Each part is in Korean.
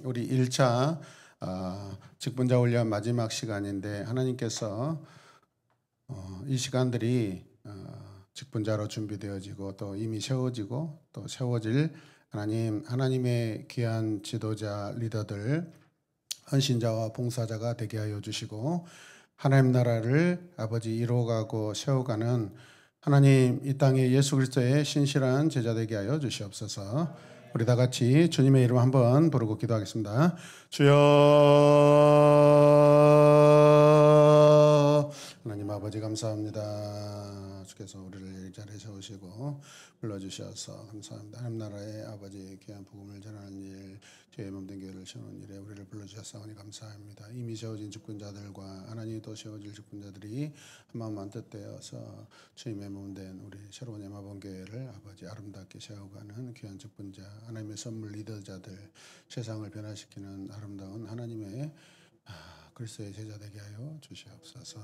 우리 1차 직분자 훈련 마지막 시간인데 하나님께서 이 시간들이 직분자로 준비되어지고 또 이미 세워지고 또 세워질 하나님의 귀한 지도자 리더들 헌신자와 봉사자가 되게 하여 주시고 하나님 나라를 아버지 이루어가고 세워가는 하나님 이 땅에 예수 그리스도의 신실한 제자 되게 하여 주시옵소서. 우리 다 같이 주님의 이름 한번 부르고 기도하겠습니다. 주여, 하나님 아버지 감사합니다. 주께서 우리를 이 자리에 세우시고 불러주셔서 감사합니다. 하나님 나라의 아버지 귀한 복음을 전하는 일, 죄의 몸된 교회를 세우는 일에 우리를 불러주셨사오니 감사합니다. 이미 세워진 직분자들과 하나님이 또 세워질 직분자들이 한마음 한뜻되어서 주님의 몸된 우리 새로운 에마본 교회를 아버지 아름답게 세워가는 귀한 직분자, 하나님의 선물 리더자들, 세상을 변화시키는 아름다운 하나님의 그리스도의 제자 되게 하여 주시옵소서.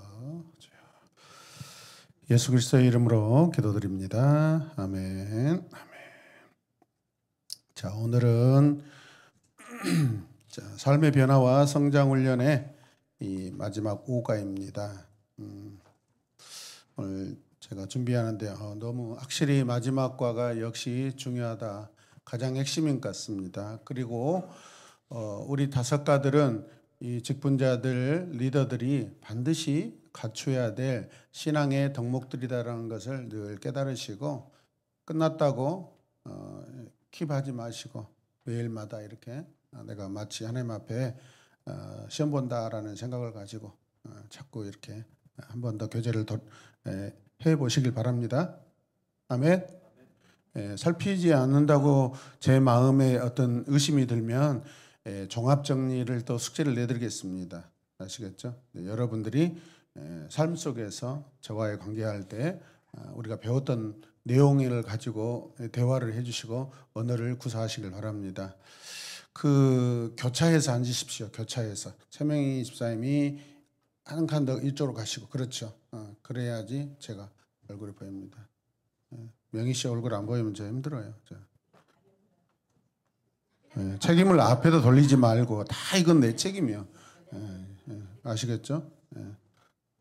예수 그리스도의 이름으로 기도드립니다. 아멘. 자, 오늘은 삶의 변화와 성장 훈련의 이 마지막 5가입니다. 오늘 제가 준비하는데 너무 확실히 마지막 과가 역시 중요하다. 가장 핵심인 것 같습니다. 그리고 우리 5가들은 이 직분자들, 리더들이 반드시 갖춰야 될 신앙의 덕목들이다라는 것을 늘 깨달으시고 끝났다고 킵하지 마시고 매일마다 이렇게 내가 마치 하나님 앞에 시험 본다라는 생각을 가지고 자꾸 이렇게 한 번 더 교제를 해보시길 바랍니다. 아멘. 살피지 않는다고 제 마음에 어떤 의심이 들면 종합정리를 또 숙제를 내드리겠습니다. 아시겠죠? 여러분들이 삶 속에서 저와의 관계할 때 우리가 배웠던 내용을 가지고 대화를 해주시고 언어를 구사하시길 바랍니다. 그 교차해서 앉으십시오. 교차해서 최명희 집사님이 한 칸 더 이쪽으로 가시고 그렇죠. 그래야지 제가 얼굴이 보입니다. 명희 씨 얼굴 안 보이면 저 힘들어요. 책임을 앞에다 돌리지 말고 다 이건 내 책임이요. 아시겠죠?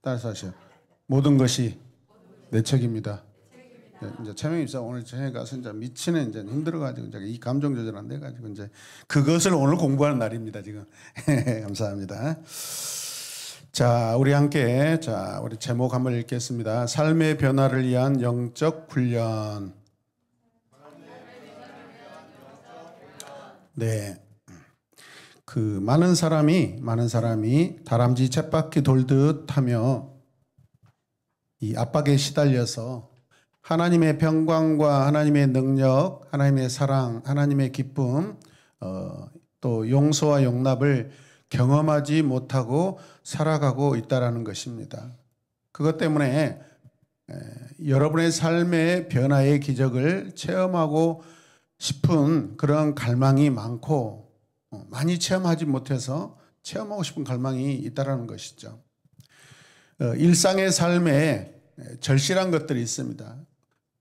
따라서 하세요. 모든 것이 내 책임이다. 이제 최명희 집사 오늘 저녁에 가서 이제 미치는 이제 힘들어가지고 이제 이 감정 조절 안 돼가지고 이제 그것을 오늘 공부하는 날입니다 지금. 감사합니다. 자, 우리 함께 우리 제목 한번 읽겠습니다. 삶의 변화를 위한 영적 훈련. 네. 많은 사람이 다람쥐 쳇바퀴 돌듯 하며 이 압박에 시달려서 하나님의 평강과 하나님의 능력, 하나님의 사랑, 하나님의 기쁨, 또 용서와 용납을 경험하지 못하고 살아가고 있다라는 것입니다. 그것 때문에 여러분의 삶의 변화의 기적을 체험하고 싶은 그런 갈망이 많고 많이 체험하지 못해서 체험하고 싶은 갈망이 있다라는 것이죠. 일상의 삶에 절실한 것들이 있습니다.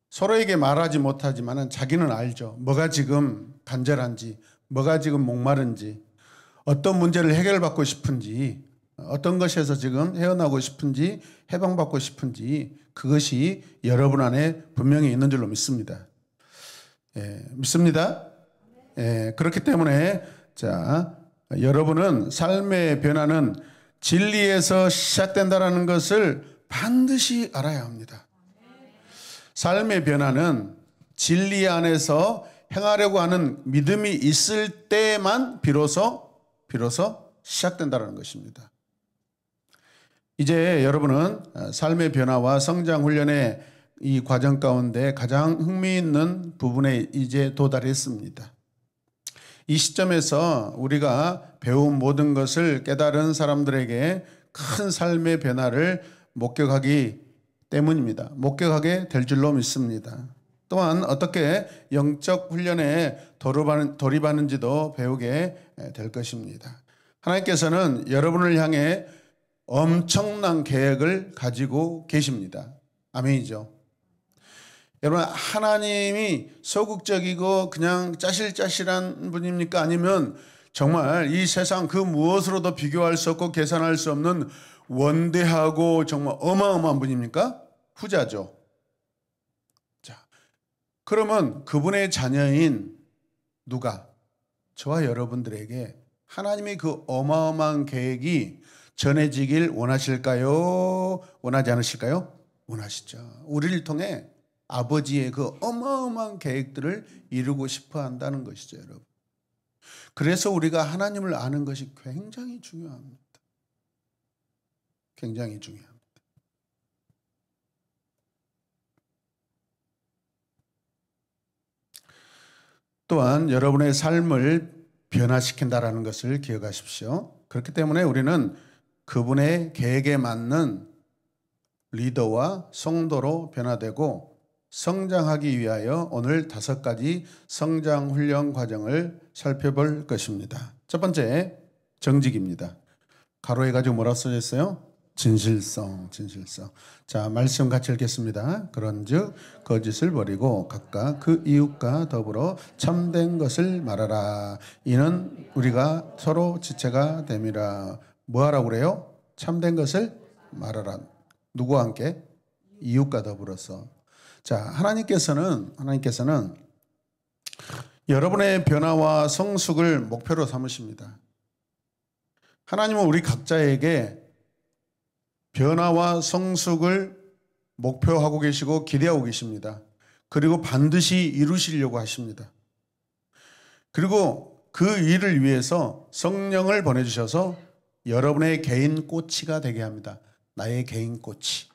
서로에게 말하지 못하지만 자기는 알죠. 뭐가 지금 간절한지, 뭐가 지금 목마른지, 어떤 문제를 해결받고 싶은지, 어떤 것에서 지금 헤어나고 싶은지, 해방받고 싶은지 그것이 여러분 안에 분명히 있는 줄로 믿습니다. 믿습니다. 그렇기 때문에 여러분은 삶의 변화는 진리에서 시작된다는 것을 반드시 알아야 합니다. 삶의 변화는 진리 안에서 행하려고 하는 믿음이 있을 때만 비로소 시작된다는 것입니다. 이제 여러분은 삶의 변화와 성장 훈련의 이 과정 가운데 가장 흥미있는 부분에 이제 도달했습니다. 이 시점에서 우리가 배운 모든 것을 깨달은 사람들에게 큰 삶의 변화를 목격하기 때문입니다. 목격하게 될 줄로 믿습니다. 또한 어떻게 영적 훈련에 돌입하는지도 배우게 될 것입니다. 하나님께서는 여러분을 향해 엄청난 계획을 가지고 계십니다. 아멘이죠. 여러분, 하나님이 소극적이고 그냥 짜실짜실한 분입니까? 아니면 정말 이 세상 그 무엇으로도 비교할 수 없고 계산할 수 없는 원대하고 정말 어마어마한 분입니까? 후자죠. 자, 그러면 그분의 자녀인 누가 저와 여러분들에게 하나님의 그 어마어마한 계획이 전해지길 원하실까요? 원하지 않으실까요? 원하시죠. 우리를 통해 아버지의 그 어마어마한 계획들을 이루고 싶어 한다는 것이죠, 여러분. 그래서 우리가 하나님을 아는 것이 굉장히 중요합니다. 굉장히 중요합니다. 또한 여러분의 삶을 변화시킨다라는 것을 기억하십시오. 그렇기 때문에 우리는 그분의 계획에 맞는 리더와 성도로 변화되고 성장하기 위하여 오늘 5가지 성장 훈련 과정을 살펴볼 것입니다. 첫 번째, 정직입니다. 가로해 가지고 뭐라고 써져 있어요? 진실성. 자, 말씀 같이 읽겠습니다. 그런즉 거짓을 버리고 각각 그 이웃과 더불어 참된 것을 말하라. 이는 우리가 서로 지체가 됨이라. 뭐 하라고 그래요? 참된 것을 말하라. 누구와 함께? 이웃과 더불어서. 자, 하나님께서는 여러분의 변화와 성숙을 목표로 삼으십니다. 하나님은 우리 각자에게 변화와 성숙을 목표하고 계시고 기대하고 계십니다. 그리고 반드시 이루시려고 하십니다. 그리고 그 일을 위해서 성령을 보내주셔서 여러분의 개인 꼬치가 되게 합니다. 나의 개인 꼬치.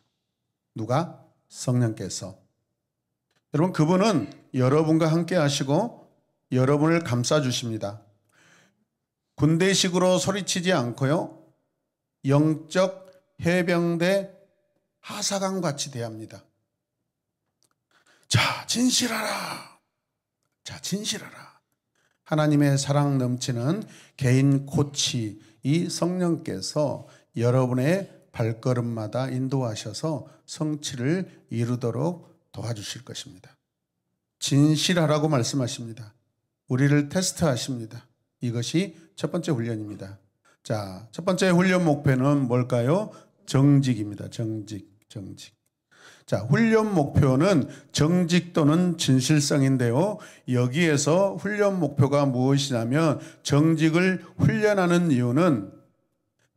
누가? 성령께서. 여러분, 그분은 여러분과 함께 하시고 여러분을 감싸주십니다. 군대식으로 소리치지 않고요. 영적 해병대 하사관 같이 대합니다. 자, 진실하라. 하나님의 사랑 넘치는 개인 코치 이 성령께서 여러분의 발걸음마다 인도하셔서 성취를 이루도록 도와주실 것입니다. 진실하라고 말씀하십니다. 우리를 테스트하십니다. 이것이 첫 번째 훈련입니다. 자, 첫 번째 훈련 목표는 뭘까요? 정직입니다. 정직. 자, 훈련 목표는 정직 또는 진실성인데요. 여기에서 훈련 목표가 무엇이냐면 정직을 훈련하는 이유는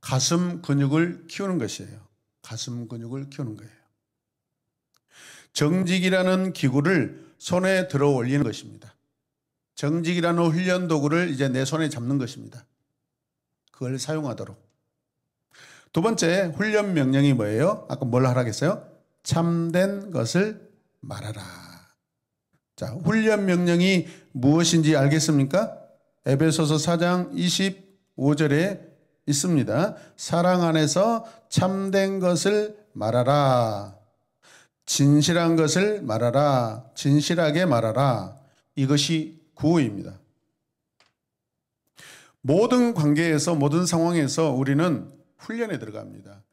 가슴 근육을 키우는 것이에요. 가슴 근육을 키우는 거예요. 정직이라는 기구를 손에 들어 올리는 것입니다. 정직이라는 훈련 도구를 이제 내 손에 잡는 것입니다. 그걸 사용하도록. 두 번째 훈련 명령이 뭐예요? 아까 뭘 하라고 했어요? 참된 것을 말하라. 자, 훈련 명령이 무엇인지 알겠습니까? 에베소서 4장 25절에 있습니다. 사랑 안에서 참된 것을 말하라. 진실한 것을 말하라. 진실하게 말하라. 이것이 구호입니다. 모든 관계에서 모든 상황에서 우리는 훈련에 들어갑니다.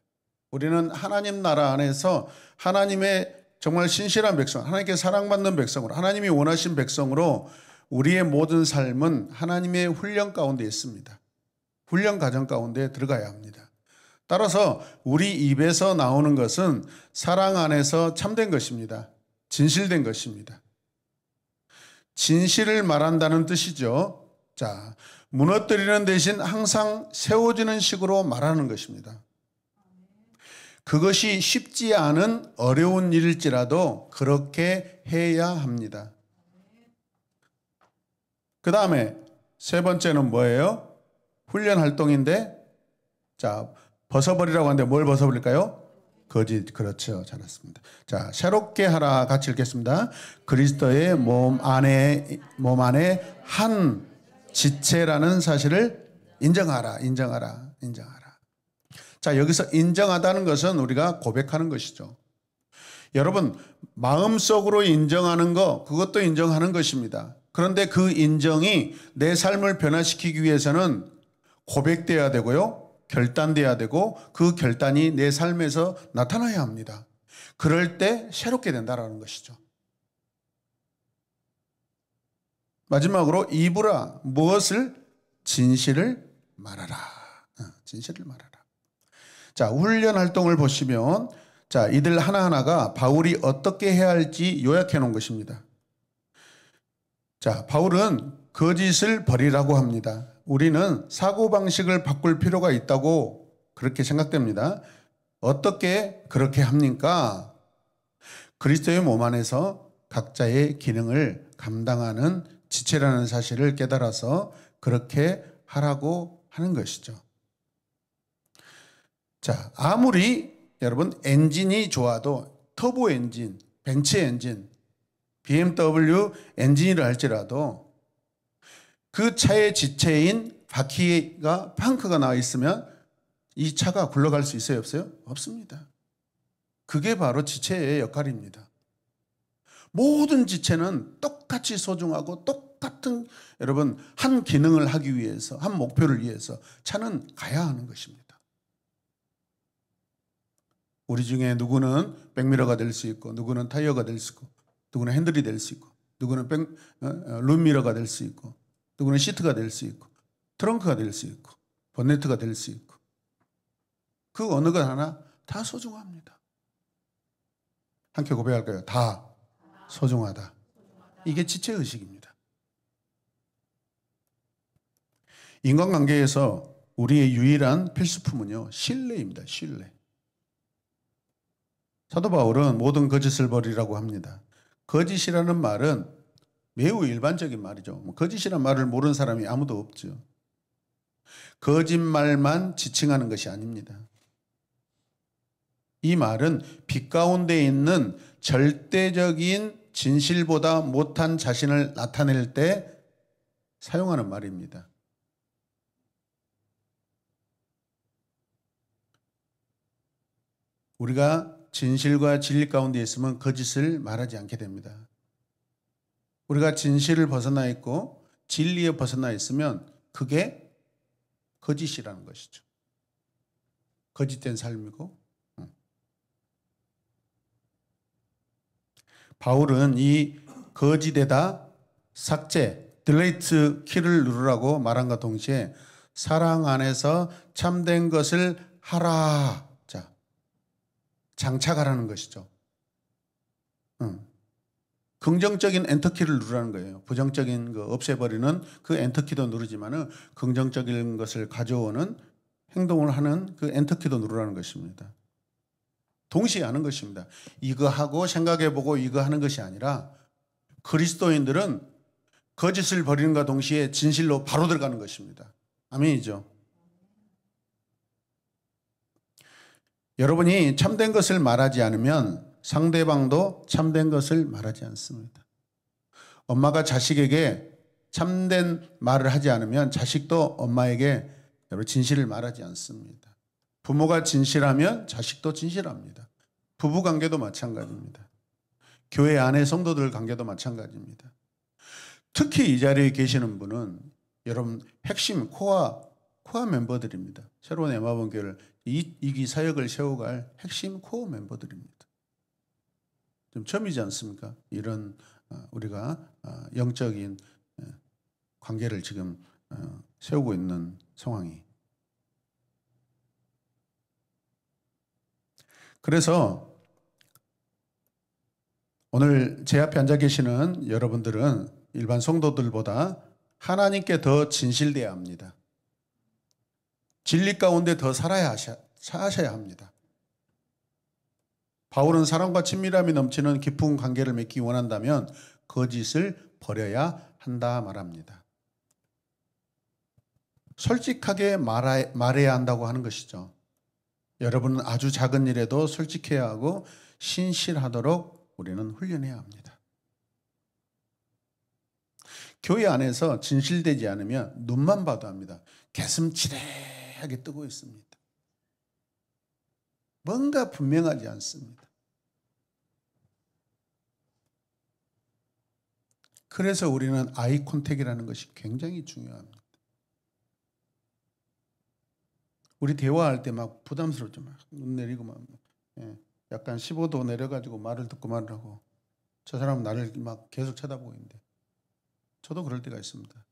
우리는 하나님 나라 안에서 하나님의 정말 신실한 백성, 하나님께 사랑받는 백성으로 하나님이 원하신 백성으로 우리의 모든 삶은 하나님의 훈련 가운데 있습니다. 훈련 과정 가운데 들어가야 합니다. 따라서 우리 입에서 나오는 것은 사랑 안에서 참된 것입니다. 진실된 것입니다. 진실을 말한다는 뜻이죠. 자, 무너뜨리는 대신 항상 세워지는 식으로 말하는 것입니다. 그것이 쉽지 않은 어려운 일일지라도 그렇게 해야 합니다. 그 다음에 세 번째는 뭐예요? 훈련 활동인데, 자, 벗어버리라고 하는데 뭘 벗어버릴까요? 거짓. 그렇죠. 잘했습니다. 자, 새롭게 하라. 같이 읽겠습니다. 그리스도의 몸 안에 한 지체라는 사실을 인정하라. 자, 여기서 인정하다는 것은 우리가 고백하는 것이죠. 여러분, 마음속으로 인정하는 거, 그것도 인정하는 것입니다. 그런데 그 인정이 내 삶을 변화시키기 위해서는 고백돼야 되고요, 결단돼야 되고, 그 결단이 내 삶에서 나타나야 합니다. 그럴 때 새롭게 된다는 것이죠. 마지막으로 입으라. 무엇을? 진실을 말하라. 진실을 말하라. 자, 훈련 활동을 보시면 자, 이들 하나하나가 바울이 어떻게 해야 할지 요약해 놓은 것입니다. 자, 바울은 거짓을 버리라고 합니다. 우리는 사고방식을 바꿀 필요가 있다고 그렇게 생각됩니다. 어떻게 그렇게 합니까? 그리스도의 몸 안에서 각자의 기능을 감당하는 지체라는 사실을 깨달아서 그렇게 하라고 하는 것이죠. 자, 아무리 여러분 엔진이 좋아도 터보 엔진, 벤츠 엔진, BMW 엔진이라 할지라도 그 차의 지체인 바퀴가 펑크가 나와 있으면 이 차가 굴러갈 수 있어요, 없어요? 없습니다. 그게 바로 지체의 역할입니다. 모든 지체는 똑같이 소중하고 똑같은 여러분 한 기능을 하기 위해서 한 목표를 위해서 차는 가야 하는 것입니다. 우리 중에 누구는 백미러가 될 수 있고 누구는 타이어가 될 수 있고 누구는 핸들이 될 수 있고 누구는 룸미러가 될 수 있고 누구는 시트가 될 수 있고 트렁크가 될 수 있고 본네트가 될 수 있고 그 어느 것 하나 다 소중합니다. 함께 고백할까요? 다 소중하다. 이게 지체의식입니다. 인간관계에서 우리의 유일한 필수품은요, 신뢰입니다. 신뢰. 사도 바울은 모든 거짓을 버리라고 합니다. 거짓이라는 말은 매우 일반적인 말이죠. 거짓이라는 말을 모르는 사람이 아무도 없죠. 거짓말만 지칭하는 것이 아닙니다. 이 말은 빛 가운데 있는 절대적인 진실보다 못한 자신을 나타낼 때 사용하는 말입니다. 우리가 진실과 진리 가운데 있으면 거짓을 말하지 않게 됩니다. 우리가 진실을 벗어나 있고 진리에 벗어나 있으면 그게 거짓이라는 것이죠. 거짓된 삶이고. 바울은 이 거짓에다 삭제, 딜레이트 키를 누르라고 말함과 동시에 사랑 안에서 참된 것을 하라. 자, 장착하라는 것이죠. 긍정적인 엔터키를 누르라는 거예요. 부정적인 거 없애버리는 그 엔터키도 누르지만은 긍정적인 것을 가져오는 행동을 하는 그 엔터키도 누르라는 것입니다. 동시에 하는 것입니다. 이거 하고 생각해보고 이거 하는 것이 아니라 그리스도인들은 거짓을 버리는과 동시에 진실로 바로 들어가는 것입니다. 아멘이죠. 여러분이 참된 것을 말하지 않으면 상대방도 참된 것을 말하지 않습니다. 엄마가 자식에게 참된 말을 하지 않으면 자식도 엄마에게 진실을 말하지 않습니다. 부모가 진실하면 자식도 진실합니다. 부부관계도 마찬가지입니다. 교회 안의 성도들 관계도 마찬가지입니다. 특히 이 자리에 계시는 분은 여러분 핵심 코어 멤버들입니다. 새로운 에마본교회를 이 사역을 세워갈 핵심 코어 멤버들입니다. 좀 처음이지 않습니까? 이런 우리가 영적인 관계를 지금 세우고 있는 상황이. 그래서 오늘 제 앞에 앉아 계시는 여러분들은 일반 성도들보다 하나님께 더 진실되어야 합니다. 진리 가운데 더 사셔야 합니다. 바울은 사랑과 친밀함이 넘치는 깊은 관계를 맺기 원한다면 거짓을 버려야 한다 말합니다. 솔직하게 말해야 한다고 하는 것이죠. 여러분은 아주 작은 일에도 솔직해야 하고 신실하도록 우리는 훈련해야 합니다. 교회 안에서 진실되지 않으면 눈만 봐도 압니다. 개슴치레하게 뜨고 있습니다. 뭔가 분명하지 않습니다. 그래서 우리는 아이 콘택이라는 것이 굉장히 중요합니다. 우리 대화할 때 막 부담스럽죠. 막 눈 내리고 막 약간 15도 내려가지고 말을 듣고 말을 하고 저 사람은 나를 막 계속 쳐다보고 있는데 저도 그럴 때가 있습니다.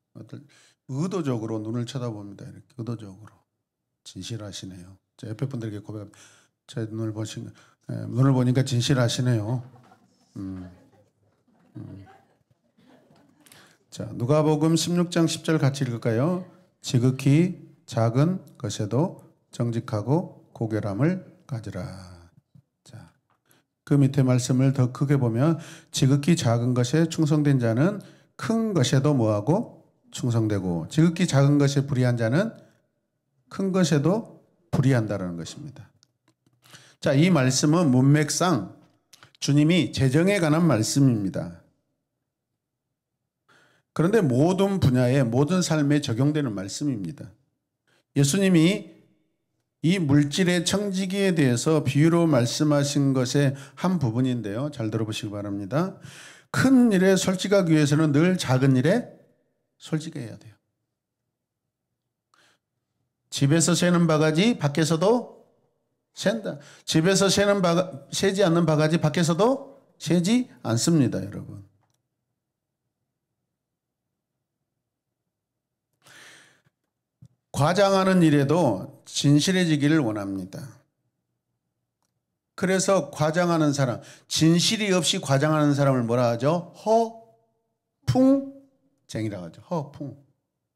의도적으로 눈을 쳐다봅니다. 이렇게 의도적으로. 진실하시네요. 제 옆에 분들에게 고백합니다. 제 눈을 눈을 보니까 진실하시네요. 자, 누가복음 16장 10절 같이 읽을까요? 지극히 작은 것에도 정직하고 고결함을 가지라. 자, 그 밑에 말씀을 더 크게 보면 지극히 작은 것에 충성된 자는 큰 것에도 뭐하고 충성되고 지극히 작은 것에 불의한 자는 큰 것에도 불의한다라는 것입니다. 자, 이 말씀은 문맥상 주님이 재정에 관한 말씀입니다. 그런데 모든 분야에 모든 삶에 적용되는 말씀입니다. 예수님이 이 물질의 청지기에 대해서 비유로 말씀하신 것의 한 부분인데요. 잘 들어보시기 바랍니다. 큰 일에 솔직하기 위해서는 늘 작은 일에 솔직해야 돼요. 집에서 새는 바가지 밖에서도 샌다. 집에서 새지 않는 바가지 밖에서도 새지 않습니다, 여러분. 과장하는 일에도 진실해지기를 원합니다. 그래서 과장하는 사람, 진실이 없이 과장하는 사람을 뭐라 하죠? 허풍쟁이라고 하죠. 허풍.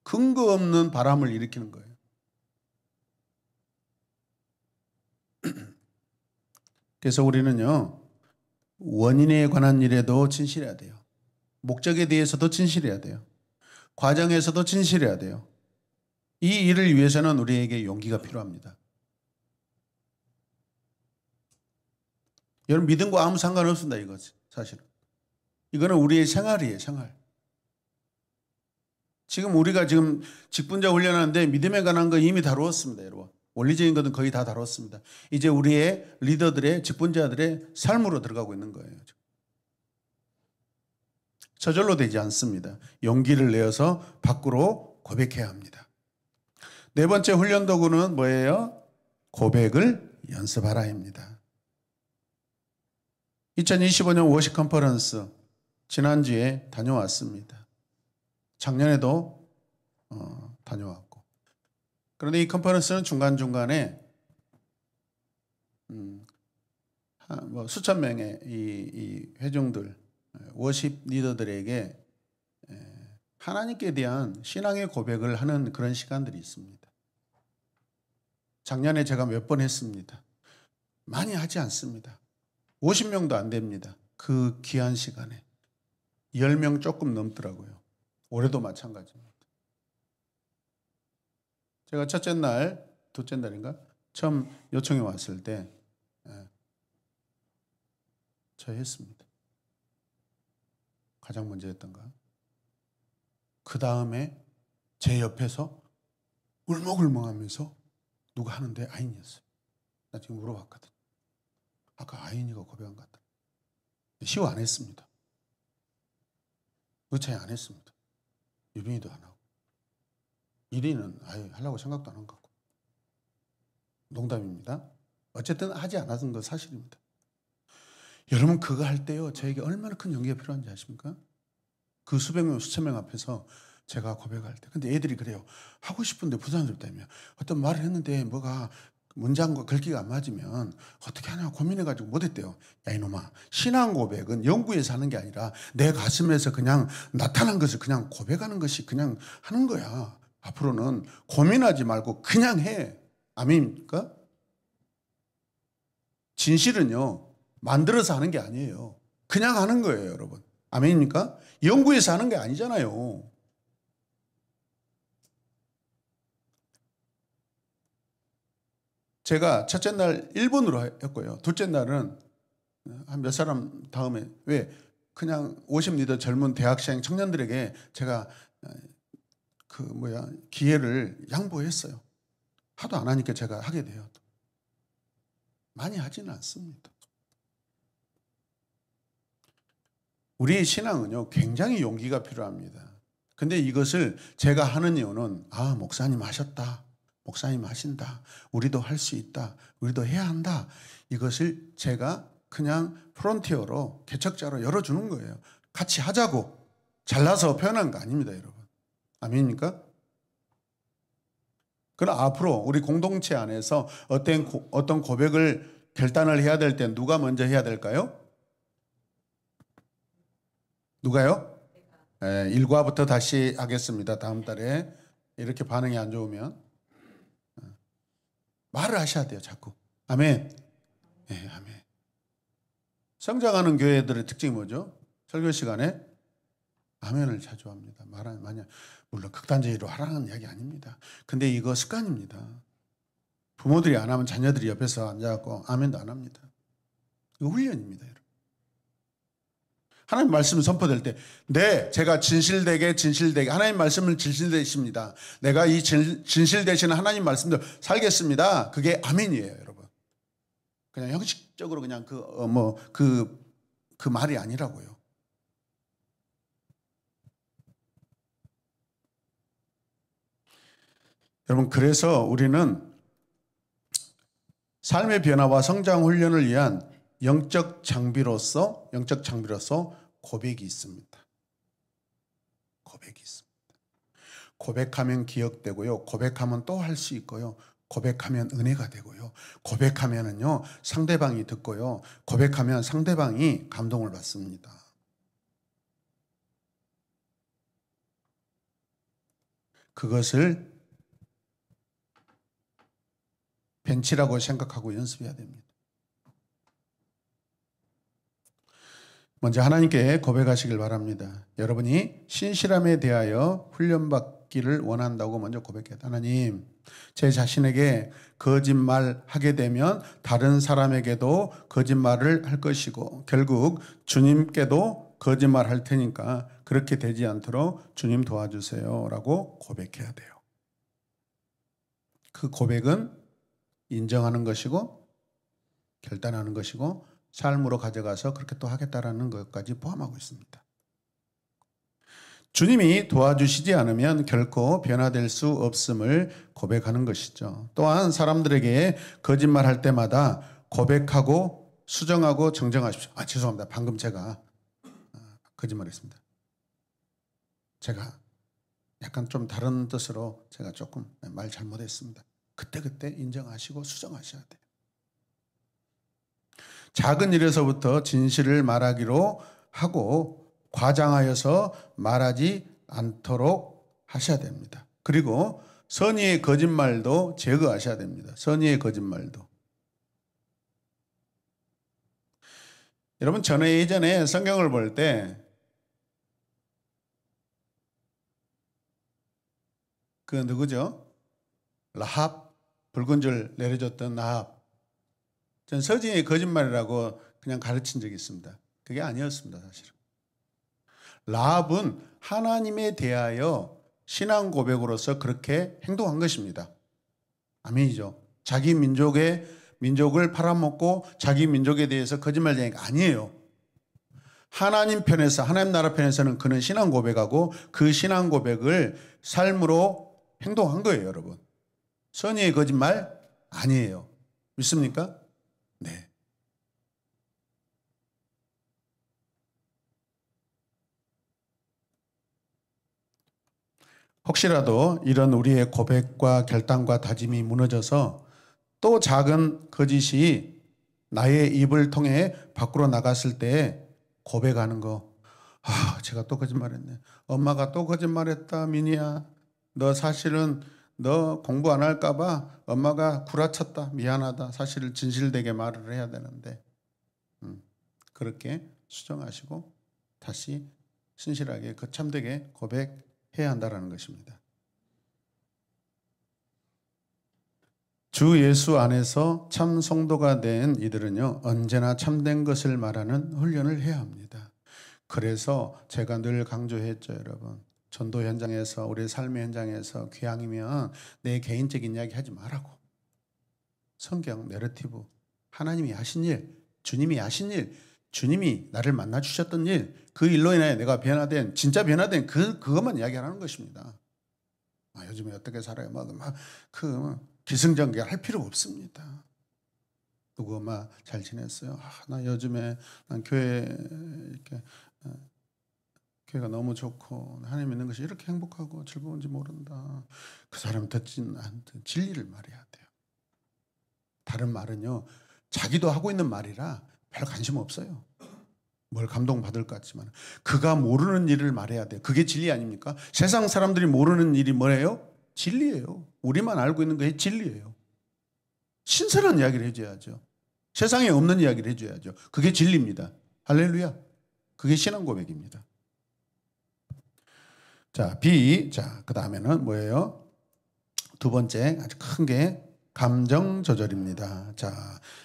근거 없는 바람을 일으키는 거예요. 그래서 우리는요, 원인에 관한 일에도 진실해야 돼요. 목적에 대해서도 진실해야 돼요. 과정에서도 진실해야 돼요. 이 일을 위해서는 우리에게 용기가 필요합니다. 여러분, 믿음과 아무 상관없습니다, 이거지, 사실은. 이거는 우리의 생활이에요, 생활. 지금 우리가 지금 직분자 훈련하는데 믿음에 관한 거 이미 다루었습니다, 여러분. 원리적인 것은 거의 다 다뤘습니다. 이제 우리의 리더들의, 직분자들의 삶으로 들어가고 있는 거예요. 저절로 되지 않습니다. 용기를 내어서 밖으로 고백해야 합니다. 네 번째 훈련 도구는 뭐예요? 고백을 연습하라입니다. 2025년 워십 컨퍼런스 지난주에 다녀왔습니다. 작년에도 다녀왔고. 그런데 이 컨퍼런스는 중간중간에 수천 명의 이 회중들, 워십 리더들에게 하나님께 대한 신앙의 고백을 하는 그런 시간들이 있습니다. 작년에 제가 몇 번 했습니다. 많이 하지 않습니다. 50명도 안 됩니다. 그 귀한 시간에. 10명 조금 넘더라고요. 올해도 마찬가지입니다. 제가 첫째 날, 둘째 날인가? 처음 요청이 왔을 때 저 했습니다. 가장 먼저 했던가? 그 다음에 제 옆에서 울먹울먹하면서 누가 하는데 아인이었어요. 나 지금 물어봤거든. 아까 아인이가 고백한 것 같다. 시호 안 했습니다. 의차이 안 했습니다. 유빈이도 안 하고. 1위는 아예 하려고 생각도 안 한 것 같고. 농담입니다. 어쨌든 하지 않았던 건 사실입니다. 여러분 그거 할 때요. 저에게 얼마나 큰 용기가 필요한지 아십니까? 그 수백 명, 수천 명 앞에서 제가 고백할 때. 근데 애들이 그래요. 하고 싶은데 부담스럽다며. 어떤 말을 했는데 뭐가 문장과 글귀가 안 맞으면 어떻게 하냐 고민해가지고 못했대요. 야 이놈아, 신앙 고백은 연구해서 하는 게 아니라 내 가슴에서 그냥 나타난 것을 그냥 고백하는 것이 그냥 하는 거야. 앞으로는 고민하지 말고 그냥 해. 아멘입니까? 진실은요 만들어서 하는 게 아니에요. 그냥 하는 거예요, 여러분. 아멘입니까? 연구해서 하는 게 아니잖아요. 제가 첫째 날 1분으로 했고요. 둘째 날은 한 몇 사람 다음에 왜 그냥 50리더 젊은 대학생 청년들에게 제가 기회를 양보했어요. 하도 안 하니까 제가 하게 돼요. 많이 하지는 않습니다. 우리의 신앙은요 굉장히 용기가 필요합니다. 근데 이것을 제가 하는 이유는 목사님 하셨다. 목사님 하신다. 우리도 할 수 있다. 우리도 해야 한다. 이것을 제가 그냥 프론티어로 개척자로 열어주는 거예요. 같이 하자고. 잘나서 표현한 거 아닙니다, 여러분. 아멘입니까? 그럼 앞으로 우리 공동체 안에서 어떤 고백을 결단을 해야 될 때 누가 먼저 해야 될까요? 누가요? 일과부터 다시 하겠습니다. 다음 달에 이렇게 반응이 안 좋으면 말을 하셔야 돼요. 자꾸. 아멘. 네, 아멘. 성장하는 교회들의 특징이 뭐죠? 설교 시간에 아멘을 자주 합니다. 물론 극단적으로 하라는 이야기 아닙니다. 근데 이거 습관입니다. 부모들이 안 하면 자녀들이 옆에서 앉아갖고 아멘도 안 합니다. 이거 훈련입니다. 여러분. 하나님 말씀이 선포될 때, 네, 제가 진실되게 하나님 말씀을 진실되십니다. 내가 이 진실되시는 하나님 말씀도 살겠습니다. 그게 아멘이에요, 여러분. 그냥 형식적으로 그냥 그 말이 아니라고요. 여러분, 그래서 우리는 삶의 변화와 성장 훈련을 위한 영적 장비로서 고백이 있습니다. 고백이 있습니다. 고백하면 기억되고요. 고백하면 또 할 수 있고요. 고백하면 은혜가 되고요. 고백하면은요, 상대방이 듣고요. 고백하면 상대방이 감동을 받습니다. 그것을 벤치라고 생각하고 연습해야 됩니다. 먼저 하나님께 고백하시길 바랍니다. 여러분이 신실함에 대하여 훈련받기를 원한다고 먼저 고백해요. 하나님, 제 자신에게 거짓말하게 되면 다른 사람에게도 거짓말을 할 것이고 결국 주님께도 거짓말할 테니까 그렇게 되지 않도록 주님 도와주세요 라고 고백해야 돼요. 그 고백은 인정하는 것이고 결단하는 것이고 삶으로 가져가서 그렇게 또 하겠다라는 것까지 포함하고 있습니다. 주님이 도와주시지 않으면 결코 변화될 수 없음을 고백하는 것이죠. 또한 사람들에게 거짓말할 때마다 고백하고 수정하고 정정하십시오. 죄송합니다. 방금 제가 거짓말했습니다. 제가 약간 좀 다른 뜻으로 제가 조금 말 잘못했습니다. 그때 인정하시고 수정하셔야 돼요. 작은 일에서부터 진실을 말하기로 하고 과장하여서 말하지 않도록 하셔야 됩니다. 그리고 선의의 거짓말도 제거하셔야 됩니다. 선의의 거짓말도. 여러분, 저는 예전에 성경을 볼 때 그 누구죠? 라합, 붉은 줄 내려줬던 라합. 전 서진의 거짓말이라고 그냥 가르친 적이 있습니다. 그게 아니었습니다, 사실은. 라합은 하나님에 대하여 신앙 고백으로서 그렇게 행동한 것입니다. 아멘이죠. 자기 민족을 팔아먹고 자기 민족에 대해서 거짓말쟁이가 아니에요. 하나님 나라 편에서는 그는 신앙 고백하고 그 신앙 고백을 삶으로 행동한 거예요, 여러분. 선의의 거짓말 아니에요. 믿습니까? 네. 혹시라도 이런 우리의 고백과 결단과 다짐이 무너져서 또 작은 거짓이 나의 입을 통해 밖으로 나갔을 때 고백하는 거. 제가 또 거짓말했네. 엄마가 또 거짓말했다, 민희야. 너 사실은 너 공부 안 할까 봐 엄마가 구라쳤다. 미안하다. 사실을 진실되게 말을 해야 되는데. 그렇게 수정하시고 다시 신실하게 거참되게 고백해야 한다는 것입니다. 주 예수 안에서 참 성도가 된 이들은요, 언제나 참된 것을 말하는 훈련을 해야 합니다. 그래서 제가 늘 강조했죠, 여러분. 전도 현장에서, 우리 삶의 현장에서 귀향이면 내 개인적인 이야기 하지 말라고. 성경, 내러티브, 하나님이 하신 일, 주님이 하신 일, 주님이 나를 만나 주셨던 일, 그 일로 인해 내가 진짜 변화된 그것만 이야기하는 것입니다. 요즘에 어떻게 살아요? 기승전결 할 필요 없습니다. 누구 잘 지냈어요? 나 요즘에 난 교회 이렇게 교회가 너무 좋고 하나님 믿는 것이 이렇게 행복하고 즐거운지 모른다. 그 사람 듣진 않든 진리를 말해야 돼요. 다른 말은요, 자기도 하고 있는 말이라 별 관심 없어요. 뭘 감동받을 것 같지만 그가 모르는 일을 말해야 돼요. 그게 진리 아닙니까? 세상 사람들이 모르는 일이 뭐예요? 진리예요. 우리만 알고 있는 게 진리예요. 신선한 이야기를 해줘야죠. 세상에 없는 이야기를 해줘야죠. 그게 진리입니다. 할렐루야. 그게 신앙 고백입니다. 자, B. 자, 그 다음에는 뭐예요? 두 번째 아주 큰 게 감정 조절입니다. 자,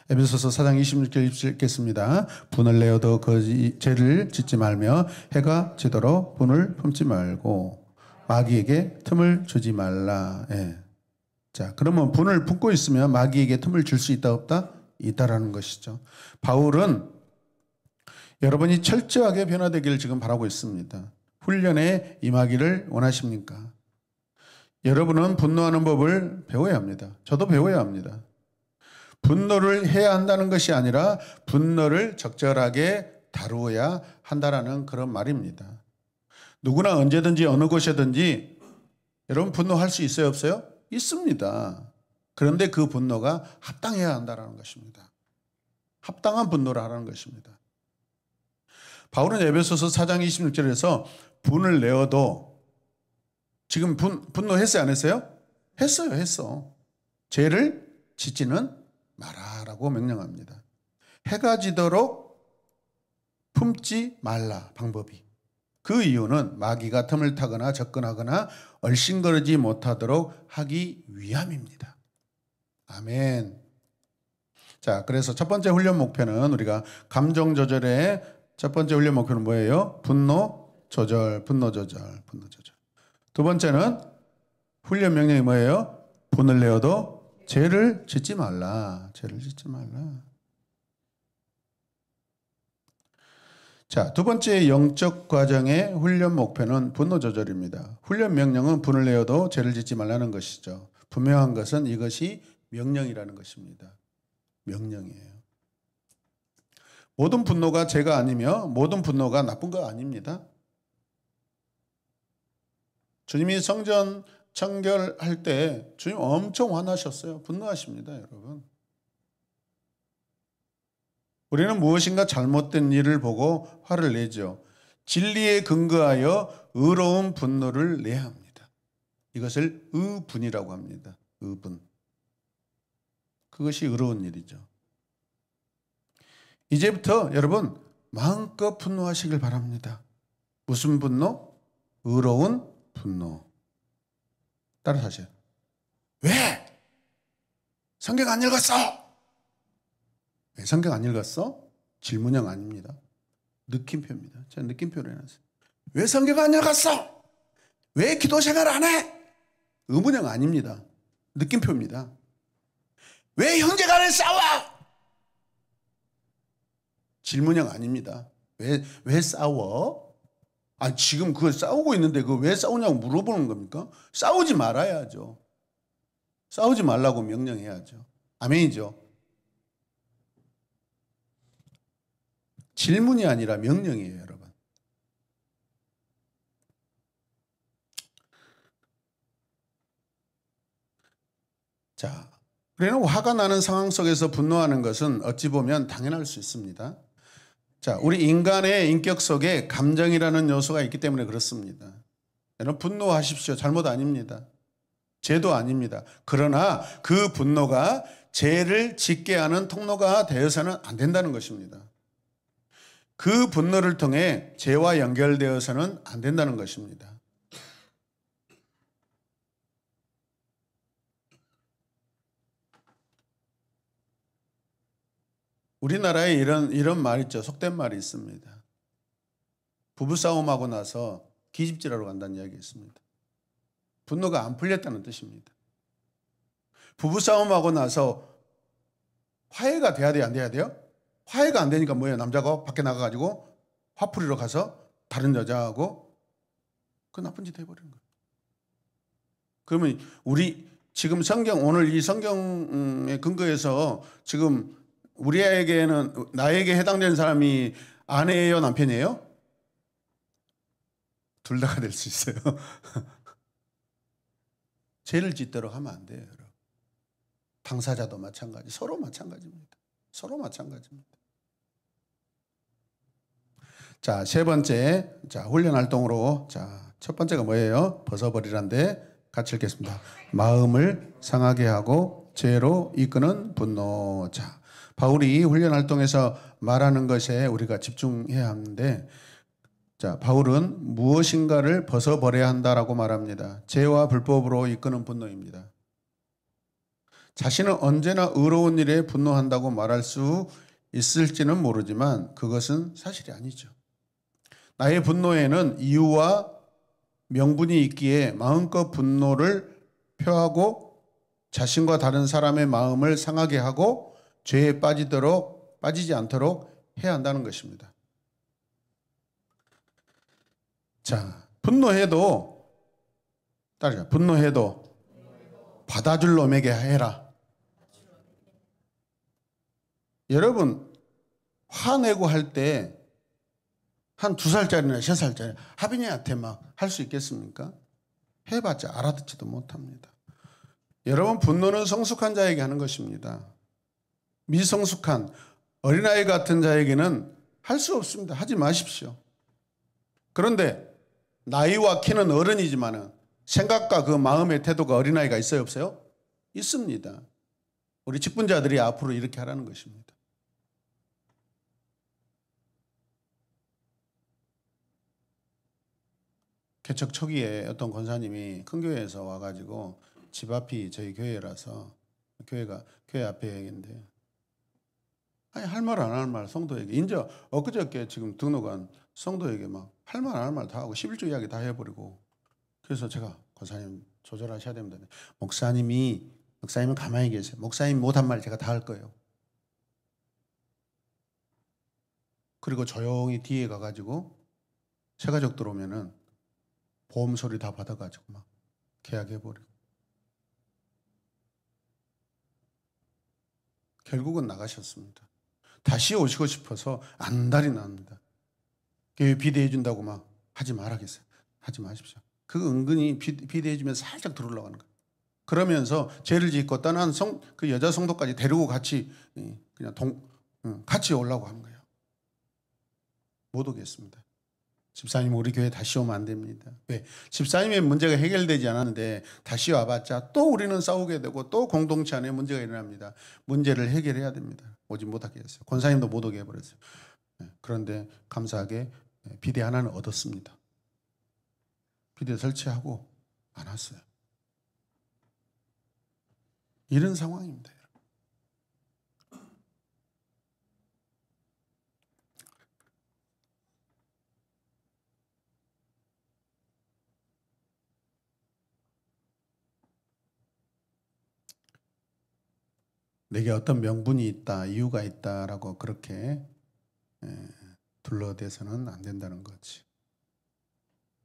에베소서 4장 26절 읽겠습니다. 분을 내어도 죄를 짓지 말며 해가 지도록 분을 품지 말고 마귀에게 틈을 주지 말라. 예. 자, 그러면 분을 품고 있으면 마귀에게 틈을 줄 수 있다 없다? 있다라는 것이죠. 바울은 여러분이 철저하게 변화되기를 지금 바라고 있습니다. 훈련에 임하기를 원하십니까? 여러분은 분노하는 법을 배워야 합니다. 저도 배워야 합니다. 분노를 해야 한다는 것이 아니라 분노를 적절하게 다루어야 한다라는 그런 말입니다. 누구나 언제든지 어느 곳에든지 여러분 분노할 수 있어요, 없어요? 있습니다. 그런데 그 분노가 합당해야 한다는 것입니다. 합당한 분노를 하라는 것입니다. 바울은 에베소서 4장 26절에서 분을 내어도 지금 분노했어요, 안 했어요? 했어요, 했어. 죄를 짓지는 마라라고 명령합니다. 해가 지도록 품지 말라, 방법이. 그 이유는 마귀가 틈을 타거나 접근하거나 얼씬거리지 못하도록 하기 위함입니다. 아멘. 자, 그래서 첫 번째 훈련 목표는 우리가 감정 조절의 첫 번째 훈련 목표는 뭐예요? 분노 조절. 두 번째는 훈련 명령이 뭐예요? 분을 내어도 죄를 짓지 말라. 자, 두 번째 영적 과정의 훈련 목표는 분노 조절입니다. 훈련 명령은 분을 내어도 죄를 짓지 말라는 것이죠. 분명한 것은 이것이 명령이라는 것입니다. 명령이에요. 모든 분노가 죄가 아니며 모든 분노가 나쁜 거 아닙니다. 주님이 성전 청결할 때 주님 엄청 화나셨어요. 분노하십니다, 여러분. 우리는 무엇인가 잘못된 일을 보고 화를 내죠. 진리에 근거하여 의로운 분노를 내야 합니다. 이것을 의분이라고 합니다. 의분. 그것이 의로운 일이죠. 이제부터 여러분 마음껏 분노하시길 바랍니다. 무슨 분노? 의로운 분노. 따라서 하세요. 왜? 성경 안 읽었어? 왜 성경 안 읽었어? 질문형 아닙니다. 느낌표입니다. 제가 느낌표로 해놨어요. 왜 성경 안 읽었어? 왜 기도 생활 안 해? 의문형 아닙니다. 느낌표입니다. 왜 형제간에 싸워? 질문형 아닙니다. 왜 싸워? 아, 지금 그걸 싸우고 있는데 그거 왜 싸우냐고 물어보는 겁니까? 싸우지 말아야죠. 싸우지 말라고 명령해야죠. 아멘이죠. 질문이 아니라 명령이에요, 여러분. 자, 우리는 화가 나는 상황 속에서 분노하는 것은 어찌 보면 당연할 수 있습니다. 자, 우리 인간의 인격 속에 감정이라는 요소가 있기 때문에 그렇습니다. 여러분 분노하십시오. 잘못 아닙니다. 죄도 아닙니다. 그러나 그 분노가 죄를 짓게 하는 통로가 되어서는 안 된다는 것입니다. 그 분노를 통해 죄와 연결되어서는 안 된다는 것입니다. 우리나라에 이런 말 있죠. 속된 말이 있습니다. 부부싸움하고 나서 기집질하러 간다는 이야기 있습니다. 분노가 안 풀렸다는 뜻입니다. 부부싸움하고 나서 화해가 돼야 돼요? 안 돼야 돼요? 화해가 안 되니까 뭐예요? 남자가 밖에 나가가지고 화풀이로 가서 다른 여자하고 그 나쁜 짓 해버리는 거예요. 그러면 우리 지금 오늘 이 성경에 근거해서 지금 우리에게는 나에게 해당되는 사람이 아내예요, 남편이에요? 둘 다가 될 수 있어요. 죄를 짓도록 하면 안 돼요, 여러분. 당사자도 마찬가지, 서로 마찬가지입니다. 서로 마찬가지입니다. 자, 세 번째, 자, 훈련 활동으로, 자, 첫 번째가 뭐예요? 벗어버리란데 같이 읽겠습니다. 마음을 상하게 하고 죄로 이끄는 분노. 자, 바울이 훈련 활동에서 말하는 것에 우리가 집중해야 하는데, 자, 바울은 무엇인가를 벗어버려야 한다라고 말합니다. 죄와 불법으로 이끄는 분노입니다. 자신은 언제나 의로운 일에 분노한다고 말할 수 있을지는 모르지만 그것은 사실이 아니죠. 나의 분노에는 이유와 명분이 있기에 마음껏 분노를 표하고 자신과 다른 사람의 마음을 상하게 하고 죄에 빠지지 않도록 해야 한다는 것입니다. 자, 분노해도 받아줄 놈에게 해라. 여러분, 화내고 할 때 한 2살짜리나 3살짜리 하빈이한테 막 할 수 있겠습니까? 해봤자 알아듣지도 못합니다. 여러분, 분노는 성숙한 자에게 하는 것입니다. 미성숙한 어린아이 같은 자에게는 할 수 없습니다. 하지 마십시오. 그런데 나이와 키는 어른이지만 생각과 그 마음의 태도가 어린아이가 있어요, 없어요? 있습니다. 우리 직분자들이 앞으로 이렇게 하라는 것입니다. 개척 초기에 어떤 권사님이 큰 교회에서 와가지고 집 앞이 저희 교회라서 교회 앞에인데 아니 할 말 안 할 말 성도에게 이제 엊그저께 지금 등록한 성도에게 막 할 말 안 할 말 다 하고 11조 이야기 다 해버리고 그래서 제가 권사님 조절하셔야 됩니다. 목사님은 가만히 계세요. 목사님 못한 말 제가 다 할 거예요. 그리고 조용히 뒤에 가가지고 새가족 들어오면은 보험 소리 다 받아가지고 막 계약해버리고 결국은 나가셨습니다. 다시 오시고 싶어서 안달이 납니다. 교회 비대해 준다고 막 하지 말아겠어요. 하지 마십시오. 그 은근히 비대해 주면 살짝 들어올라가는 거예요. 그러면서 죄를 짓고 떠난 그 여자 성도까지 데리고 같이 그냥 같이 오려고 하는 거예요. 못 오겠습니다. 집사님 우리 교회 다시 오면 안 됩니다. 왜? 집사님의 문제가 해결되지 않았는데 다시 와봤자 또 우리는 싸우게 되고 또 공동체 안에 문제가 일어납니다. 문제를 해결해야 됩니다. 오지 못하게 했어요. 권사님도 못 오게 해버렸어요. 그런데 감사하게 비대 하나는 얻었습니다. 비대 설치하고 안 왔어요. 이런 상황입니다. 내게 어떤 명분이 있다, 이유가 있다라고 그렇게 둘러대서는 안 된다는 거지.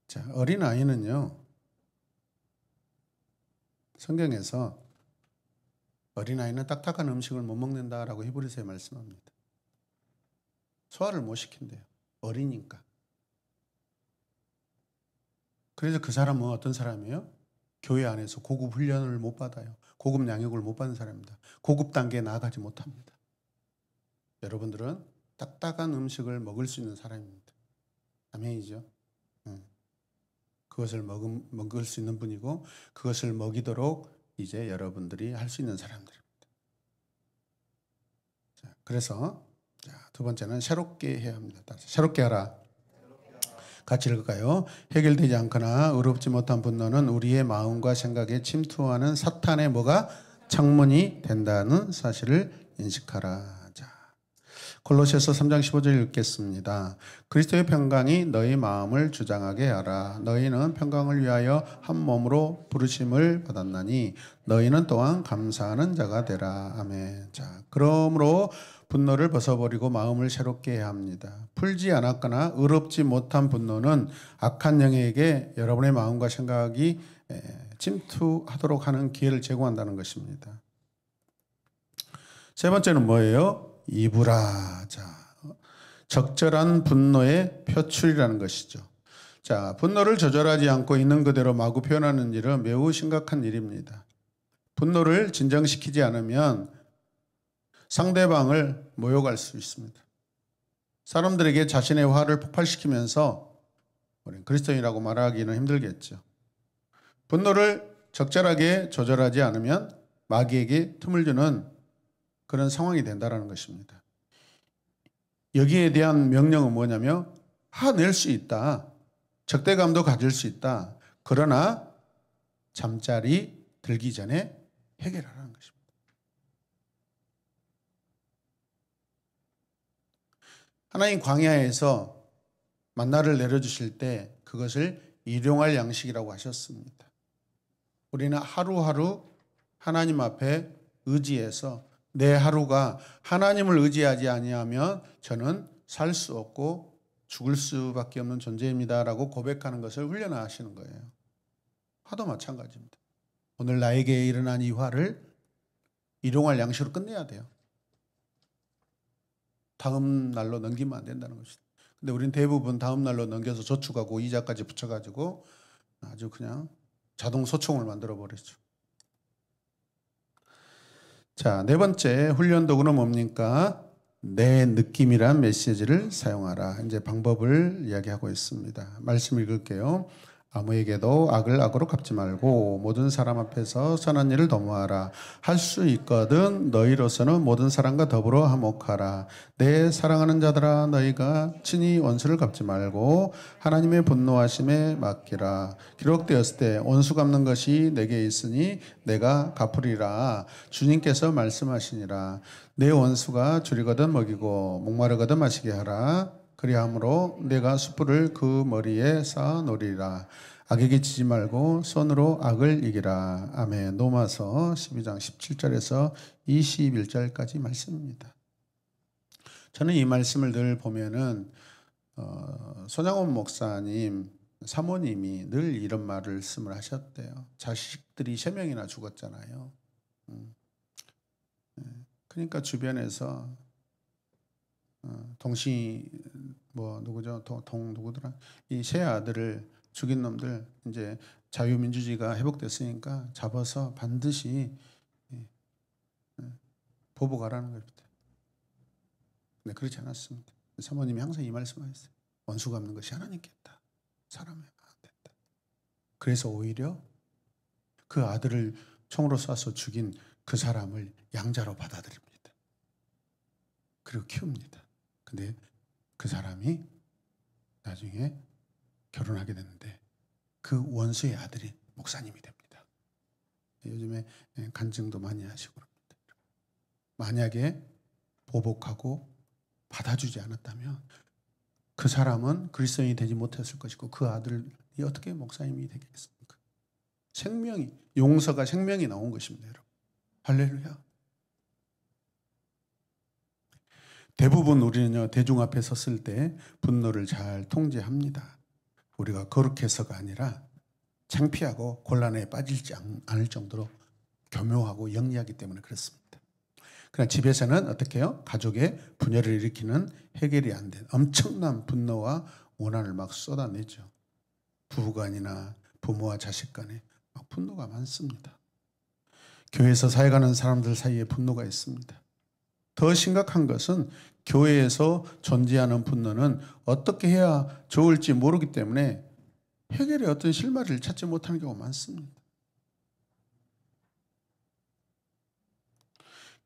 자, 어린아이는요, 성경에서 어린아이는 딱딱한 음식을 못 먹는다라고 히브리서에 말씀합니다. 소화를 못 시킨대요. 어리니까. 그래서 그 사람은 어떤 사람이에요? 교회 안에서 고급 훈련을 못 받아요. 고급 양육을 못 받는 사람입니다. 고급 단계에 나아가지 못합니다. 여러분들은 딱딱한 음식을 먹을 수 있는 사람입니다. 아멘이죠? 그것을 먹을 수 있는 분이고 그것을 먹이도록 이제 여러분들이 할 수 있는 사람들입니다. 자, 그래서 두 번째는 새롭게 해야 합니다. 새롭게 하라. 같이 읽을까요? 해결되지 않거나 의롭지 못한 분노는 우리의 마음과 생각에 침투하는 사탄의 뭐가 창문이 된다는 사실을 인식하라. 자, 골로새서 3장 15절 읽겠습니다. 그리스도의 평강이 너희 마음을 주장하게 하라. 너희는 평강을 위하여 한 몸으로 부르심을 받았나니 너희는 또한 감사하는 자가 되라. 아멘. 자, 그러므로 분노를 벗어버리고 마음을 새롭게 해야 합니다. 풀지 않았거나 의롭지 못한 분노는 악한 영에게 여러분의 마음과 생각이 침투하도록 하는 기회를 제공한다는 것입니다. 세 번째는 뭐예요? 이브라. 자, 적절한 분노의 표출이라는 것이죠. 자, 분노를 조절하지 않고 있는 그대로 마구 표현하는 일은 매우 심각한 일입니다. 분노를 진정시키지 않으면 상대방을 모욕할 수 있습니다. 사람들에게 자신의 화를 폭발시키면서 우리는 그리스도인이라고 말하기는 힘들겠죠. 분노를 적절하게 조절하지 않으면 마귀에게 틈을 주는 그런 상황이 된다는 것입니다. 여기에 대한 명령은 뭐냐면 화낼 수 있다. 적대감도 가질 수 있다. 그러나 잠자리 들기 전에 해결하라는 것입니다. 하나님 광야에서 만나를 내려주실 때 그것을 일용할 양식이라고 하셨습니다. 우리는 하루하루 하나님 앞에 의지해서 내 하루가 하나님을 의지하지 아니하면 저는 살 수 없고 죽을 수밖에 없는 존재입니다라고 고백하는 것을 훈련하시는 거예요. 화도 마찬가지입니다. 오늘 나에게 일어난 이 화를 일용할 양식으로 끝내야 돼요. 다음 날로 넘기면 안 된다는 것이죠. 근데 우리는 대부분 다음 날로 넘겨서 저축하고 이자까지 붙여가지고 아주 그냥 자동 소총을 만들어 버리죠. 자, 네 번째 훈련 도구는 뭡니까? 내 느낌이란 메시지를 사용하라. 이제 방법을 이야기하고 있습니다. 말씀 읽을게요. 아무에게도 악을 악으로 갚지 말고 모든 사람 앞에서 선한 일을 도모하라. 할 수 있거든 너희로서는 모든 사람과 더불어 화목하라. 내 사랑하는 자들아 너희가 친히 원수를 갚지 말고 하나님의 분노하심에 맡기라. 기록되었을 때 원수 갚는 것이 내게 있으니 내가 갚으리라. 주님께서 말씀하시니라. 내 원수가 줄이거든 먹이고 목마르거든 마시게 하라. 그리함으로 내가 숯불을 그 머리에 쌓아 놓으리라. 악에게 지지 말고 손으로 악을 이기라. 아멘. 로마서 12장 17절에서 21절까지 말씀입니다. 저는 이 말씀을 늘 보면은 손양원 목사님 사모님이 늘 이런 말씀을 하셨대요. 자식들이 3명이나 죽었잖아요. 그러니까 주변에서 동시 누구죠? 누구더라? 이 세 아들을 죽인 놈들 이제 자유민주주의가 회복됐으니까 잡아서 반드시 보복하라는 겁니다. 근데 그렇지 않았습니다. 사모님이 항상 이 말씀하셨어요. 원수 갚는 것이 하나님께 있다. 사람에 안 된다. 그래서 오히려 그 아들을 총으로 쏴서 죽인 그 사람을 양자로 받아들입니다. 그리고 키웁니다. 근데 그 사람이 나중에 결혼하게 됐는데 그 원수의 아들이 목사님이 됩니다. 요즘에 간증도 많이 하시고 그럽니다. 만약에 보복하고 받아주지 않았다면 그 사람은 그리스도인이 되지 못했을 것이고 그 아들이 어떻게 목사님이 되겠습니까? 용서가 생명이 나온 것입니다. 여러분. 할렐루야. 대부분 우리는요, 대중 앞에 섰을 때 분노를 잘 통제합니다. 우리가 거룩해서가 아니라 창피하고 곤란에 빠지지 않을 정도로 교묘하고 영리하기 때문에 그렇습니다. 그러나 집에서는 어떻게 해요? 가족의 분열을 일으키는 해결이 안 된 엄청난 분노와 원한을 막 쏟아내죠. 부부간이나 부모와 자식 간에 막 분노가 많습니다. 교회에서 사역하는 사람들 사이에 분노가 있습니다. 더 심각한 것은 교회에서 존재하는 분노는 어떻게 해야 좋을지 모르기 때문에 해결의 어떤 실마리를 찾지 못하는 경우가 많습니다.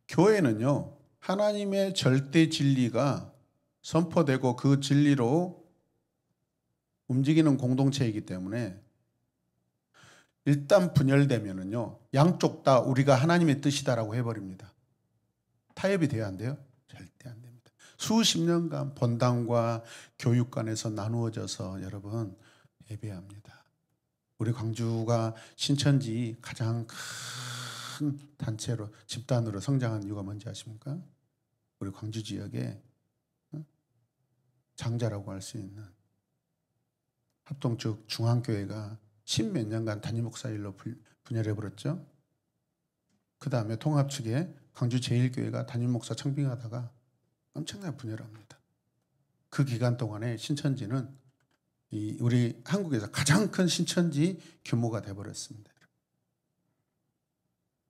교회는요, 하나님의 절대 진리가 선포되고 그 진리로 움직이는 공동체이기 때문에 일단 분열되면은요, 양쪽 다 우리가 하나님의 뜻이다라고 해버립니다. 타협이 돼야 안 돼요? 절대 안 됩니다. 수십 년간 본당과 교육관에서 나누어져서 여러분 예배합니다. 우리 광주가 신천지 가장 큰 단체로 집단으로 성장한 이유가 뭔지 아십니까? 우리 광주 지역에 장자라고 할 수 있는 합동측 중앙교회가 10몇 년간 단임 목사일로 분열해버렸죠. 그 다음에 통합 측에 광주 제1교회가 단임 목사 청빙하다가 엄청나게 분열합니다. 그 기간 동안에 신천지는 우리 한국에서 가장 큰 신천지 규모가 되어버렸습니다.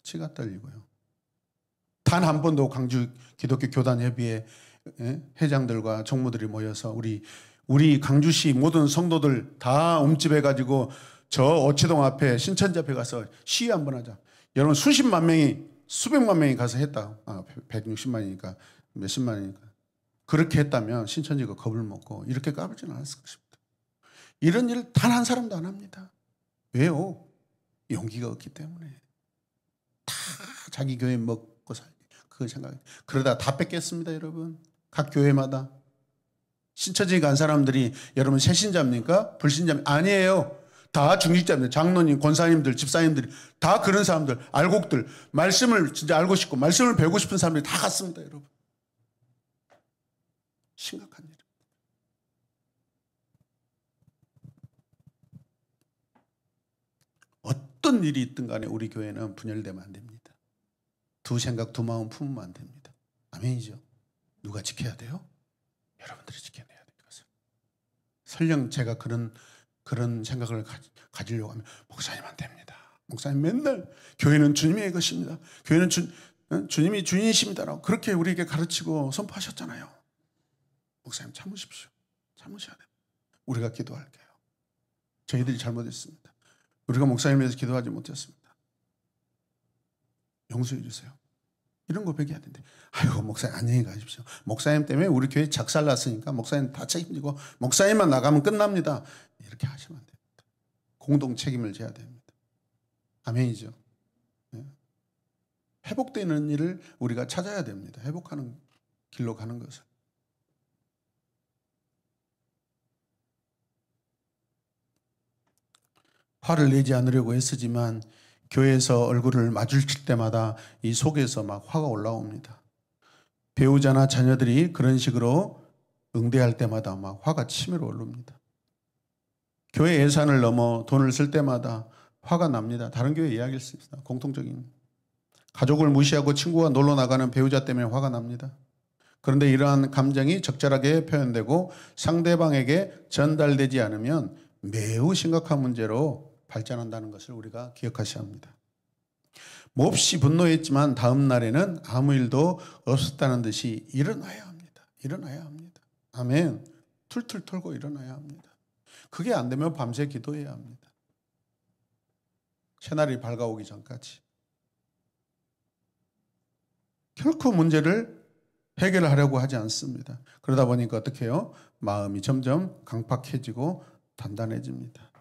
치가 떨리고요. 단 한 번도 광주 기독교 교단 협의회 회장들과 총무들이 모여서 우리 광주시 모든 성도들 다 움집해가지고 저 어치동 앞에 신천지 앞에 가서 시위 한번 하자. 여러분 수십만 명이 수백만 명이 가서 했다. 160만이니까 몇십만이니까. 그렇게 했다면 신천지가 겁을 먹고 이렇게 까불지는 않았을 것입니다. 이런 일을 단 한 사람도 안 합니다. 왜요? 용기가 없기 때문에. 다 자기 교회 먹고 살기. 그거 생각해. 그러다 다 뺏겼습니다, 여러분. 각 교회마다. 신천지 간 사람들이 여러분 새신자입니까? 불신자입니까? 아니에요. 다 중직자입니다. 장로님, 권사님들, 집사님들이 다 그런 사람들, 알곡들, 말씀을 진짜 알고 싶고 말씀을 배우고 싶은 사람들이 다 갔습니다, 여러분. 심각한 일. 어떤 일이 있든 간에 우리 교회는 분열되면 안 됩니다. 두 생각, 두 마음 품으면 안 됩니다. 아멘이죠. 누가 지켜야 돼요? 여러분들이 지켜내야 돼요. 이것을. 설령 제가 그런 생각을 가지려고 하면 목사님 안 됩니다. 목사님 맨날 교회는 주님의 것입니다. 교회는 주님이 주인이십니다라고 그렇게 우리에게 가르치고 선포하셨잖아요. 목사님 참으십시오. 참으셔야 됩니다. 우리가 기도할게요. 저희들이 잘못했습니다. 우리가 목사님 위해서 기도하지 못했습니다. 용서해 주세요. 이런 고백해야 되는데 아이고 목사님 안녕히 가십시오. 목사님 때문에 우리 교회 작살났으니까 목사님 다 책임지고 목사님만 나가면 끝납니다. 이렇게 하시면 안 됩니다. 공동 책임을 져야 됩니다. 아멘이죠. 네. 회복되는 일을 우리가 찾아야 됩니다. 회복하는 길로 가는 것을. 화를 내지 않으려고 애쓰지만 교회에서 얼굴을 마주칠 때마다 이 속에서 막 화가 올라옵니다. 배우자나 자녀들이 그런 식으로 응대할 때마다 막 화가 치밀어 오릅니다. 교회 예산을 넘어 돈을 쓸 때마다 화가 납니다. 다른 교회 이야기일 수 있습니다. 공통적인. 가족을 무시하고 친구가 놀러 나가는 배우자 때문에 화가 납니다. 그런데 이러한 감정이 적절하게 표현되고 상대방에게 전달되지 않으면 매우 심각한 문제로 발전한다는 것을 우리가 기억하셔야 합니다. 몹시 분노했지만 다음 날에는 아무 일도 없었다는 듯이 일어나야 합니다. 일어나야 합니다. 아멘. 툴툴 털고 일어나야 합니다. 그게 안 되면 밤새 기도해야 합니다. 새날이 밝아오기 전까지. 결코 문제를 해결하려고 하지 않습니다. 그러다 보니까 어떻게 해요? 마음이 점점 강팍해지고 단단해집니다.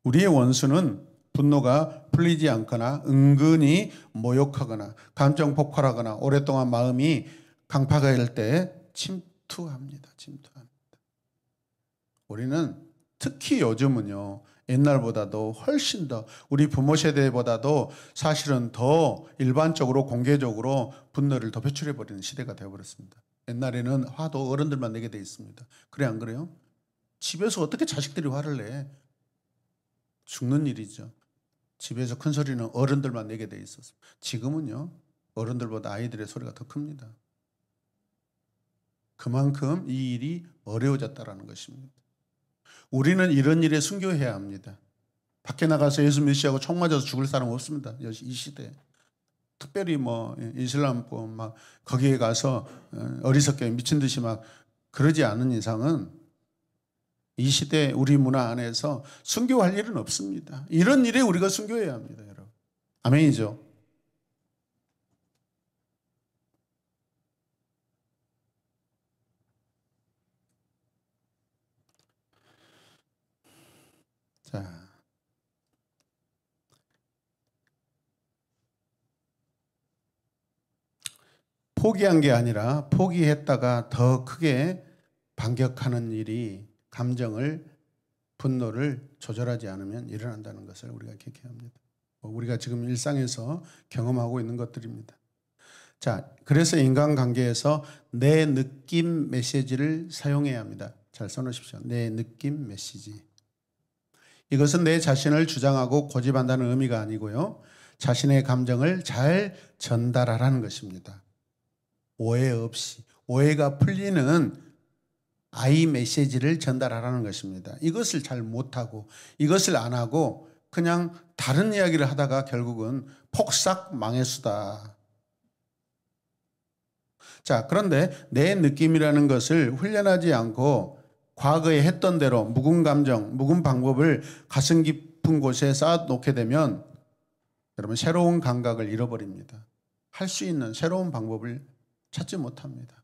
우리의 원수는 분노가 풀리지 않거나 은근히 모욕하거나 감정 폭발하거나 오랫동안 마음이 강팍할 때 침투합니다. 침투합니다. 우리는 특히 요즘은요. 옛날보다도 훨씬 더 우리 부모 세대보다도 사실은 더 일반적으로 공개적으로 분노를 더 표출해버리는 시대가 되어버렸습니다. 옛날에는 화도 어른들만 내게 돼 있습니다. 그래 안 그래요? 집에서 어떻게 자식들이 화를 내? 죽는 일이죠. 집에서 큰 소리는 어른들만 내게 돼 있었어요. 지금은요. 어른들보다 아이들의 소리가 더 큽니다. 그만큼 이 일이 어려워졌다는 것입니다. 우리는 이런 일에 순교해야 합니다. 밖에 나가서 예수 믿으시고 총 맞아서 죽을 사람 없습니다. 이 시대에. 특별히 뭐 이슬람법 막 거기에 가서 어리석게 미친 듯이 막 그러지 않은 이상은 이 시대 우리 문화 안에서 순교할 일은 없습니다. 이런 일에 우리가 순교해야 합니다, 여러분. 아멘이죠. 자, 포기한 게 아니라 포기했다가 더 크게 반격하는 일이 감정을 분노를 조절하지 않으면 일어난다는 것을 우리가 기억해야 합니다. 우리가 지금 일상에서 경험하고 있는 것들입니다. 자, 그래서 인간관계에서 내 느낌 메시지를 사용해야 합니다. 잘 써놓으십시오. 내 느낌 메시지. 이것은 내 자신을 주장하고 고집한다는 의미가 아니고요. 자신의 감정을 잘 전달하라는 것입니다. 오해 없이. 오해가 풀리는 I 메시지를 전달하라는 것입니다. 이것을 잘 못하고 이것을 안 하고 그냥 다른 이야기를 하다가 결국은 폭삭 망했수다. 자, 그런데 내 느낌이라는 것을 훈련하지 않고 과거에 했던 대로 묵은 감정, 묵은 방법을 가슴 깊은 곳에 쌓아놓게 되면 여러분 새로운 감각을 잃어버립니다. 할 수 있는 새로운 방법을 찾지 못합니다.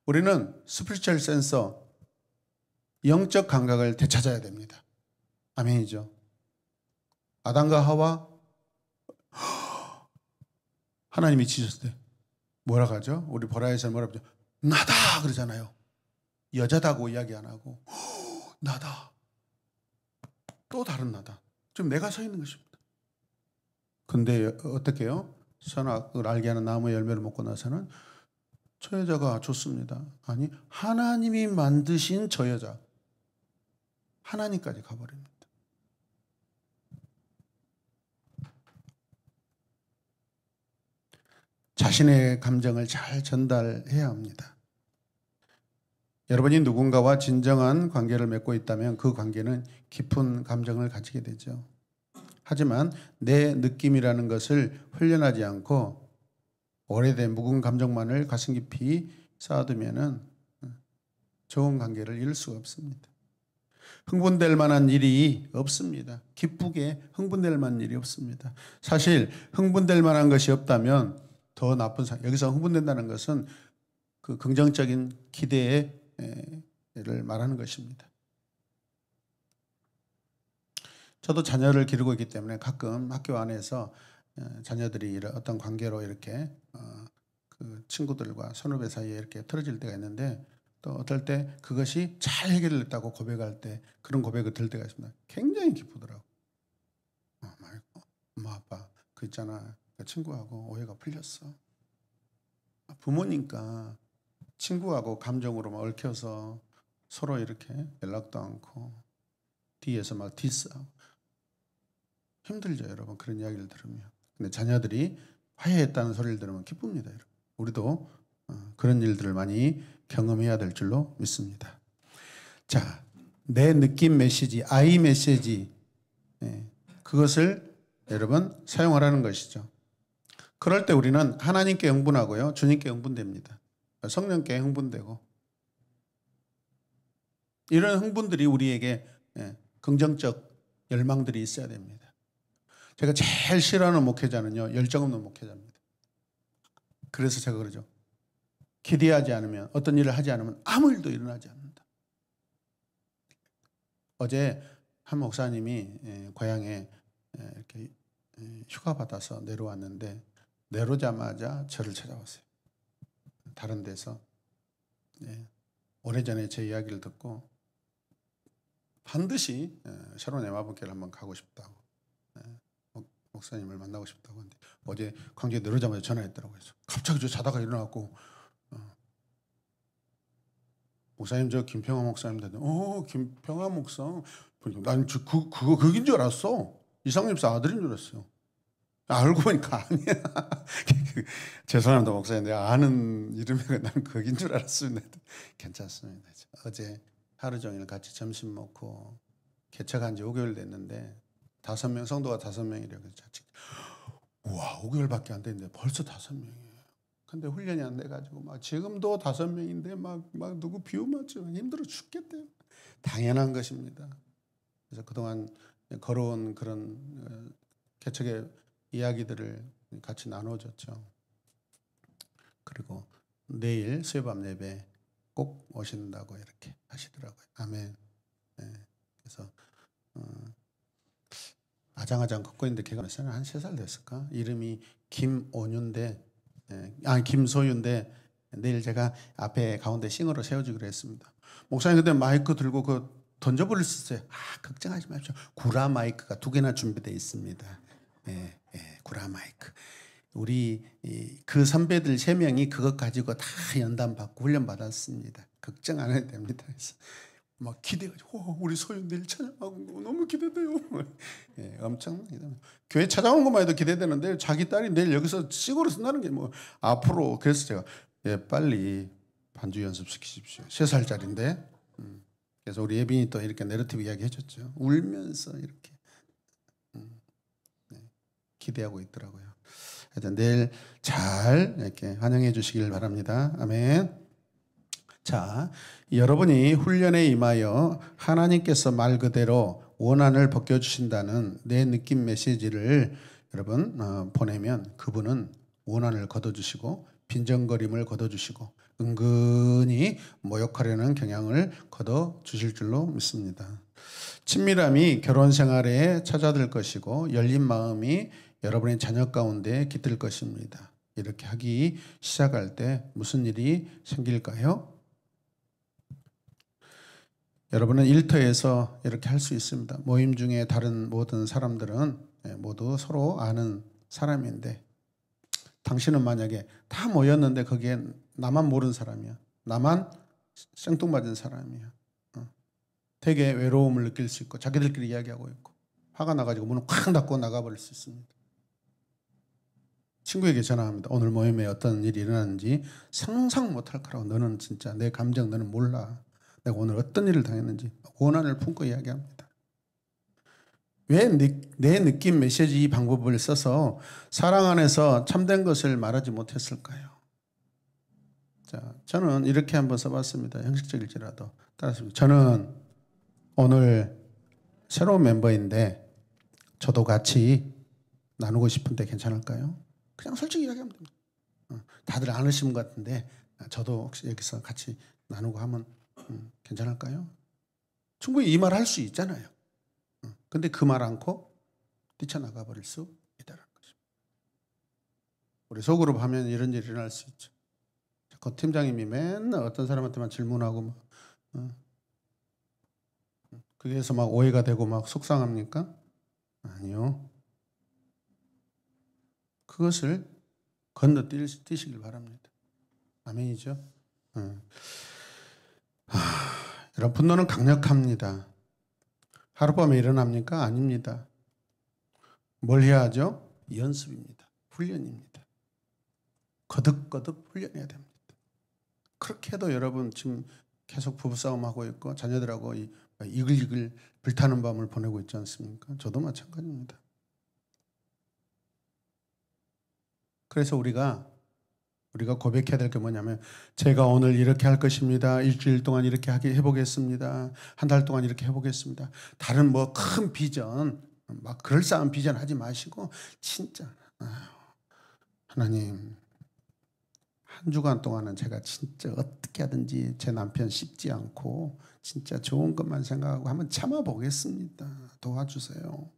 우리는 스피리추얼 센서, 영적 감각을 되찾아야 됩니다. 아멘이죠. 아담과 하와 하나님이 지셨을 때 뭐라고 하죠? 우리 보라에서 뭐라고 하죠? 나다 그러잖아요. 여자다고 이야기 안 하고 나다. 또 다른 나다. 지금 내가 서 있는 것입니다. 근데 어떻게 해요? 선악을 알게 하는 나무의 열매를 먹고 나서는 저 여자가 좋습니다. 아니 하나님이 만드신 저 여자. 하나님까지 가버립니다. 자신의 감정을 잘 전달해야 합니다. 여러분이 누군가와 진정한 관계를 맺고 있다면 그 관계는 깊은 감정을 가지게 되죠. 하지만 내 느낌이라는 것을 훈련하지 않고 오래된 묵은 감정만을 가슴 깊이 쌓아두면 좋은 관계를 이룰 수가 없습니다. 흥분될 만한 일이 없습니다. 기쁘게 흥분될 만한 일이 없습니다. 사실 흥분될 만한 것이 없다면 더 나쁜 상황. 여기서 흥분된다는 것은 그 긍정적인 기대를 말하는 것입니다. 저도 자녀를 기르고 있기 때문에 가끔 학교 안에서 자녀들이 어떤 관계로 이렇게 그 친구들과 선후배 사이에 이렇게 틀어질 때가 있는데 또 어떨 때 그것이 잘 해결됐다고 고백할 때 그런 고백을 들을 때가 있습니다. 굉장히 기쁘더라고. 엄마 아빠 그 있잖아. 그 친구하고 오해가 풀렸어. 부모니까 친구하고 감정으로만 얽혀서 서로 이렇게 연락도 않고 뒤에서 막 디스하고 힘들죠, 여러분. 그런 이야기를 들으면. 근데 자녀들이 화해했다는 소리를 들으면 기쁩니다, 여러분. 우리도 그런 일들을 많이 경험해야 될 줄로 믿습니다. 자, 내 느낌 메시지, I 메시지, 그것을 여러분 사용하라는 것이죠. 그럴 때 우리는 하나님께 흥분하고요, 주님께 흥분됩니다. 성령께 흥분되고 이런 흥분들이 우리에게 긍정적 열망들이 있어야 됩니다. 제가 제일 싫어하는 목회자는요, 열정 없는 목회자입니다. 그래서 제가 그러죠. 기대하지 않으면, 어떤 일을 하지 않으면 아무 일도 일어나지 않는다. 어제 한 목사님이 고향에 이렇게 휴가 받아서 내려왔는데 내려오자마자 저를 찾아왔어요. 다른 데서. 오래전에 제 이야기를 듣고 반드시 새로운 에마분교를 한번 가고 싶다고, 목사님을 만나고 싶다고 하는데 어제 광주에 내려오자마자 전화했더라고요. 갑자기 저 자다가 일어나고 목사님 저 김평화 목사님인데 김평화 목사 난 그거 그긴 줄 알았어. 이상립사 아들인 줄 알았어요. 알고 보니까 아니야. 죄송합니다 목사님, 내가 아는 이름이가 나는 그긴 줄 알았습니다. 괜찮습니다. 어제 하루 종일 같이 점심 먹고 개척한 지 5개월 됐는데 5명, 성도가 5명이래요. 우와, 5개월밖에 안 됐는데 벌써 5명이에요. 근데 훈련이 안 돼가지고 막 지금도 5명인데 막 누구 비웃맞죠. 힘들어 죽겠대요. 당연한 것입니다. 그래서 그동안 걸어온 그런 개척의 이야기들을 같이 나눠줬죠. 그리고 내일 수요밤 예배 꼭 오신다고 이렇게 하시더라고요. 아멘. 그래서 아장아장 걷고 있는데 걔가 몇 살? 한 3살 됐을까? 이름이 김온윤인데, 김소윤인데 내일 제가 앞에 가운데 싱어로 세워주기로 했습니다. 목사님 그때 마이크 들고 그 던져버릴 수 있어요. 걱정하지 마십시오. 구라 마이크가 2개나 준비되어 있습니다. 구라 마이크. 우리 그 선배들 3명이 그것 가지고 다 연단 받고 훈련 받았습니다. 걱정 안 해도 됩니다. 그래서 막 기대가지고 우리 소윤 내일 찬양하고 너무 기대돼요. 엄청 기대돼요. 교회 찾아온 것만 해도 기대되는데 자기 딸이 내일 여기서 시골에 쓴다는 게 뭐 앞으로. 그래서 제가 빨리 반주 연습시키십시오. 3살짜리인데. 그래서 우리 예빈이 또 이렇게 내러티브 이야기 해줬죠. 울면서 이렇게 네, 기대하고 있더라고요. 하여튼 내일 잘 이렇게 환영해 주시길 바랍니다. 아멘. 자, 여러분이 훈련에 임하여 하나님께서 말 그대로 원한을 벗겨주신다는 내 느낌 메시지를 여러분 보내면 그분은 원한을 걷어주시고 빈정거림을 걷어주시고 은근히 모욕하려는 경향을 걷어주실 줄로 믿습니다. 친밀함이 결혼 생활에 찾아들 것이고 열린 마음이 여러분의 자녀 가운데 깃들 것입니다. 이렇게 하기 시작할 때 무슨 일이 생길까요? 여러분은 일터에서 이렇게 할 수 있습니다. 모임 중에 다른 모든 사람들은 모두 서로 아는 사람인데 당신은 만약에 다 모였는데 거기에 나만 모르는 사람이야. 나만 생뚱맞은 사람이야. 되게 외로움을 느낄 수 있고 자기들끼리 이야기하고 있고 화가 나가지고 문을 콱 닫고 나가버릴 수 있습니다. 친구에게 전화합니다. 오늘 모임에 어떤 일이 일어났는지 상상 못할 거라고. 너는 진짜 내 감정 너는 몰라. 내가 오늘 어떤 일을 당했는지 원한을 품고 이야기합니다. 왜 내 느낌 메시지 이 방법을 써서 사랑 안에서 참된 것을 말하지 못했을까요? 자, 저는 이렇게 한번 써봤습니다. 형식적일지라도 따라서 저는 오늘 새로운 멤버인데 저도 같이 나누고 싶은데 괜찮을까요? 그냥 솔직히 이야기하면 됩니다. 다들 아시는 것 같은데 저도 혹시 여기서 같이 나누고 하면 괜찮을까요? 충분히 이 말 할 수 있잖아요. 근데 그 말 않고 뛰쳐나가 버릴 수 있다는 것입니다. 우리 소그룹 하면 이런 일이 일어날 수 있죠. 그 팀장님이 맨날 어떤 사람한테만 질문하고 막 그게서 막 오해가 되고 막 속상합니까? 아니요. 그것을 건너뛰시길 바랍니다. 아멘이죠? 여러분 분노는 강력합니다. 하룻밤에 일어납니까? 아닙니다. 뭘 해야 하죠? 연습입니다. 훈련입니다. 거듭거듭 훈련해야 됩니다. 그렇게 해도 여러분 지금 계속 부부싸움하고 있고 자녀들하고 이글이글 불타는 밤을 보내고 있지 않습니까? 저도 마찬가지입니다. 그래서 우리가 고백해야 될 게 뭐냐면 제가 오늘 이렇게 할 것입니다. 일주일 동안 이렇게 해보겠습니다. 한 달 동안 이렇게 해보겠습니다. 다른 뭐 큰 비전, 막 그럴싸한 비전 하지 마시고 진짜 하나님 한 주간 동안은 제가 진짜 어떻게 하든지 제 남편 씹지 않고 진짜 좋은 것만 생각하고 한번 참아보겠습니다. 도와주세요.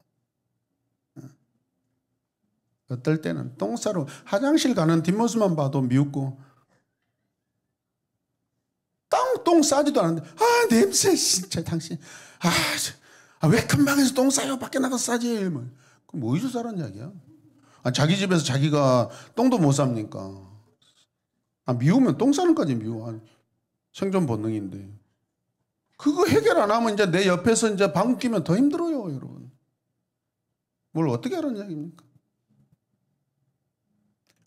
어떨 때는 똥 싸러 화장실 가는 뒷모습만 봐도 미웃고 똥 싸지도 않는데 냄새 진짜 당신 왜 큰 방에서 똥 싸요? 밖에 나가서 싸지. 그럼 뭐 어디서 싸란 이야기야? 자기 집에서 자기가 똥도 못 쌉니까? 미우면 똥 싸는 까지 미워. 생존 본능인데 그거 해결 안 하면 이제 내 옆에서 이제 방귀 끼면 더 힘들어요, 여러분. 뭘 어떻게 하라는 이야기입니까?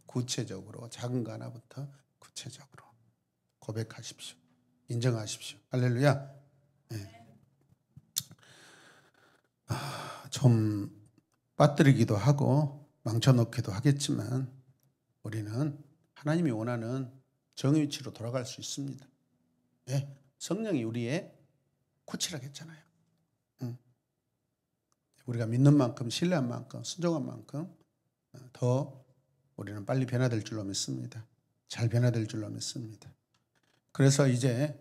구체적으로 작은 거 하나부터 구체적으로 고백하십시오. 인정하십시오. 할렐루야. 네. 좀 빠뜨리기도 하고 망쳐놓기도 하겠지만 우리는 하나님이 원하는 정위치로 돌아갈 수 있습니다. 네. 성령이 우리의 코치라고 했잖아요. 우리가 믿는 만큼 신뢰한 만큼 순종한 만큼 더 우리는 빨리 변화될 줄로 믿습니다. 잘 변화될 줄로 믿습니다. 그래서 이제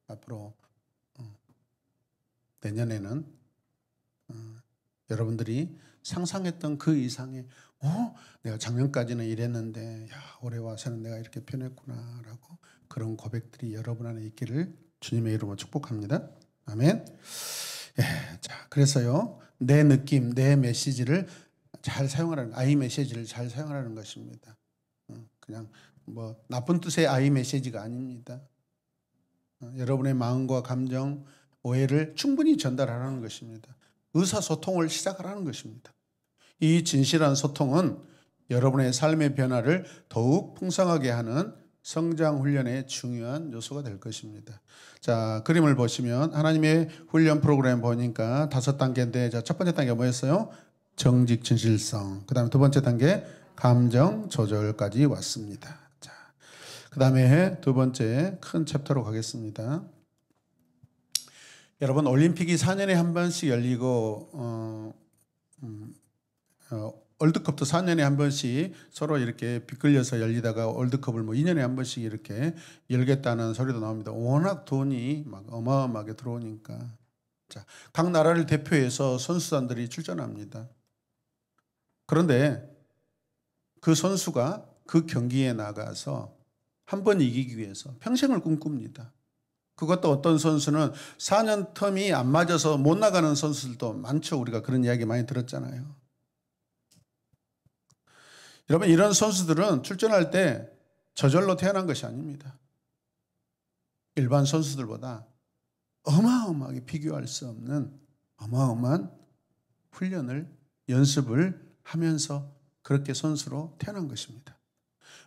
앞으로 내년에는 여러분들이 상상했던 그 이상의 내가 작년까지는 이랬는데 올해 와서는 내가 이렇게 변했구나라고 그런 고백들이 여러분 안에 있기를 주님의 이름으로 축복합니다. 아멘. 자, 그래서요 내 느낌, 내 메시지를 잘 사용하라는 아이 메시지를 잘 사용하라는 것입니다. 그냥 뭐 나쁜 뜻의 아이 메시지가 아닙니다. 여러분의 마음과 감정, 오해를 충분히 전달하라는 것입니다. 의사소통을 시작하라는 것입니다. 이 진실한 소통은 여러분의 삶의 변화를 더욱 풍성하게 하는 성장 훈련의 중요한 요소가 될 것입니다. 자, 그림을 보시면 하나님의 훈련 프로그램 보니까 5단계인데, 자, 첫 번째 단계가 뭐였어요? 정직 진실성. 그 다음에 두 번째 단계 감정 조절까지 왔습니다. 자, 그 다음에 두 번째 큰 챕터로 가겠습니다. 여러분, 올림픽이 4년에 한 번씩 열리고 월드컵도 4년에 한 번씩 서로 이렇게 빗끌려서 열리다가 월드컵을 뭐 2년에 한 번씩 이렇게 열겠다는 소리도 나옵니다. 워낙 돈이 막 어마어마하게 들어오니까. 자, 각 나라를 대표해서 선수단들이 출전합니다. 그런데 그 선수가 그 경기에 나가서 한 번 이기기 위해서 평생을 꿈꿉니다. 그것도 어떤 선수는 4년 텀이 안 맞아서 못 나가는 선수들도 많죠. 우리가 그런 이야기 많이 들었잖아요. 여러분, 이런 선수들은 출전할 때 저절로 태어난 것이 아닙니다. 일반 선수들보다 어마어마하게 비교할 수 없는 어마어마한 훈련을, 연습을 하면서 그렇게 선수로 태어난 것입니다.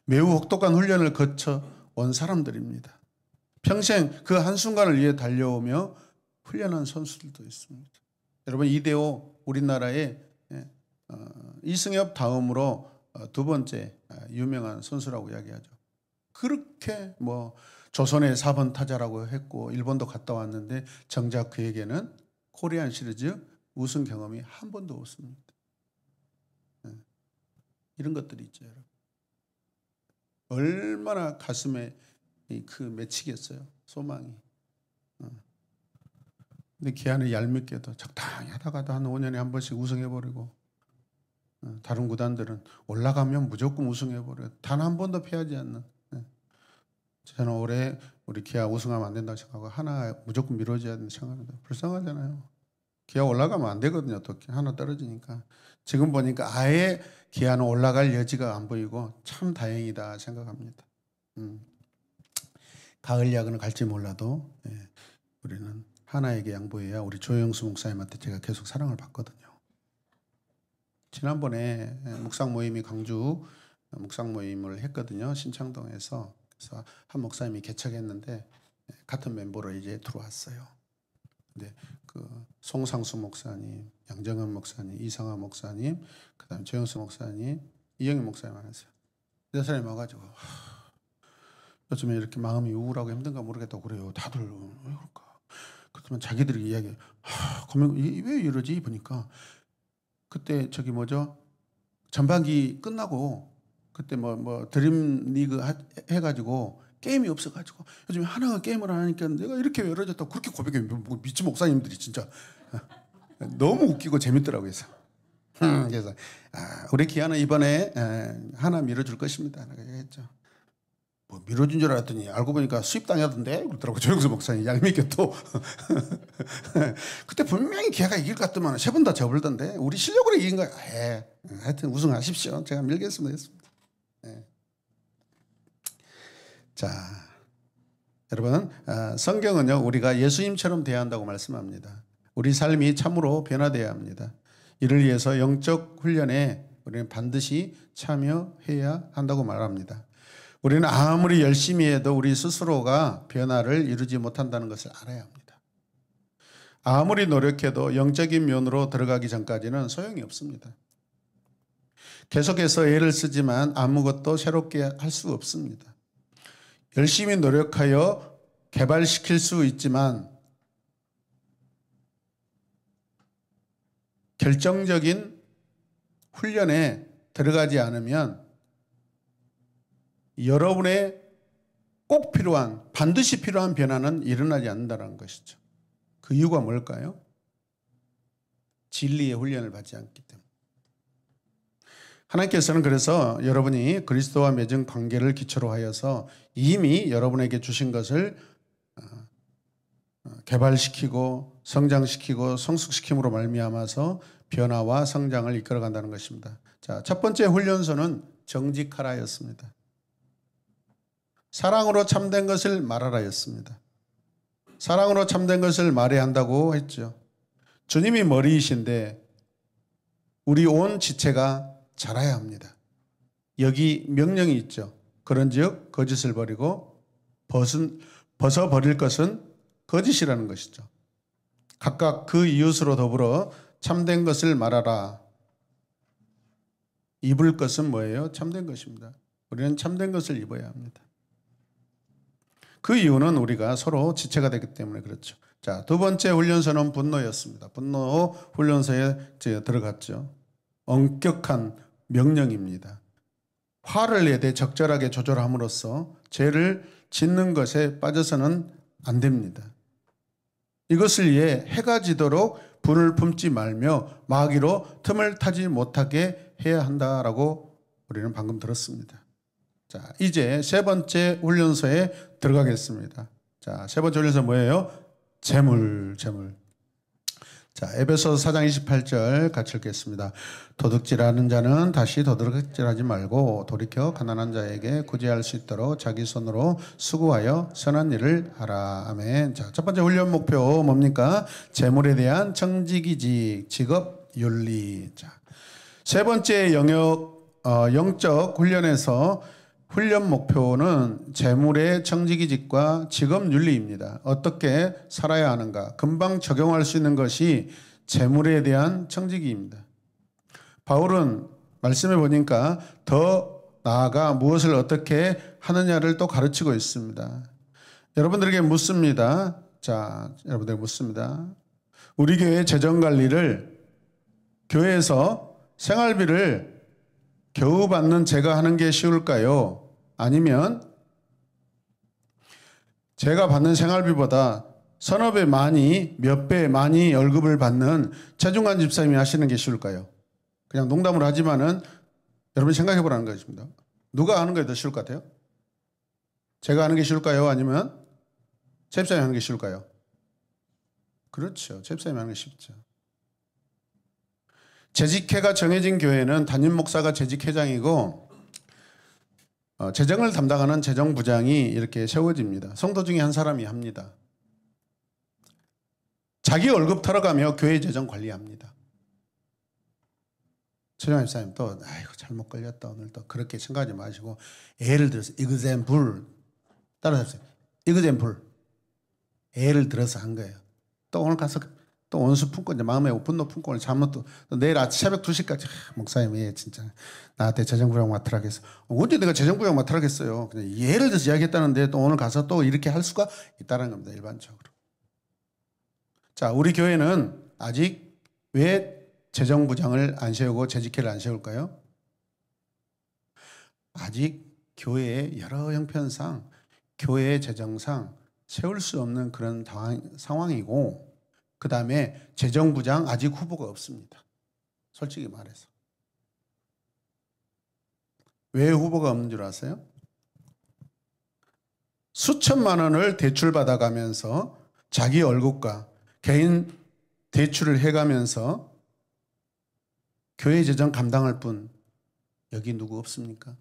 매우 혹독한 훈련을 거쳐 온 사람들입니다. 평생 그 한순간을 위해 달려오며 훈련한 선수들도 있습니다. 여러분, 이대호 우리나라의 이승엽 다음으로 두 번째 유명한 선수라고 이야기하죠. 그렇게 뭐 조선의 4번 타자라고 했고 일본도 갔다 왔는데 정작 그에게는 코리안 시리즈 우승 경험이 한 번도 없습니다. 이런 것들이 있죠, 여러분. 얼마나 가슴에 그 맺히겠어요, 소망이. 근데 기한을 얄밉게도 적당히 하다가도 한 5년에 한 번씩 우승해버리고, 다른 구단들은 올라가면 무조건 우승해버려요. 단 한 번도 패하지 않는. 저는 올해 우리 기아 우승하면 안 된다고 생각하고 하나 무조건 미뤄져야 된다고 생각합니다. 불쌍하잖아요. 기아 올라가면 안 되거든요. 또 하나 떨어지니까. 지금 보니까 아예 기아는 올라갈 여지가 안 보이고 참 다행이다 생각합니다. 가을 야구는 갈지 몰라도 우리는 하나에게 양보해야. 우리 조영수 목사님한테 제가 계속 사랑을 받거든요. 지난번에 묵상 모임이 광주 묵상 모임을 했거든요. 신창동에서. 그래서 한 목사님이 개척했는데 같은 멤버로 이제 들어왔어요. 근데 그 송상수 목사님, 양정은 목사님, 이상하 목사님, 그다음 조영수 목사님, 이영희 목사님 많았어요. 네 사람이 와가지고 요즘에 이렇게 마음이 우울하고 힘든가 모르겠다고 그래요. 다들 왜 그럴까? 그러면 자기들이 이야기해. 왜 이러지? 보니까 그때 저기 뭐죠? 전반기 끝나고 그때 뭐 드림 리그 해가지고 게임이 없어가지고 요즘에 하나가 게임을 안 하니까 내가 이렇게 외로워졌다고 그렇게 고백해. 미친 목사님들이 진짜 너무 웃기고 재밌더라고요. 그래서 우리 기아는 이번에 하나 밀어줄 것입니다. 했죠. 뭐 밀어준 줄 알았더니 알고 보니까 수입당하던데 그러더라고. 조영수 목사님 얄밉게 또. 그때 분명히 기아가 이길 것 같더만 3번 다 접을던데 우리 실력으로 이긴 거야. 하여튼 우승하십시오. 제가 밀겠습니다. 자, 여러분, 성경은요 우리가 예수님처럼 대해야 한다고 말씀합니다. 우리 삶이 참으로 변화되어야 합니다. 이를 위해서 영적 훈련에 우리는 반드시 참여해야 한다고 말합니다. 우리는 아무리 열심히 해도 우리 스스로가 변화를 이루지 못한다는 것을 알아야 합니다. 아무리 노력해도 영적인 면으로 들어가기 전까지는 소용이 없습니다. 계속해서 애를 쓰지만 아무것도 새롭게 할 수 없습니다. 열심히 노력하여 개발시킬 수 있지만 결정적인 훈련에 들어가지 않으면 여러분의 꼭 필요한, 반드시 필요한 변화는 일어나지 않는다는 것이죠. 그 이유가 뭘까요? 진리의 훈련을 받지 않기 때문에. 하나님께서는 그래서 여러분이 그리스도와 맺은 관계를 기초로 하여서 이미 여러분에게 주신 것을 개발시키고 성장시키고 성숙시킴으로 말미암아서 변화와 성장을 이끌어간다는 것입니다. 자, 첫 번째 훈련소는 정직하라였습니다. 사랑으로 참된 것을 말하라였습니다. 사랑으로 참된 것을 말해야 한다고 했죠. 주님이 머리이신데 우리 온 지체가 자라야 합니다. 여기 명령이 있죠. 그런즉 거짓을 버리고 벗어버릴 것은 거짓이라는 것이죠. 각각 그 이웃으로 더불어 참된 것을 말하라. 입을 것은 뭐예요? 참된 것입니다. 우리는 참된 것을 입어야 합니다. 그 이유는 우리가 서로 지체가 되기 때문에 그렇죠. 자, 두 번째 훈련소는 분노였습니다. 분노 훈련소에 들어갔죠. 엄격한 명령입니다. 화를 내되 적절하게 조절함으로써 죄를 짓는 것에 빠져서는 안 됩니다. 이것을 위해 해가 지도록 불을 품지 말며 마귀로 틈을 타지 못하게 해야 한다라고 우리는 방금 들었습니다. 자, 이제 세 번째 훈련소에 들어가겠습니다. 자, 세 번째 훈련소 뭐예요? 재물. 자, 에베소서 4장 28절 같이 읽겠습니다. 도둑질하는 자는 다시 도둑질하지 말고 돌이켜 가난한 자에게 구제할 수 있도록 자기 손으로 수고하여 선한 일을 하라. 아멘. 자, 첫 번째 훈련 목표 뭡니까? 재물에 대한 청지기직, 직업 윤리. 자, 세 번째 영적 훈련에서 훈련 목표는 재물의 청지기직과 직업 윤리입니다. 어떻게 살아야 하는가? 금방 적용할 수 있는 것이 재물에 대한 청지기입니다. 바울은 말씀해 보니까 더 나아가 무엇을 어떻게 하느냐를 또 가르치고 있습니다. 여러분들에게 묻습니다. 자, 여러분들에게 묻습니다. 우리 교회 재정 관리를 교회에서 생활비를 겨우 받는 제가 하는 게 쉬울까요? 아니면 제가 받는 생활비보다 서너 배 많이, 몇 배 많이 월급을 받는 최중환 집사님이 하시는 게 쉬울까요? 그냥 농담으로 하지만은 여러분 생각해 보라는 것입니다. 누가 하는 게 더 쉬울 것 같아요? 제가 하는 게 쉬울까요? 아니면 최 집사님이 하는 게 쉬울까요? 그렇죠. 최 집사님이 하는 게 쉽죠. 재직회가 정해진 교회는 담임 목사가 재직회장이고 재정을 담당하는 재정부장이 이렇게 세워집니다. 성도 중에 한 사람이 합니다. 자기 월급 털어가며 교회 재정 관리합니다. 최정환 집사님 또 아이고 잘못 걸렸다 오늘 또 그렇게 생각하지 마시고 예를 들어서 example 따라하세요. example 예를 들어서 한 거예요. 또 오늘 가서 또 원수 품고 이제 마음에 분노 품고 오늘 잘못 또 내일 아침 새벽 2시까지 목사님 예 진짜 나한테 재정부장 맡으라 했어. 언제 내가 재정부장 맡으라 했어요. 그냥 예를 들어서 이야기했다는데 또 오늘 가서 또 이렇게 할 수가 있다는 겁니다. 일반적으로. 자, 우리 교회는 아직 왜 재정부장을 안 세우고 재직회를 안 세울까요? 아직 교회의 여러 형편상 교회의 재정상 세울 수 없는 그런 상황이고 그 다음에 재정부장 아직 후보가 없습니다. 솔직히 말해서. 왜 후보가 없는 줄 아세요? 수천만 원을 대출받아가면서 자기 월급과 개인 대출을 해가면서 교회 재정 감당할 분 여기 누구 없습니까?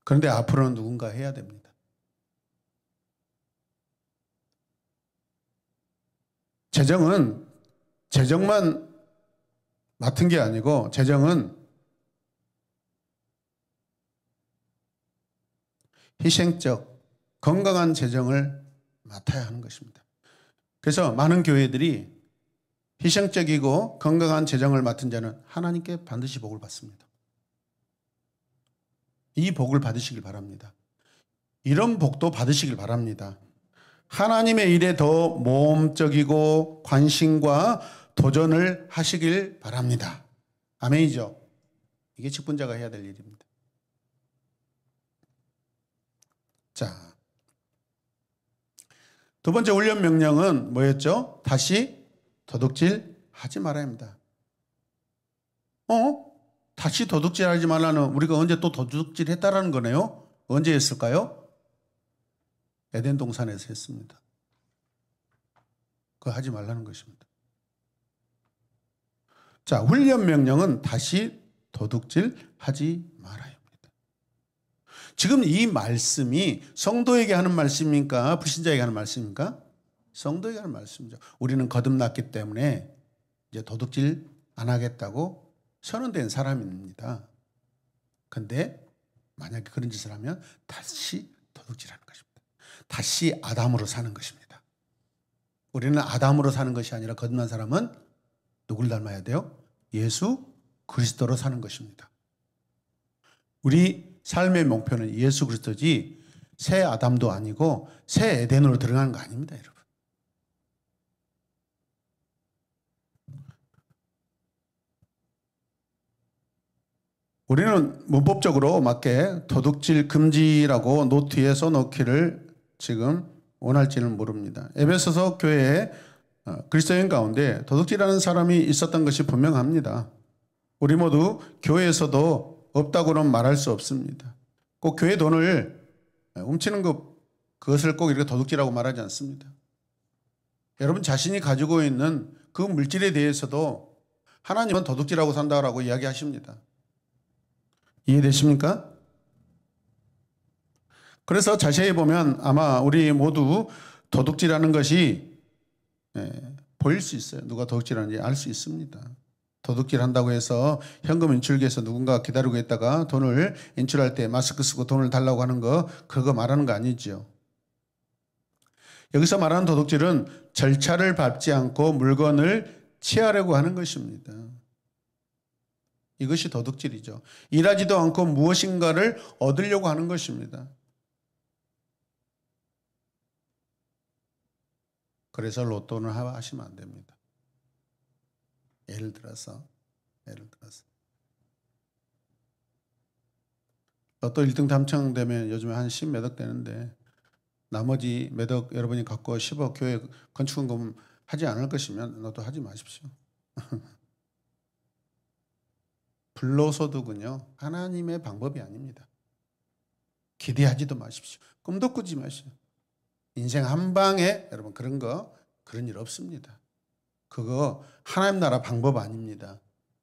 그런데 앞으로는 누군가 해야 됩니다. 재정만 맡은 게 아니고 재정은 희생적 건강한 재정을 맡아야 하는 것입니다. 그래서 많은 교회들이 희생적이고 건강한 재정을 맡은 자는 하나님께 반드시 복을 받습니다. 이 복을 받으시길 바랍니다. 이런 복도 받으시길 바랍니다. 하나님의 일에 더 모험적이고 관심과 도전을 하시길 바랍니다. 아멘이죠? 이게 직분자가 해야 될 일입니다. 자, 두 번째 훈련 명령은 뭐였죠? 다시 도둑질 하지 말아야 합니다. 다시 도둑질 하지 말라는 우리가 언제 또 도둑질 했다라는 거네요? 언제 했을까요? 에덴 동산에서 했습니다. 그거 하지 말라는 것입니다. 자, 훈련 명령은 다시 도둑질 하지 말아야 합니다. 지금 이 말씀이 성도에게 하는 말씀입니까? 불신자에게 하는 말씀입니까? 성도에게 하는 말씀이죠. 우리는 거듭났기 때문에 이제 도둑질 안 하겠다고 선언된 사람입니다. 근데 만약에 그런 짓을 하면 다시 도둑질하는 것입니다. 다시 아담으로 사는 것입니다. 우리는 아담으로 사는 것이 아니라 거듭난 사람은 누구를 닮아야 돼요? 예수 그리스도로 사는 것입니다. 우리 삶의 목표는 예수 그리스도지 새 아담도 아니고 새 에덴으로 들어가는 거 아닙니다, 여러분. 우리는 문법적으로 맞게 도둑질 금지라고 노트에 써놓기를 지금 원할지는 모릅니다. 에베소서 교회에 그리스도인 가운데 도둑질하는 사람이 있었던 것이 분명합니다. 우리 모두 교회에서도 없다고는 말할 수 없습니다. 꼭 교회 돈을 훔치는 그것을 꼭 이렇게 도둑질하고 말하지 않습니다. 여러분 자신이 가지고 있는 그 물질에 대해서도 하나님은 도둑질하고 산다라고 이야기하십니다. 이해되십니까? 그래서 자세히 보면 아마 우리 모두 도둑질하는 것이 보일 수 있어요. 누가 도둑질하는지 알 수 있습니다. 도둑질한다고 해서 현금 인출기에서 누군가 기다리고 있다가 돈을 인출할 때 마스크 쓰고 돈을 달라고 하는 거 그거 말하는 거 아니죠. 여기서 말하는 도둑질은 절차를 밟지 않고 물건을 취하려고 하는 것입니다. 이것이 도둑질이죠. 일하지도 않고 무엇인가를 얻으려고 하는 것입니다. 그래서 로또는 하시면 안 됩니다. 예를 들어서 로또 1등 당첨되면 요즘에 한 10몇 억 되는데 나머지 몇 억 여러분이 갖고 10억 교회 건축헌금 하지 않을 것이면 로또 하지 마십시오. 불로소득은요 하나님의 방법이 아닙니다. 기대하지도 마십시오. 꿈도 꾸지 마십시오. 인생 한 방에 여러분 그런 일 없습니다. 그거 하나님 나라 방법 아닙니다.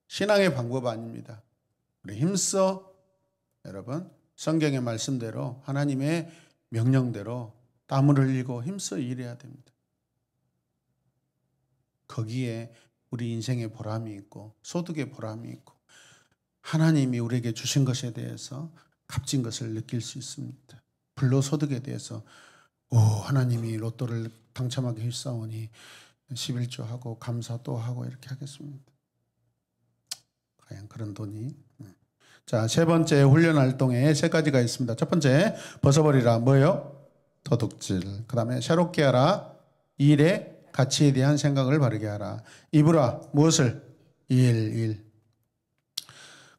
신앙의 방법 아닙니다. 우리 힘써 여러분 성경의 말씀대로 하나님의 명령대로 땀을 흘리고 힘써 일해야 됩니다. 거기에 우리 인생의 보람이 있고 소득의 보람이 있고 하나님이 우리에게 주신 것에 대해서 값진 것을 느낄 수 있습니다. 불로소득에 대해서 하나님이 로또를 당첨하게 했사오니 11조 하고 감사 또 하고 이렇게 하겠습니다. 과연 그런 돈이. 자, 세 번째 훈련 활동에 세 가지가 있습니다. 첫 번째 벗어버리라. 뭐예요? 도둑질. 그 다음에 새롭게 하라. 일의 가치에 대한 생각을 바르게 하라. 입으라. 무엇을? 일.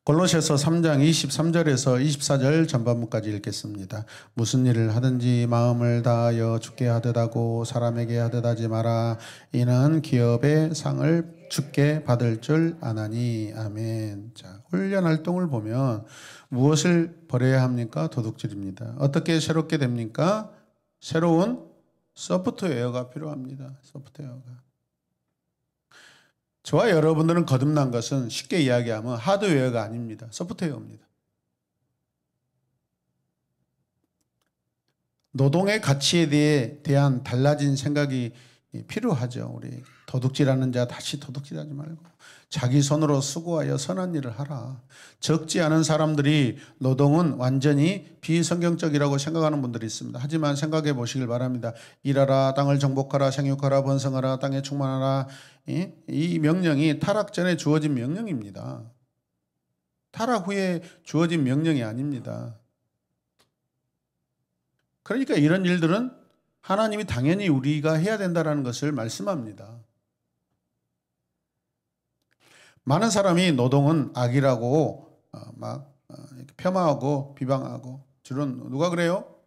골로새서 3장 23절에서 24절 전반부까지 읽겠습니다. 무슨 일을 하든지 마음을 다하여 주께 하듯 하고 사람에게 하듯 하지 마라. 이는 기업의 상을 주께 받을 줄 아나니. 아멘. 자, 훈련 활동을 보면 무엇을 버려야 합니까? 도둑질입니다. 어떻게 새롭게 됩니까? 새로운 소프트웨어가 필요합니다. 소프트웨어가. 저와 여러분들은 거듭난 것은 쉽게 이야기하면 하드웨어가 아닙니다. 소프트웨어입니다. 노동의 가치에 대한 달라진 생각이 필요하죠. 우리 도둑질하는 자 다시 도둑질하지 말고 자기 손으로 수고하여 선한 일을 하라. 적지 않은 사람들이 노동은 완전히 비성경적이라고 생각하는 분들이 있습니다. 하지만 생각해 보시길 바랍니다. 일하라, 땅을 정복하라, 생육하라, 번성하라, 땅에 충만하라. 이 명령이 타락 전에 주어진 명령입니다. 타락 후에 주어진 명령이 아닙니다. 그러니까 이런 일들은 하나님이 당연히 우리가 해야 된다는 것을 말씀합니다. 많은 사람이 노동은 악이라고 폄하하고 비방하고 주로 누가 그래요?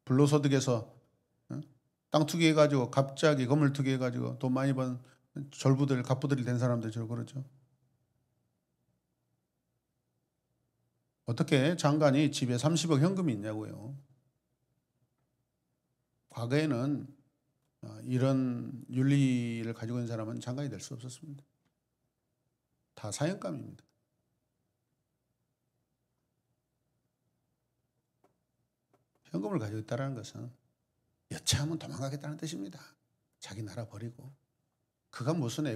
불로소득에서 땅 투기해가지고 갑자기 건물 투기해가지고 돈 많이 번 졸부들 갑부들이 된 사람들 주로 그러죠. 어떻게 장관이 집에 30억 현금이 있냐고요. 과거에는 이런 윤리를 가지고 있는 사람은 장관이 될 수 없었습니다. 다 사형감입니다. 현금을 가지고 있다는 것은 여차하면 도망가겠다는 뜻입니다. 자기 나라 버리고. 그가 무슨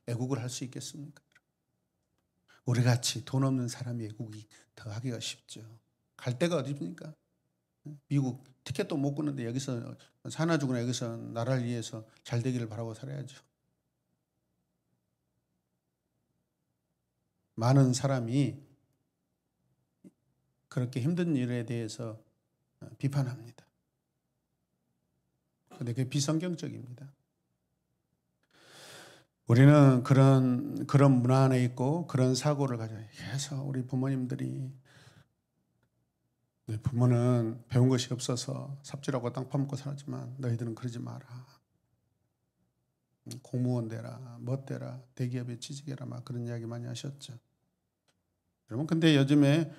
애국을 할 수 있겠습니까? 우리같이 돈 없는 사람이 외국이 더 하기가 쉽죠. 갈 데가 어디입니까? 미국 티켓도 못 끊는데 여기서 사나 죽으나 여기서 나라를 위해서 잘 되기를 바라고 살아야죠. 많은 사람이 그렇게 힘든 일에 대해서 비판합니다. 그런데 그게 비성경적입니다. 우리는 그런 문화 안에 있고 그런 사고를 가져요. 그래서 우리 부모님들이 부모는 배운 것이 없어서 삽질하고 땅 파먹고 살았지만 너희들은 그러지 마라. 공무원 되라, 뭐 되라, 대기업에 취직해라 막 그런 이야기 많이 하셨죠. 여러분 근데 요즘에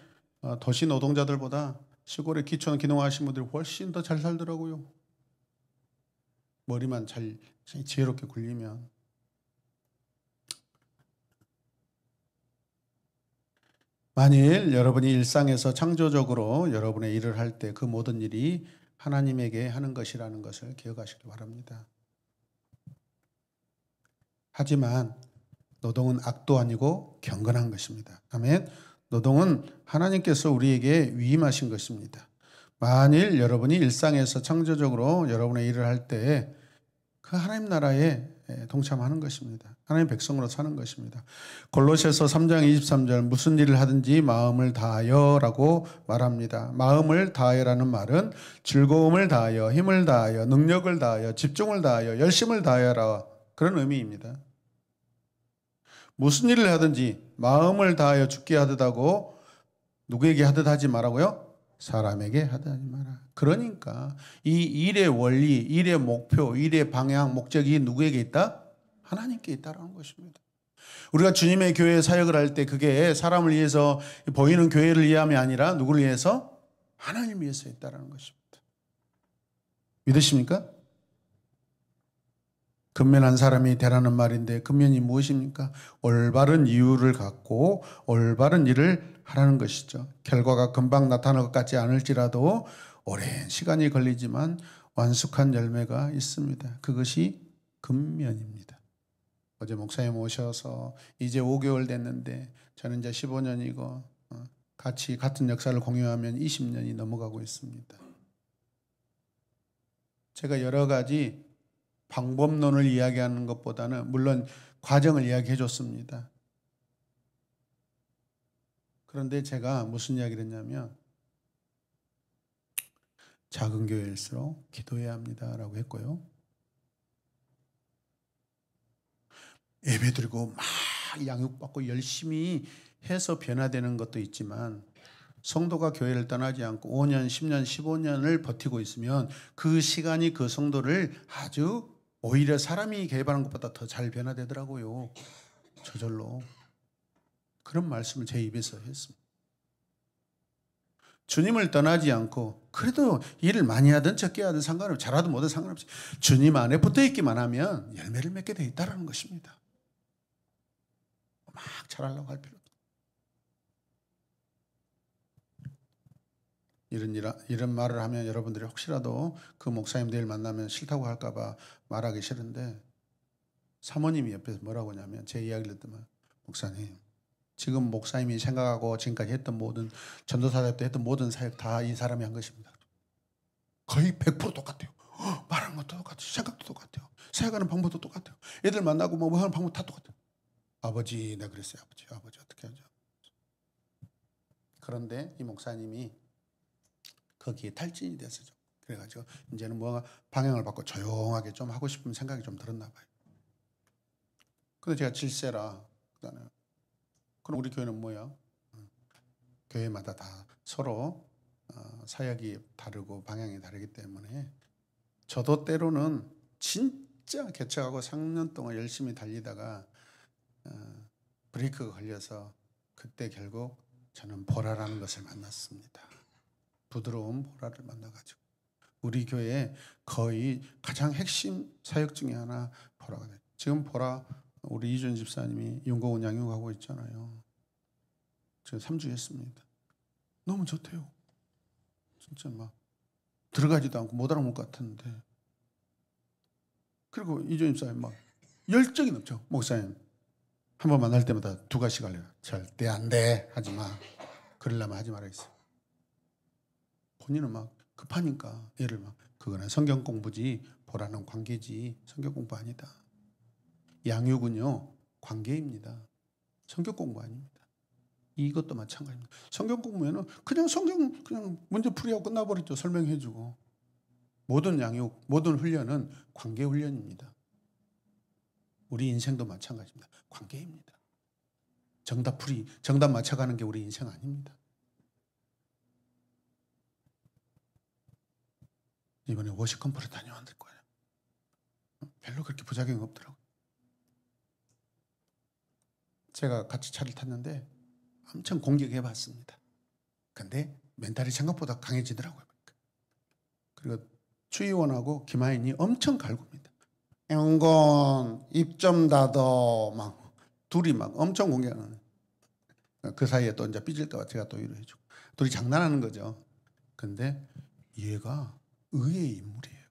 도시 노동자들보다 시골에 기촌 기농하신 분들이 훨씬 더 잘 살더라고요. 머리만 잘 지혜롭게 굴리면. 만일 여러분이 일상에서 창조적으로 여러분의 일을 할 때 그 모든 일이 하나님에게 하는 것이라는 것을 기억하시기 바랍니다. 하지만 노동은 악도 아니고 경건한 것입니다. 아멘. 노동은 하나님께서 우리에게 위임하신 것입니다. 만일 여러분이 일상에서 창조적으로 여러분의 일을 할 때 그 하나님 나라에 동참하는 것입니다. 하나님 백성으로 사는 것입니다. 골로새서 3장 23절 무슨 일을 하든지 마음을 다하여라고 말합니다. 마음을 다하여라는 말은 즐거움을 다하여, 힘을 다하여, 능력을 다하여, 집중을 다하여, 열심을 다하여라 그런 의미입니다. 무슨 일을 하든지 마음을 다하여 죽게 하듯하고 누구에게 하듯 하지 말라고요? 사람에게 하듯 하지 마라. 그러니까 이 일의 원리, 일의 목표, 일의 방향, 목적이 누구에게 있다? 하나님께 있다라는 것입니다. 우리가 주님의 교회 사역을 할 때 그게 사람을 위해서 보이는 교회를 위함이 아니라 누구를 위해서? 하나님을 위해서 있다라는 것입니다. 믿으십니까? 근면한 사람이 되라는 말인데 근면이 무엇입니까? 올바른 이유를 갖고 올바른 일을 하라는 것이죠. 결과가 금방 나타날 것 같지 않을지라도 오랜 시간이 걸리지만 완숙한 열매가 있습니다. 그것이 근면입니다. 어제 목사님 오셔서 이제 5개월 됐는데 저는 이제 15년이고 같이 같은 역사를 공유하면 20년이 넘어가고 있습니다. 제가 여러 가지 방법론을 이야기하는 것보다는 물론 과정을 이야기해 줬습니다. 그런데 제가 무슨 이야기를 했냐면 작은 교회일수록 기도해야 합니다라고 했고요. 예배드리고 막 양육받고 열심히 해서 변화되는 것도 있지만 성도가 교회를 떠나지 않고 5년, 10년, 15년을 버티고 있으면 그 시간이 그 성도를 아주 오히려 사람이 개발한 것보다 더 잘 변화되더라고요. 저절로. 그런 말씀을 제 입에서 했습니다. 주님을 떠나지 않고 그래도 일을 많이 하든 적게 하든 상관없이 잘하든 못하든 상관없이 주님 안에 붙어있기만 하면 열매를 맺게 되어 있다는 것입니다. 막 잘하려고 할 필요 없어요. 이런 말을 하면 여러분들이 혹시라도 그 목사님 내일 만나면 싫다고 할까 봐 말하기 싫은데 사모님이 옆에서 뭐라고 하냐면 제 이야기를 듣면 목사님 지금 목사님이 생각하고 지금까지 했던 모든 전도사역 때 했던 모든 사역 다 이 사람이 한 것입니다. 거의 100% 똑같아요. 말하는 것도 똑같아요. 생각도 똑같아요. 사역하는 방법도 똑같아요. 애들 만나고 뭐 하는 방법 다 똑같아요. 아버지 내가 그랬어요. 아버지 어떻게 하죠? 그런데 이 목사님이 거기에 탈진이 됐어요. 그래가지고 이제는 뭔가 방향을 바꿔 조용하게 좀 하고 싶은 생각이 좀 들었나 봐요. 근데 제가 질세라 그러잖아요. 그럼 우리 교회는 뭐야? 교회마다 다 서로 사역이 다르고 방향이 다르기 때문에 저도 때로는 진짜 개척하고 3년 동안 열심히 달리다가 브레이크가 걸려서 그때 결국 저는 보라라는 것을 만났습니다. 부드러운 보라를 만나가지고 우리 교회에 거의 가장 핵심 사역 중에 하나 보라가 돼요. 지금 보라 우리 이준 집사님이 윤고원 양육하고 있잖아요. 지금 3주 했습니다. 너무 좋대요. 진짜 막 들어가지도 않고 못 알아볼 것 같았는데 그리고 이준 집사님 막 열정이 넘쳐. 목사님 한 번 만날 때마다 두 가지 갈래요. 절대 안 돼. 하지 마. 그러려면 하지 말아야겠어. 본인은 막 급하니까 얘를 막 그거는 성경 공부지 보라는 관계지 성경 공부 아니다. 양육은요 관계입니다. 성경 공부 아닙니다. 이것도 마찬가지입니다. 성경 공부에는 그냥 성경 그냥 문제 풀이하고 끝나버렸죠. 설명해주고. 모든 양육, 모든 훈련은 관계 훈련입니다. 우리 인생도 마찬가지입니다. 관계입니다. 정답 풀이, 정답 맞춰가는 게 우리 인생 아닙니다. 이번에 워시 컨퍼런스 다녀왔을 거예요. 별로 그렇게 부작용이 없더라고요. 제가 같이 차를 탔는데 엄청 공격해봤습니다. 근데 멘탈이 생각보다 강해지더라고요. 그리고 추의원하고 김하인이 엄청 갈굽니다. 영건 입 좀 닫어 막 둘이 막 엄청 공격하는. 그 사이에 또 이제 삐질까 봐 제가 또 위로해주고 둘이 장난하는 거죠. 근데 얘가 의의 인물이에요.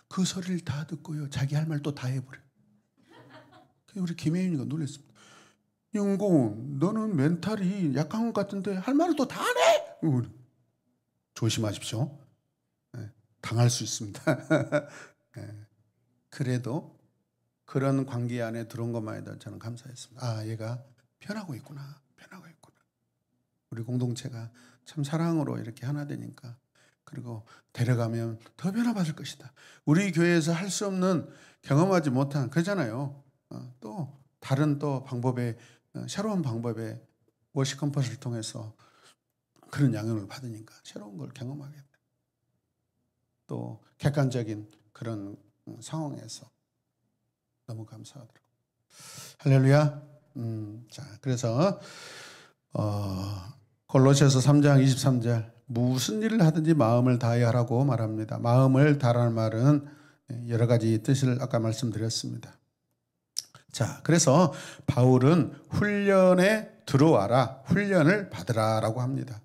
그 소리를 다 듣고요. 자기 할 말 또 다 해버려요. 우리 김혜인이가 놀랐습니다. 영건 너는 멘탈이 약한 것 같은데 할 말을 또 다 하네. 조심하십시오. 당할 수 있습니다. 그래도 그런 관계 안에 들어온 것만 해도 저는 감사했습니다. 아, 얘가 변하고 있구나. 변하고 있구나. 우리 공동체가 참 사랑으로 이렇게 하나 되니까 그리고 데려가면 더 변화받을 것이다. 우리 교회에서 할 수 없는 경험하지 못한 그러잖아요. 또 다른 또 방법의 새로운 방법의 워시 컨퍼런스를 통해서 그런 양육을 받으니까 새로운 걸 경험하게 돼. 또 객관적인 그런 상황에서 너무 감사하더라고요. 할렐루야. 자, 그래서 골로새서 3장 23절 무슨 일을 하든지 마음을 다하여 하라고 말합니다. 마음을 다하라는 말은 여러 가지 뜻을 아까 말씀드렸습니다. 자, 그래서 바울은 훈련에 들어와라, 훈련을 받으라라고 합니다.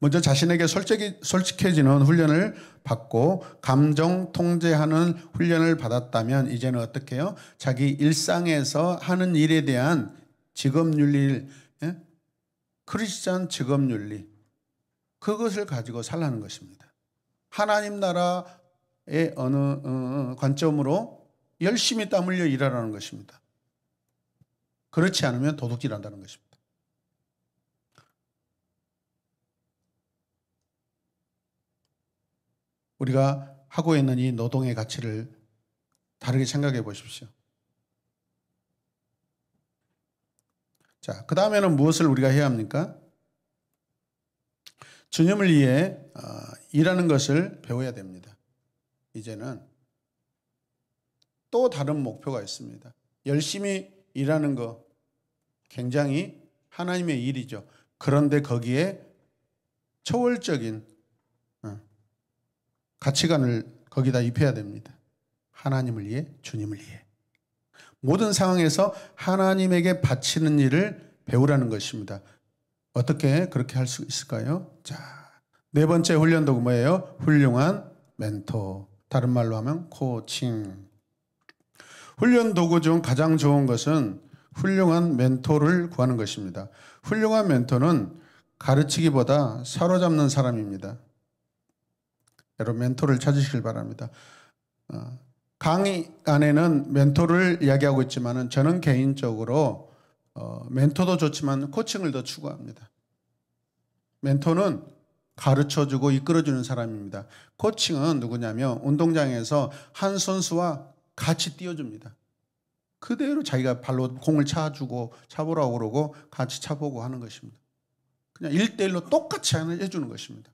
먼저 자신에게 솔직해지는 훈련을 받고 감정 통제하는 훈련을 받았다면 이제는 어떻게 해요? 자기 일상에서 하는 일에 대한 직업윤리, 크리스찬 직업윤리 그것을 가지고 살라는 것입니다. 하나님 나라의 어느 관점으로 열심히 땀 흘려 일하라는 것입니다. 그렇지 않으면 도둑질한다는 것입니다. 우리가 하고 있는 이 노동의 가치를 다르게 생각해 보십시오. 자, 그 다음에는 무엇을 우리가 해야 합니까? 주님을 위해 일하는 것을 배워야 됩니다. 이제는 또 다른 목표가 있습니다. 열심히 일하는 거 굉장히 하나님의 일이죠. 그런데 거기에 초월적인 가치관을 거기다 입혀야 됩니다. 하나님을 위해, 주님을 위해. 모든 상황에서 하나님에게 바치는 일을 배우라는 것입니다. 어떻게 그렇게 할 수 있을까요? 자, 네 번째 훈련 도구 뭐예요? 훌륭한 멘토. 다른 말로 하면 코칭. 훈련 도구 중 가장 좋은 것은 훌륭한 멘토를 구하는 것입니다. 훌륭한 멘토는 가르치기보다 사로잡는 사람입니다. 여러분 멘토를 찾으시길 바랍니다. 강의 안에는 멘토를 이야기하고 있지만 저는 개인적으로 멘토도 좋지만 코칭을 더 추구합니다. 멘토는 가르쳐주고 이끌어주는 사람입니다. 코칭은 누구냐면 운동장에서 한 선수와 같이 뛰어줍니다. 그대로 자기가 발로 공을 차주고 차보라고 그러고 같이 차보고 하는 것입니다. 그냥 1대1로 똑같이 해주는 것입니다.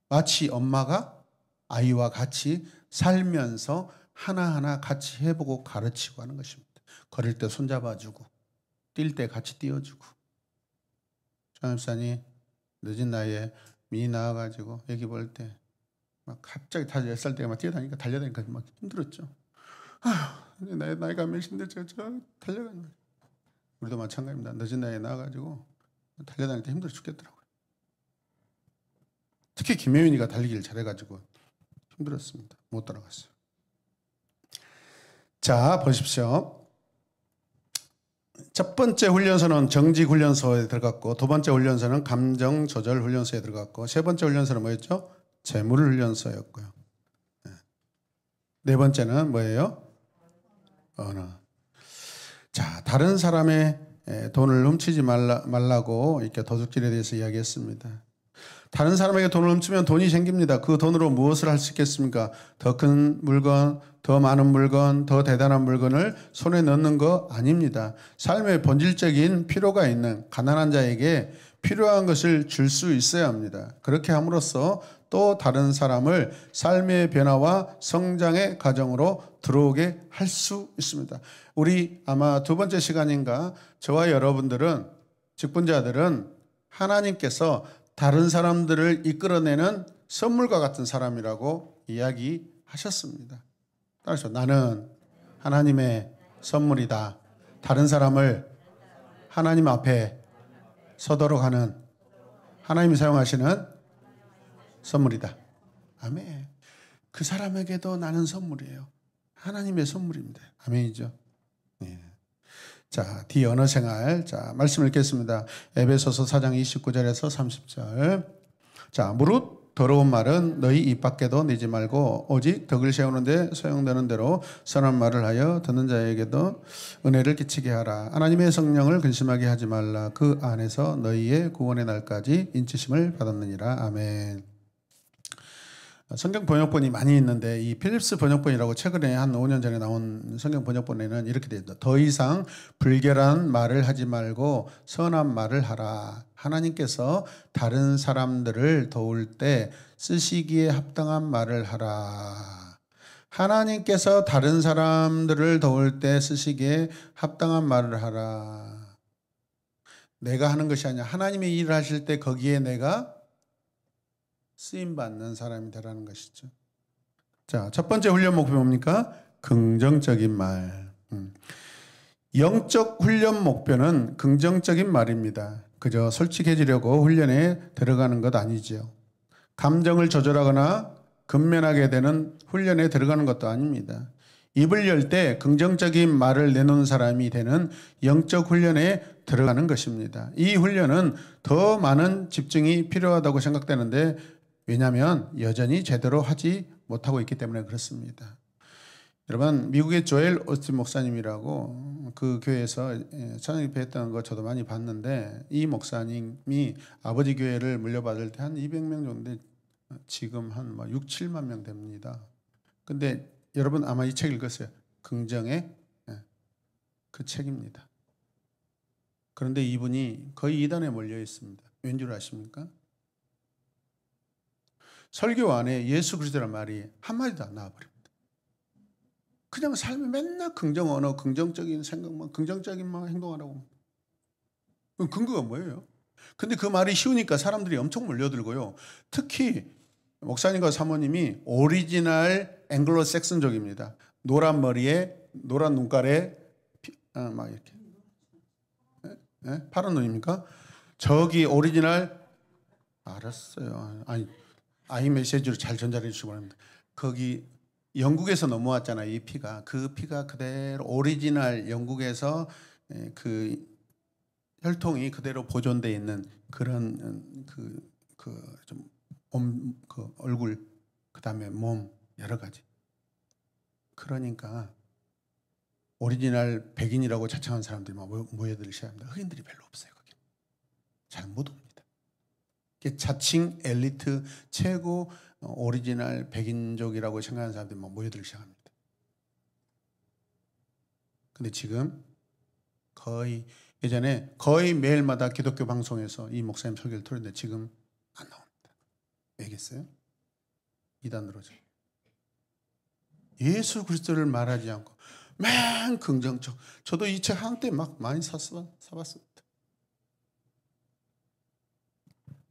마치 엄마가 아이와 같이 살면서 하나하나 같이 해보고 가르치고 하는 것입니다. 걸을 때 손잡아주고 뛸 때 같이 뛰어주고. 장입사님 늦은 나이에 미니 나와가지고 애기 볼 때 막 갑자기 5살 때가 막 뛰어다니까 달려다니까 막 힘들었죠. 아휴, 나이가 몇인데 저 달려가는 거예요. 우리도 마찬가지입니다. 늦은 나이에 나와가지고 달려다닐 때 힘들어 죽겠더라고요. 특히 김혜윤이가 달리기를 잘해가지고 힘들었습니다. 못 따라갔어요. 자, 보십시오. 첫 번째 훈련소는 정직 훈련소에 들어갔고, 두 번째 훈련소는 감정 조절 훈련소에 들어갔고, 세 번째 훈련소는 뭐였죠? 재물 훈련소였고요. 네 번째는 뭐예요? 언어. 자, 다른 사람의 돈을 훔치지 말라고 이렇게 도둑질에 대해서 이야기했습니다. 다른 사람에게 돈을 훔치면 돈이 생깁니다. 그 돈으로 무엇을 할 수 있겠습니까? 더 큰 물건, 더 많은 물건, 더 대단한 물건을 손에 넣는 거 아닙니다. 삶의 본질적인 필요가 있는 가난한 자에게 필요한 것을 줄 수 있어야 합니다. 그렇게 함으로써 또 다른 사람을 삶의 변화와 성장의 과정으로 들어오게 할 수 있습니다. 우리 아마 두 번째 시간인가 저와 여러분들은 직분자들은 하나님께서 다른 사람들을 이끌어내는 선물과 같은 사람이라고 이야기하셨습니다. 따라서 나는 하나님의 선물이다. 다른 사람을 하나님 앞에 서도록 하는 하나님이 사용하시는 선물이다. 아멘. 그 사람에게도 나는 선물이에요. 하나님의 선물입니다. 아멘이죠. 네. 자, 뒤 언어 생활. 자, 말씀 읽겠습니다. 에베소서 4장 29절에서 30절. 자, 무릇 더러운 말은 너희 입 밖에도 내지 말고 오직 덕을 세우는데 소용되는 대로 선한 말을 하여 듣는 자에게도 은혜를 끼치게 하라. 하나님의 성령을 근심하게 하지 말라. 그 안에서 너희의 구원의 날까지 인치심을 받았느니라. 아멘. 성경 번역본이 많이 있는데 이 필립스 번역본이라고 최근에 한 5년 전에 나온 성경 번역본에는 이렇게 되어 있다. 더 이상 불결한 말을 하지 말고 선한 말을 하라. 하나님께서 다른 사람들을 도울 때 쓰시기에 합당한 말을 하라. 하나님께서 다른 사람들을 도울 때 쓰시기에 합당한 말을 하라. 내가 하는 것이 아니라 하나님의 일을 하실 때 거기에 내가 쓰임받는 사람이 되라는 것이죠. 자, 첫 번째 훈련 목표 뭡니까? 긍정적인 말. 영적 훈련 목표는 긍정적인 말입니다. 그저 솔직해지려고 훈련에 들어가는 것 아니지요. 감정을 조절하거나 근면하게 되는 훈련에 들어가는 것도 아닙니다. 입을 열 때 긍정적인 말을 내놓는 사람이 되는 영적 훈련에 들어가는 것입니다. 이 훈련은 더 많은 집중이 필요하다고 생각되는데 왜냐하면 여전히 제대로 하지 못하고 있기 때문에 그렇습니다. 여러분, 미국의 조엘 오스틴 목사님이라고 그 교회에서 찬양집회했던 거 저도 많이 봤는데 이 목사님이 아버지 교회를 물려받을 때 한 200명 정도 지금 한 6, 7만 명 됩니다. 근데 여러분 아마 이 책 읽었어요. 긍정의 그 책입니다. 그런데 이분이 거의 이단에 몰려 있습니다. 왠 줄 아십니까? 설교 안에 예수 그리스도라는 말이 한마디도 안 나와버립니다. 그냥 삶에 맨날 긍정 언어, 긍정적인 생각만, 긍정적인 행동하라고. 그럼 근거가 뭐예요? 근데 그 말이 쉬우니까 사람들이 엄청 몰려들고요. 특히 목사님과 사모님이 오리지널 앵글로 섹슨족입니다. 노란 머리에 노란 눈깔에 막 이렇게 파란 눈입니까? 저기 오리지널 알았어요. 아니 아이 메시지로 잘 전달해 주시기 바랍니다. 거기 영국에서 넘어왔잖아요. 이 피가. 그 피가 그대로 오리지널 영국에서 그 혈통이 그대로 보존되어 있는 그런 그 얼굴 그다음에 몸 여러 가지. 그러니까 오리지널 백인이라고 자청한 사람들이 모여들으셔야 합니다. 흑인들이 별로 없어요. 거기 잘 못 옵니다. 자칭 엘리트 최고 오리지널 백인족이라고 생각하는 사람들이 모여들기 시작합니다. 근데 지금 거의 예전에 거의 매일마다 기독교 방송에서 이 목사님 설교를 들었는데 지금 안 나옵니다. 왜겠어요? 이단으로죠. 예수 그리스도를 말하지 않고 맨 긍정적. 저도 이 책 한때 막 많이 사봤습니다.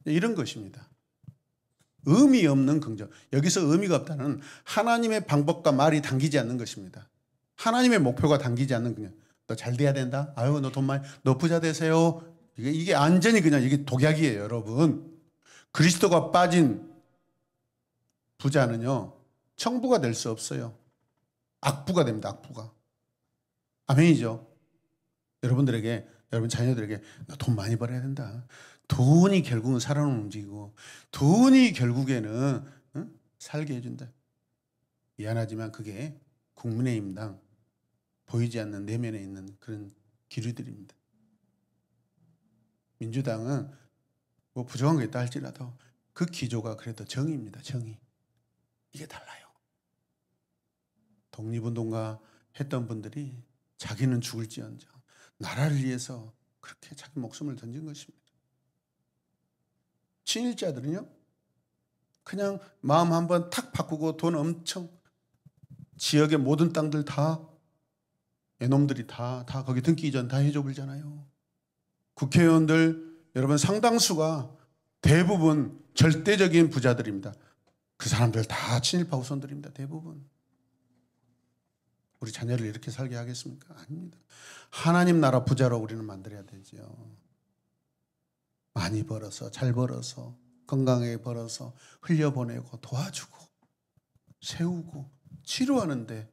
이런 것입니다. 의미 없는 긍정. 여기서 의미가 없다는 하나님의 방법과 말이 당기지 않는 것입니다. 하나님의 목표가 당기지 않는 그냥 너 잘 돼야 된다. 아유 너 돈 많이 너 부자 되세요. 이게 완전히 그냥 이게 독약이에요, 여러분. 그리스도가 빠진 부자는요 청부가 될 수 없어요. 악부가 됩니다. 악부가. 아멘이죠. 여러분 자녀들에게 너 돈 많이 벌어야 된다. 돈이 결국은 사람을 움직이고 돈이 결국에는 살게 해준다. 미안하지만 그게 국민의힘당 보이지 않는 내면에 있는 그런 기류들입니다. 민주당은 뭐 부정한 게 있다 할지라도 그 기조가 그래도 정의입니다. 정의. 이게 달라요. 독립운동가 했던 분들이 자기는 죽을지언정 나라를 위해서 그렇게 자기 목숨을 던진 것입니다. 친일자들은요, 그냥 마음 한번 탁 바꾸고 돈 엄청 지역의 모든 땅들 다 애놈들이 다 거기 등기 이전 다 해줘 버리잖아요. 국회의원들 여러분 상당수가 대부분 절대적인 부자들입니다. 그 사람들 다 친일파 후손들입니다. 대부분. 우리 자녀를 이렇게 살게 하겠습니까? 아닙니다. 하나님 나라 부자로 우리는 만들어야 되지요. 많이 벌어서 잘 벌어서 건강하게 벌어서 흘려보내고 도와주고 세우고 치료하는데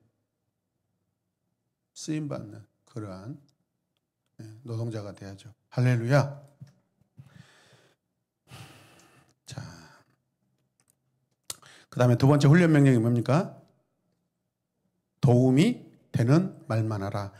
쓰임받는 그러한 노동자가 돼야죠. 할렐루야. 자, 그 다음에 두 번째 훈련 명령이 뭡니까? 도움이 되는 말만 하라.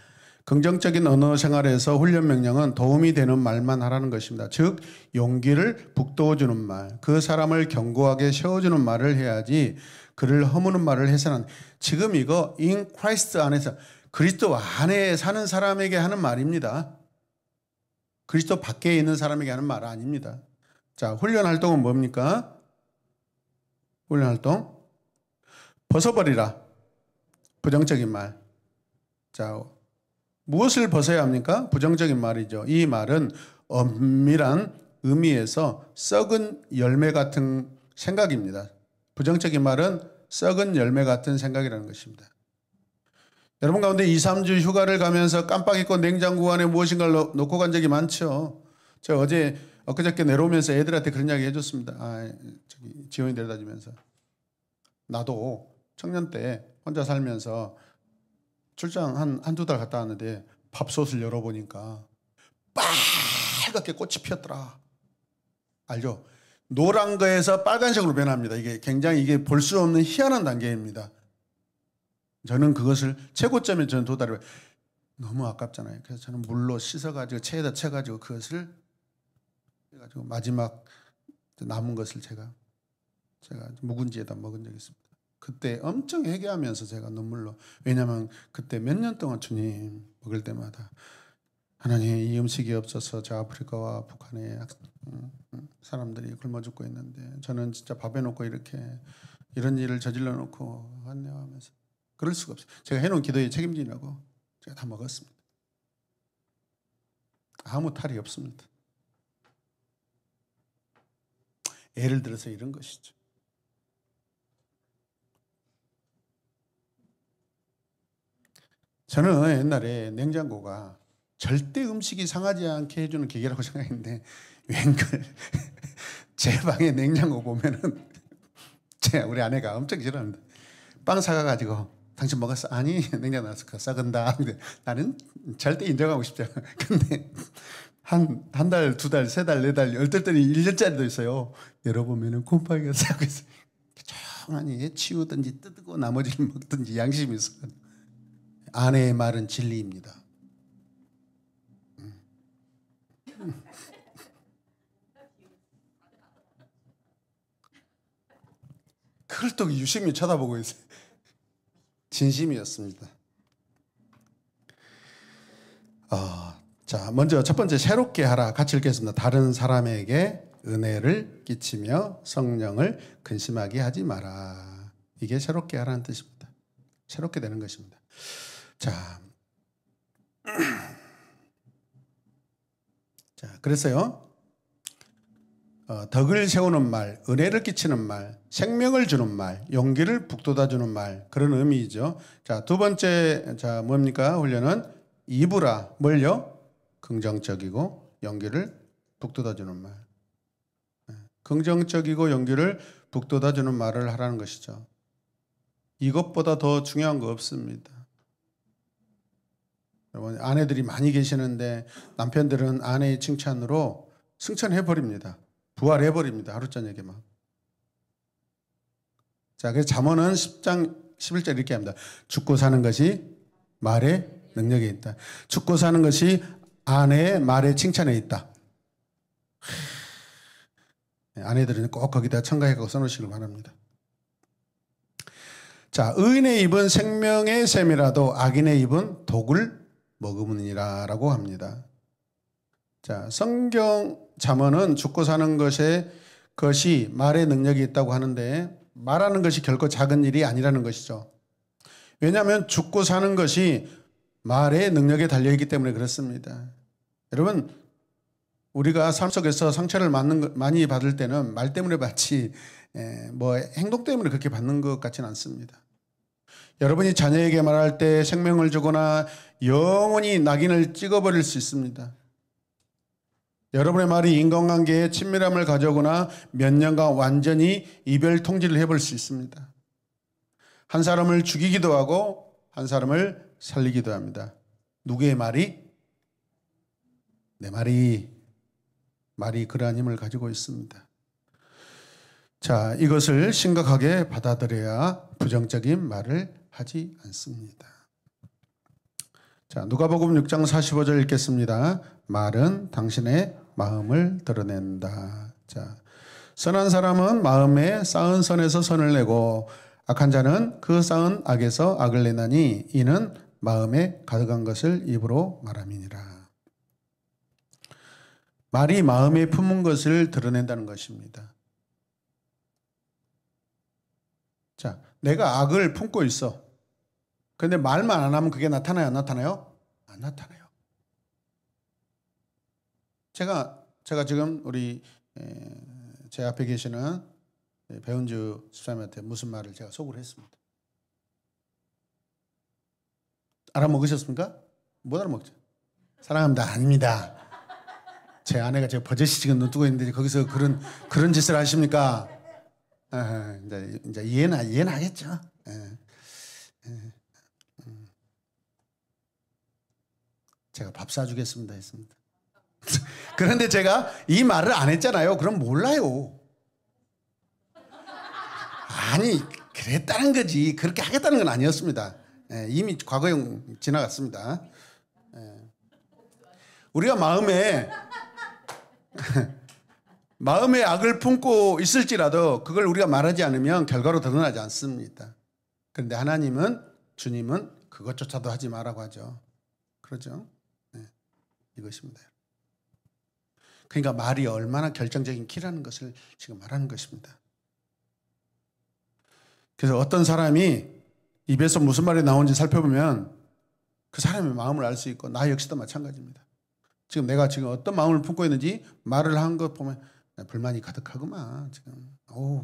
긍정적인 언어 생활에서 훈련 명령은 도움이 되는 말만 하라는 것입니다. 즉 용기를 북돋워주는 말, 그 사람을 견고하게 세워주는 말을 해야지 그를 허무는 말을 해서는. 지금 이거 in Christ 안에서 그리스도 안에 사는 사람에게 하는 말입니다. 그리스도 밖에 있는 사람에게 하는 말 아닙니다. 자, 훈련 활동은 뭡니까? 훈련 활동 벗어버리라. 부정적인 말. 자, 무엇을 벗어야 합니까? 부정적인 말이죠. 이 말은 엄밀한 의미에서 썩은 열매 같은 생각입니다. 부정적인 말은 썩은 열매 같은 생각이라는 것입니다. 여러분 가운데 2, 3주 휴가를 가면서 깜빡 잊고 냉장고 안에 무엇인가를 놓고 간 적이 많죠. 제가 엊그저께 내려오면서 애들한테 그런 이야기 해줬습니다. 지원이 데려다 주면서. 나도 청년 때 혼자 살면서 출장 한두 달 갔다 왔는데 밥솥을 열어보니까 빨갛게 꽃이 피었더라. 알죠? 노란 거에서 빨간색으로 변합니다. 이게 굉장히 볼 수 없는 희한한 단계입니다. 저는 그것을 최고점에 저는 도달해 너무 아깝잖아요. 그래서 저는 물로 씻어가지고 체에다 쳐가지고 그것을 해가지고 마지막 남은 것을 제가 묵은지에다 먹은 적이 있습니다. 그때 엄청 회개하면서 제가 눈물로, 왜냐하면 그때 몇 년 동안 주님 먹을 때마다 하나님 이 음식이 없어서 저 아프리카와 북한의 사람들이 굶어 죽고 있는데 저는 진짜 밥에 놓고 이런 일을 저질러 놓고 왔네요 하면서 그럴 수가 없어요. 제가 해놓은 기도에 책임지라고 제가 다 먹었습니다. 아무 탈이 없습니다. 예를 들어서 이런 것이죠. 저는 옛날에 냉장고가 절대 음식이 상하지 않게 해주는 기계라고 생각했는데 웬걸 제 방에 냉장고 보면은 우리 아내가 엄청 싫어합니다. 빵 사가가지고 당신 먹었어? 아니 냉장고 나왔어. 썩은다. 근데 나는 절대 인정하고 싶지 않아. 근데 한 달, 두 달, 세 달, 네 달, 열흘 때는 1년짜리도 있어요. 열어보면은 곰팡이가 싸고 있어요. 조용하니 치우든지 뜯고 나머지를 먹든지 양심이 있어. 아내의 말은 진리입니다. 그걸 또 유심히 쳐다보고 있어요. 진심이었습니다. 자, 먼저 첫 번째 새롭게 하라. 같이 읽겠습니다. 다른 사람에게 은혜를 끼치며 성령을 근심하게 하지 마라. 이게 새롭게 하라는 뜻입니다. 새롭게 되는 것입니다. 자, 그래서요. 덕을 세우는 말, 은혜를 끼치는 말, 생명을 주는 말, 용기를 북돋아주는 말, 그런 의미이죠. 자, 두 번째, 뭡니까? 훈련은 이브라, 뭘요? 긍정적이고 용기를 북돋아주는 말. 긍정적이고 용기를 북돋아주는 말을 하라는 것이죠. 이것보다 더 중요한 거 없습니다. 여러분, 아내들이 많이 계시는데 남편들은 아내의 칭찬으로 승천해버립니다. 부활해버립니다. 하루 저녁에만. 자, 그래서 잠언은 10장 11절 이렇게 합니다. 죽고 사는 것이 말의 능력에 있다. 죽고 사는 것이 아내의 말의 칭찬에 있다. 아내들은 꼭 거기다 첨가해서 써놓으시길 바랍니다. 자, 의인의 입은 생명의 샘이라도 악인의 입은 독을 머금으니라 라고 합니다. 자, 성경 잠언은 죽고 사는 것이 말의 능력이 있다고 하는데 말하는 것이 결코 작은 일이 아니라는 것이죠. 왜냐하면 죽고 사는 것이 말의 능력에 달려있기 때문에 그렇습니다. 여러분, 우리가 삶 속에서 상처를 많이 받을 때는 말 때문에 받지 뭐 행동 때문에 그렇게 받는 것 같지는 않습니다. 여러분이 자녀에게 말할 때 생명을 주거나 영원히 낙인을 찍어버릴 수 있습니다. 여러분의 말이 인간관계에 친밀함을 가져오거나 몇 년간 완전히 이별 통지를 해볼 수 있습니다. 한 사람을 죽이기도 하고 한 사람을 살리기도 합니다. 누구의 말이? 내 말이 그러한 힘을 가지고 있습니다. 자, 이것을 심각하게 받아들여야 부정적인 말을 하지 않습니다. 자, 누가복음 6장 45절 읽겠습니다. 말은 당신의 마음을 드러낸다. 자, 선한 사람은 마음에 쌓은 선에서 선을 내고 악한 자는 그 쌓은 악에서 악을 내나니 이는 마음에 가득한 것을 입으로 말함이니라. 말이 마음에 품은 것을 드러낸다는 것입니다. 자, 내가 악을 품고 있어. 그런데 말만 안 하면 그게 나타나요? 안 나타나요? 안 나타나요. 제가 지금 우리 제 앞에 계시는 배은주 집사님한테 무슨 말을 제가 속으로 했습니다. 알아먹으셨습니까? 못 알아먹죠. 사랑합니다. 아닙니다. 제 아내가 제가 버젓이 지금 눈 뜨고 있는데 거기서 그런 짓을 하십니까? 이제 이해는 하겠죠. 제가 밥 사주겠습니다 했습니다. 그런데 제가 이 말을 안 했잖아요. 그럼 몰라요. 아니, 그랬다는 거지. 그렇게 하겠다는 건 아니었습니다. 이미 과거에 지나갔습니다. 우리가 마음에 악을 품고 있을지라도 그걸 우리가 말하지 않으면 결과로 드러나지 않습니다. 그런데 주님은 그것조차도 하지 말라고 하죠. 그렇죠? 이것입니다. 그러니까 말이 얼마나 결정적인 키라는 것을 지금 말하는 것입니다. 그래서 어떤 사람이 입에서 무슨 말이 나오는지 살펴보면 그 사람의 마음을 알 수 있고 나 역시도 마찬가지입니다. 지금 내가 어떤 마음을 품고 있는지 말을 한 것 보면 불만이 가득하구만. 지금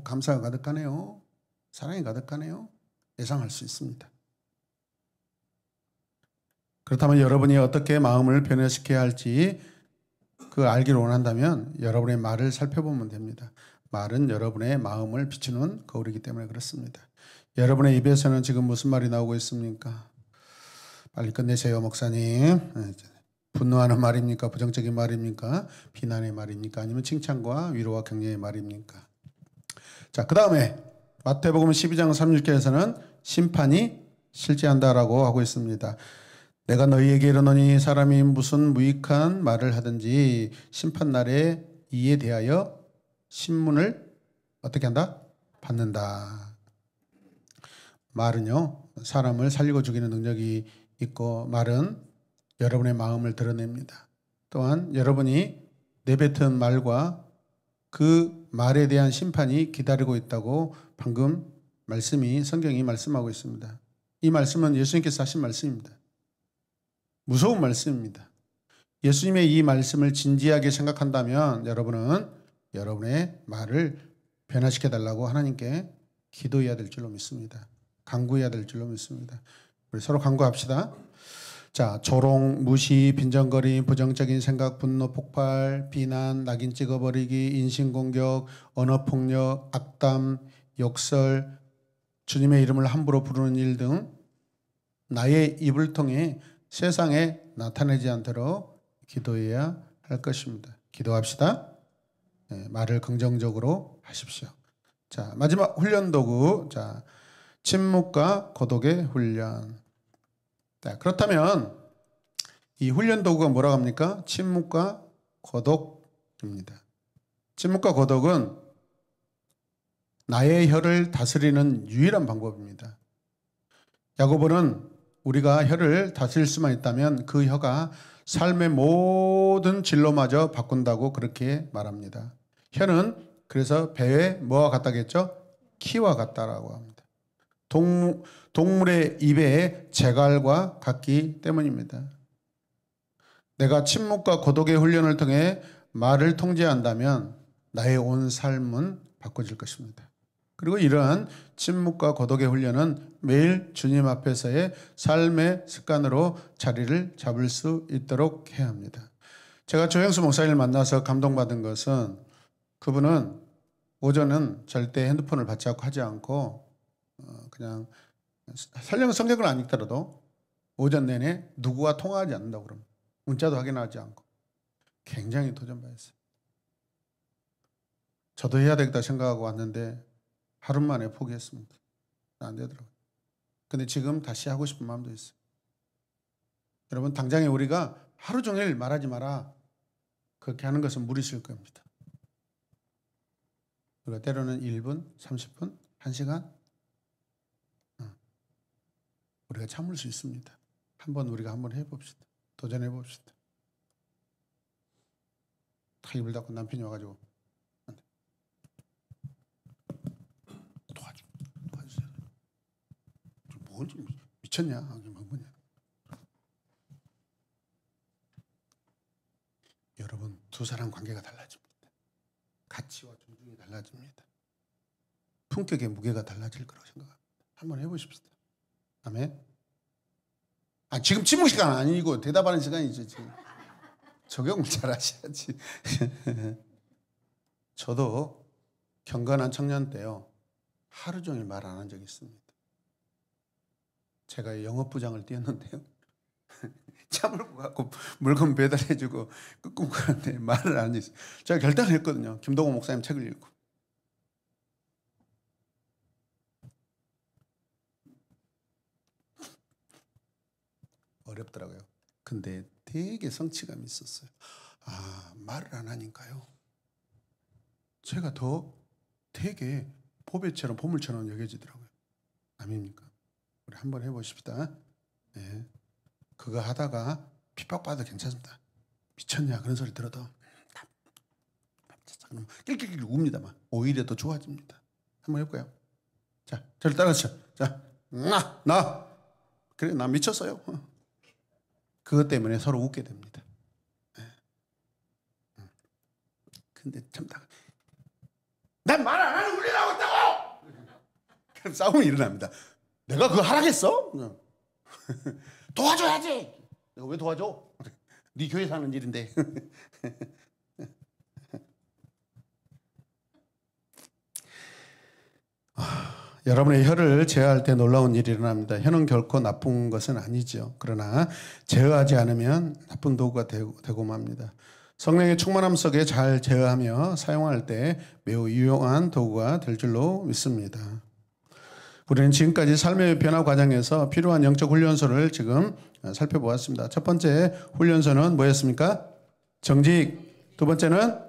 감사가 가득하네요. 사랑이 가득하네요. 예상할 수 있습니다. 그렇다면 여러분이 어떻게 마음을 변화시켜야 할지 그 알기를 원한다면 여러분의 말을 살펴보면 됩니다. 말은 여러분의 마음을 비추는 거울이기 때문에 그렇습니다. 여러분의 입에서는 지금 무슨 말이 나오고 있습니까? 빨리 끝내세요, 목사님. 분노하는 말입니까? 부정적인 말입니까? 비난의 말입니까? 아니면 칭찬과 위로와 격려의 말입니까? 자, 그 다음에 마태복음 12장 36절에서는 심판이 실제한다라고 하고 있습니다. 내가 너희에게 이르노니 사람이 무슨 무익한 말을 하든지 심판날에 이에 대하여 신문을 어떻게 한다? 받는다. 말은요, 사람을 살리고 죽이는 능력이 있고 말은 여러분의 마음을 드러냅니다. 또한 여러분이 내뱉은 말과 그 말에 대한 심판이 기다리고 있다고 방금 성경이 말씀하고 있습니다. 이 말씀은 예수님께서 하신 말씀입니다. 무서운 말씀입니다. 예수님의 이 말씀을 진지하게 생각한다면 여러분은 여러분의 말을 변화시켜 달라고 하나님께 기도해야 될 줄로 믿습니다. 간구해야 될 줄로 믿습니다. 우리 서로 간구합시다. 자, 조롱, 무시, 빈정거림, 부정적인 생각, 분노, 폭발, 비난, 낙인 찍어버리기, 인신공격, 언어폭력, 악담, 욕설, 주님의 이름을 함부로 부르는 일 등 나의 입을 통해 세상에 나타내지 않도록 기도해야 할 것입니다. 기도합시다. 네, 말을 긍정적으로 하십시오. 자, 마지막 훈련 도구. 자, 침묵과 고독의 훈련. 자, 그렇다면 이 훈련 도구가 뭐라고 합니까? 침묵과 고독입니다. 침묵과 고독은 나의 혀를 다스리는 유일한 방법입니다. 야고보는 우리가 혀를 다스릴 수만 있다면 그 혀가 삶의 모든 진로마저 바꾼다고 그렇게 말합니다. 혀는 그래서 배에 뭐와 같다겠죠? 키와 같다라고 합니다. 동물의 입에 재갈과 같기 때문입니다. 내가 침묵과 고독의 훈련을 통해 말을 통제한다면 나의 온 삶은 바꿔질 것입니다. 그리고 이러한 침묵과 고독의 훈련은 매일 주님 앞에서의 삶의 습관으로 자리를 잡을 수 있도록 해야 합니다. 제가 조영수 목사님을 만나서 감동받은 것은 그분은 오전은 절대 핸드폰을 받잡고 하지 않고 그냥 설령 성경을 안 읽더라도 오전 내내 누구와 통화하지 않는다고 그럽니다. 문자도 확인하지 않고 굉장히 도전받았어요. 저도 해야 되겠다 생각하고 왔는데 하루 만에 포기했습니다. 안 되더라고요. 근데 지금 다시 하고 싶은 마음도 있어요. 여러분 당장에 우리가 하루 종일 말하지 마라 그렇게 하는 것은 무리실 겁니다. 우리가 때로는 1분, 30분, 1시간 우리가 참을 수 있습니다. 우리가 한번 해봅시다. 도전해 봅시다. 다 입을 닫고 남편이 와가지고 도와주세요. 뭔지 미쳤냐? 뭐냐? 여러분 두 사람 관계가 달라집니다. 가치와 존중이 달라집니다. 품격의 무게가 달라질 거라고 생각합니다. 한번 해보십시다. 아멘. 지금 침묵 시간 아니고 대답하는 시간이죠. 지금 적용을 잘 하셔야지. 저도 경건한 청년 때요 하루 종일 말 안 한 적이 있습니다. 제가 영업부장을 뛰었는데요 참을 갖고 물건 배달해주고 끄고 가는데 말을 안 했어요. 제가 결단을 했거든요. 김동호 목사님 책을 읽고. 어렵더라고요. 근데 되게 성취감이 있었어요. 말을 안 하니까요. 제가 더 되게 보배처럼 보물처럼 여겨지더라고요. 아닙니까? 우리 한번 해보십시다. 네. 그거 하다가 핍박받아도 괜찮습니다. 미쳤냐 그런 소리 들어도 그럼 낄낄낄 웁니다. 막. 오히려 더 좋아집니다. 한번 해볼까요? 자, 저를 따라하시죠. 자, 나 그래 나 미쳤어요. 그것 때문에 서로 웃게 됩니다. 근데 참 난 말 안 하는 훈련하고 있다고! 그럼 싸움이 일어납니다. 내가 그거 하라겠어? 도와줘야지. 내가 왜 도와줘? 네 교회 사는 일인데. 여러분의 혀를 제어할 때 놀라운 일이 일어납니다. 혀는 결코 나쁜 것은 아니죠. 그러나 제어하지 않으면 나쁜 도구가 되고 맙니다. 성령의 충만함 속에 잘 제어하며 사용할 때 매우 유용한 도구가 될 줄로 믿습니다. 우리는 지금까지 삶의 변화 과정에서 필요한 영적 훈련소를 지금 살펴보았습니다. 첫 번째 훈련소는 뭐였습니까? 정직. 두 번째는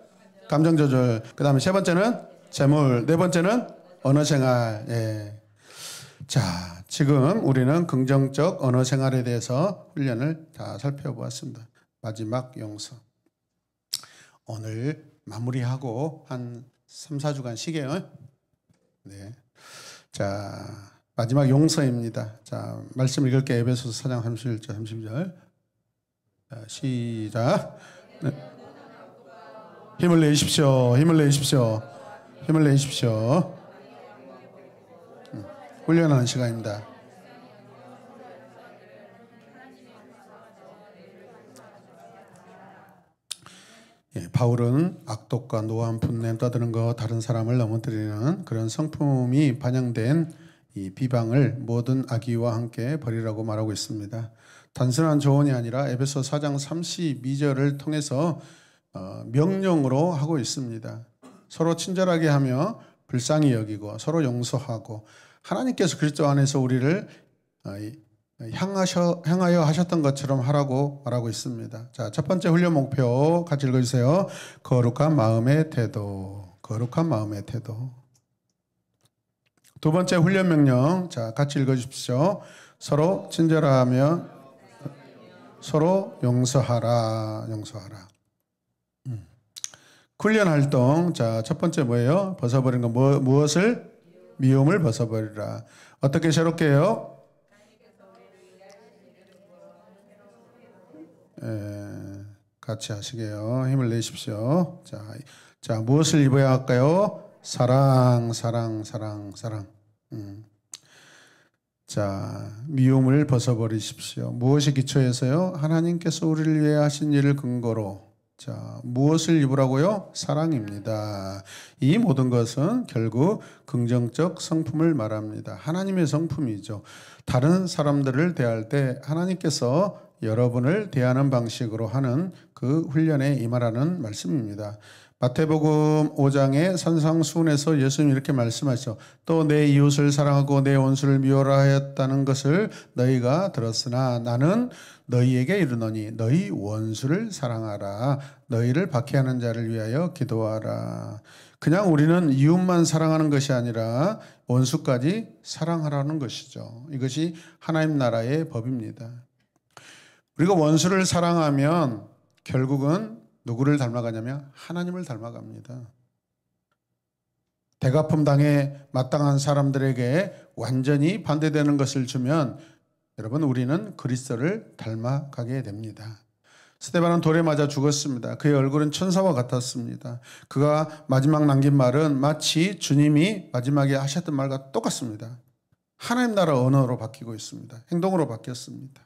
감정 조절. 그 다음에 세 번째는 재물. 네 번째는 언어 생활. 예. 자, 지금 우리는 긍정적 언어 생활에 대해서 훈련을 다 살펴보았습니다. 마지막 용서. 오늘 마무리하고 한 3, 4주간 쉬게요. 네. 자, 마지막 용서입니다. 자, 말씀 읽을게요. 에베소서 4장 31절 32절. 자, 시작. 네. 힘을 내십시오. 힘을 내십시오. 힘을 내십시오. 훈련하는 시간입니다. 예, 바울은 악독과 노한 분냄 떠드는 것 다른 사람을 넘어뜨리는 그런 성품이 반영된 이 비방을 모든 악의와 함께 버리라고 말하고 있습니다. 단순한 조언이 아니라 에베소 4장 32절을 통해서 명령으로 하고 있습니다. 서로 친절하게 하며 불쌍히 여기고 서로 용서하고 하나님께서 그리스도 안에서 우리를 향하여 하셨던 것처럼 하라고 말하고 있습니다. 자, 첫 번째 훈련 목표 같이 읽어주세요. 거룩한 마음의 태도. 거룩한 마음의 태도. 두 번째 훈련 명령. 자, 같이 읽어주십시오. 서로 친절하며 서로 용서하라. 용서하라. 훈련 활동. 자, 첫 번째 뭐예요? 벗어버린 거 무엇을? 미움을 벗어버리라. 어떻게 새롭게 해요? 같이 하시게요. 힘을 내십시오. 자, 무엇을 입어야 할까요? 사랑. 자, 미움을 벗어버리십시오. 무엇이 기초에서요? 하나님께서 우리를 위해 하신 일을 근거로. 자, 무엇을 입으라고요? 사랑입니다. 이 모든 것은 결국 긍정적 성품을 말합니다. 하나님의 성품이죠. 다른 사람들을 대할 때 하나님께서 여러분을 대하는 방식으로 하는 그 훈련에 임하라는 말씀입니다. 마태복음 5장의 산상수훈에서 예수님이 이렇게 말씀하시죠. 또 내 이웃을 사랑하고 내 원수를 미워라 하였다는 것을 너희가 들었으나 나는 너희에게 이르노니 너희 원수를 사랑하라. 너희를 박해하는 자를 위하여 기도하라. 그냥 우리는 이웃만 사랑하는 것이 아니라 원수까지 사랑하라는 것이죠. 이것이 하나님 나라의 법입니다. 우리가 원수를 사랑하면 결국은 누구를 닮아가냐면 하나님을 닮아갑니다. 대갚음 당해 마땅한 사람들에게 완전히 반대되는 것을 주면 여러분 우리는 그리스도를 닮아가게 됩니다. 스데반은 돌에 맞아 죽었습니다. 그의 얼굴은 천사와 같았습니다. 그가 마지막 남긴 말은 마치 주님이 마지막에 하셨던 말과 똑같습니다. 하나님 나라 언어로 바뀌고 있습니다. 행동으로 바뀌었습니다.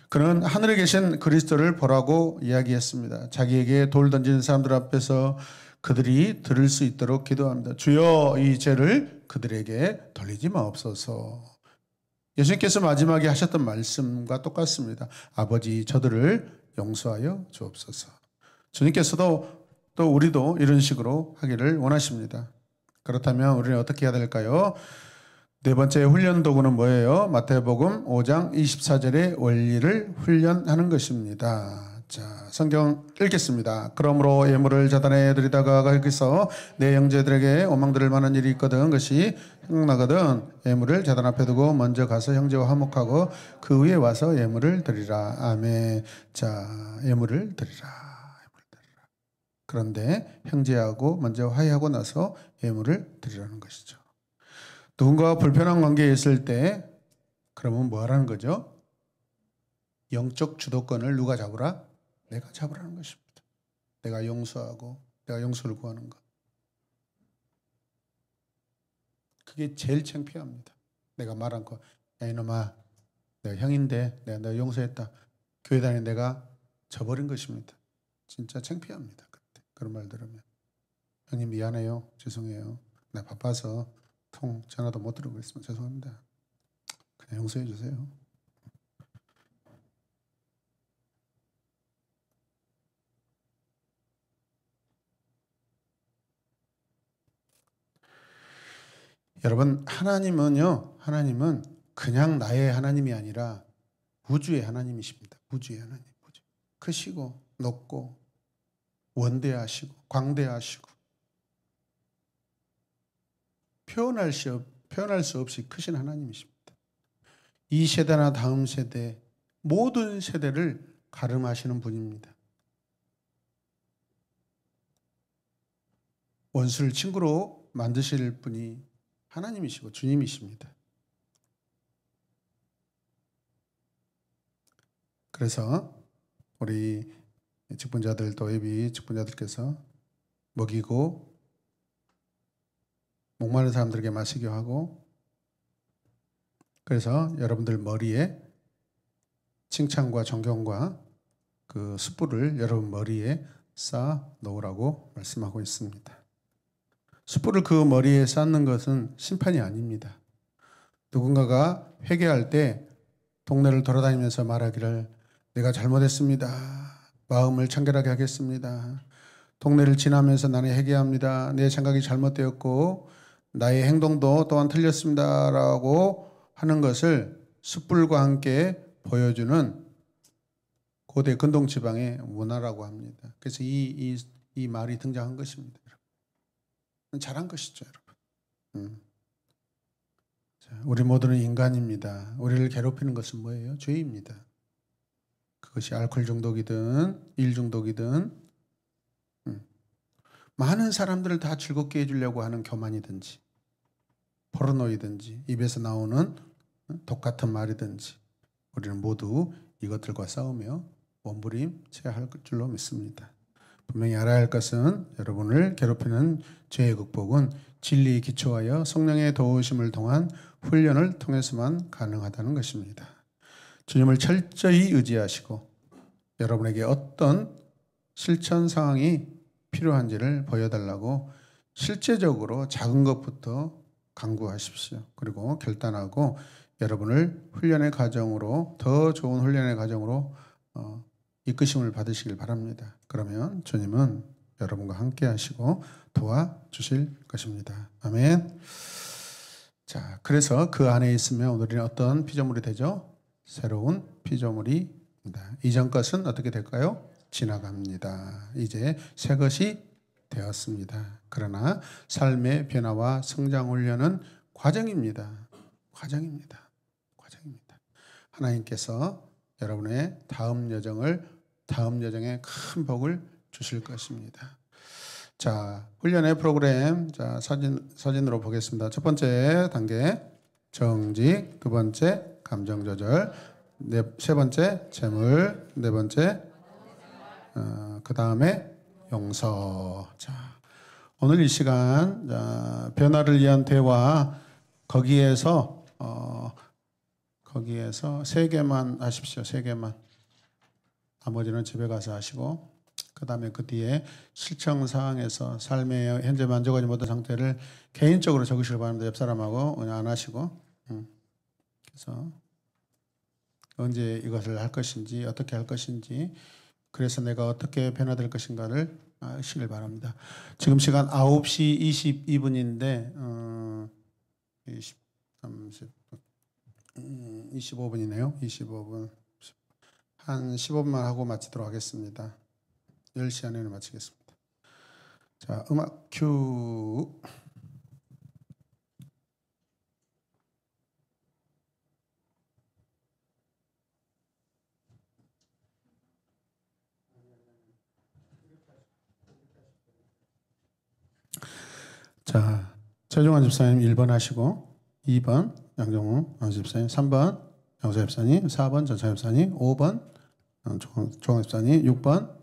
그는 하늘에 계신 그리스도를 보라고 이야기했습니다. 자기에게 돌 던지는 사람들 앞에서 그들이 들을 수 있도록 기도합니다. 주여 이 죄를 그들에게 돌리지 마옵소서. 예수님께서 마지막에 하셨던 말씀과 똑같습니다. 아버지 저들을 용서하여 주옵소서. 주님께서도 또 우리도 이런 식으로 하기를 원하십니다. 그렇다면 우리는 어떻게 해야 될까요? 네 번째 훈련 도구는 뭐예요? 마태복음 5장 24절의 원리를 훈련하는 것입니다. 자, 성경 읽겠습니다. 그러므로 예물을 제단에 드리다가 거기서 내 형제들에게 원망들을 만한 일이 있거든 그것이 생각나거든 예물을 제단 앞에 두고 먼저 가서 형제와 화목하고 그 위에 와서 예물을 드리라. 아멘. 자, 예물을 드리라. 그런데 형제하고 먼저 화해하고 나서 예물을 드리라는 것이죠. 누군가와 불편한 관계에 있을 때 그러면 뭐 하라는 거죠? 영적 주도권을 누가 잡으라? 내가 잡으라는 것입니다. 내가 용서하고 내가 용서를 구하는 것. 그게 제일 창피합니다. 내가 말 않고 야 이놈아 내가 형인데 내가 너 용서했다. 교회 다니는 내가 져버린 것입니다. 진짜 창피합니다. 그때 그런 말 들으면 형님 미안해요. 죄송해요. 나 바빠서 전화도 못 드리고 있으면 죄송합니다. 그냥 용서해 주세요. 여러분 하나님은 그냥 나의 하나님이 아니라 우주의 하나님이십니다. 우주의 하나님. 크시고 높고 원대하시고 광대하시고 표현할 수 없이 크신 하나님이십니다. 이 세대나 다음 세대 모든 세대를 가름하시는 분입니다. 원수를 친구로 만드실 분이 하나님이시고 주님이십니다. 그래서 우리 직분자들 또 예비 직분자들께서 먹이고 목마른 사람들에게 마시게 하고 그래서 여러분들 머리에 칭찬과 존경과 그 숯불을 여러분 머리에 쌓아 놓으라고 말씀하고 있습니다. 숯불을 그 머리에 쌓는 것은 심판이 아닙니다. 누군가가 회개할 때 동네를 돌아다니면서 말하기를 내가 잘못했습니다. 마음을 청결하게 하겠습니다. 동네를 지나면서 나는 회개합니다. 내 생각이 잘못되었고 나의 행동도 또한 틀렸습니다라고 하는 것을 숯불과 함께 보여주는 고대 근동 지방의 문화라고 합니다. 그래서 이 말이 등장한 것입니다. 여러분. 잘한 것이죠, 여러분. 자, 우리 모두는 인간입니다. 우리를 괴롭히는 것은 뭐예요? 죄입니다. 그것이 알코올 중독이든 일 중독이든 많은 사람들을 다 즐겁게 해주려고 하는 교만이든지 포르노이든지 입에서 나오는 독같은 말이든지 우리는 모두 이것들과 싸우며 몸부림쳐야 할 줄로 믿습니다. 분명히 알아야 할 것은 여러분을 괴롭히는 죄의 극복은 진리에 기초하여 성령의 도우심을 통한 훈련을 통해서만 가능하다는 것입니다. 주님을 철저히 의지하시고 여러분에게 어떤 실천 상황이 필요한지를 보여달라고 실제적으로 작은 것부터 강구하십시오. 그리고 결단하고 여러분을 훈련의 과정으로 더 좋은 훈련의 과정으로 이끄심을 받으시길 바랍니다. 그러면 주님은 여러분과 함께 하시고 도와주실 것입니다. 아멘. 자, 그래서 그 안에 있으면 오늘은 어떤 피조물이 되죠? 새로운 피조물입니다. 이전 것은 어떻게 될까요? 지나갑니다. 이제 새 것이 되었습니다. 그러나 삶의 변화와 성장 훈련은 과정입니다. 과정입니다. 하나님께서 여러분의 다음 여정에 큰 복을 주실 것입니다. 자, 훈련의 프로그램, 자, 사진으로 보겠습니다. 첫 번째 단계, 정직. 두 번째, 감정 조절. 세 번째, 재물. 네 번째, 그 다음에 용서. 자, 오늘 이 시간, 변화를 위한 대화, 거기에서 3개만 하십시오. 3개만. 나머지는 집에 가서 하시고, 그 다음에 그 뒤에 실천 사항에서 삶의 현재 만족하지 못한 상태를 개인적으로 적으시길 바랍니다. 옆 사람하고 그냥 안 하시고. 그래서 언제 이것을 할 것인지, 어떻게 할 것인지, 그래서 내가 어떻게 변화될 것인가를 하시길 바랍니다. 지금 시간 9시 22분인데 25분이네요. 25분. 한 15분만 하고 마치도록 하겠습니다. 10시 안에는 마치겠습니다. 자, 음악 큐. 자, 최종환 집사님 1번 하시고 2번 양정우 집사님, 3번 양호사 집사님, 4번 전차 집사님, 5번 조광 집사님, 6번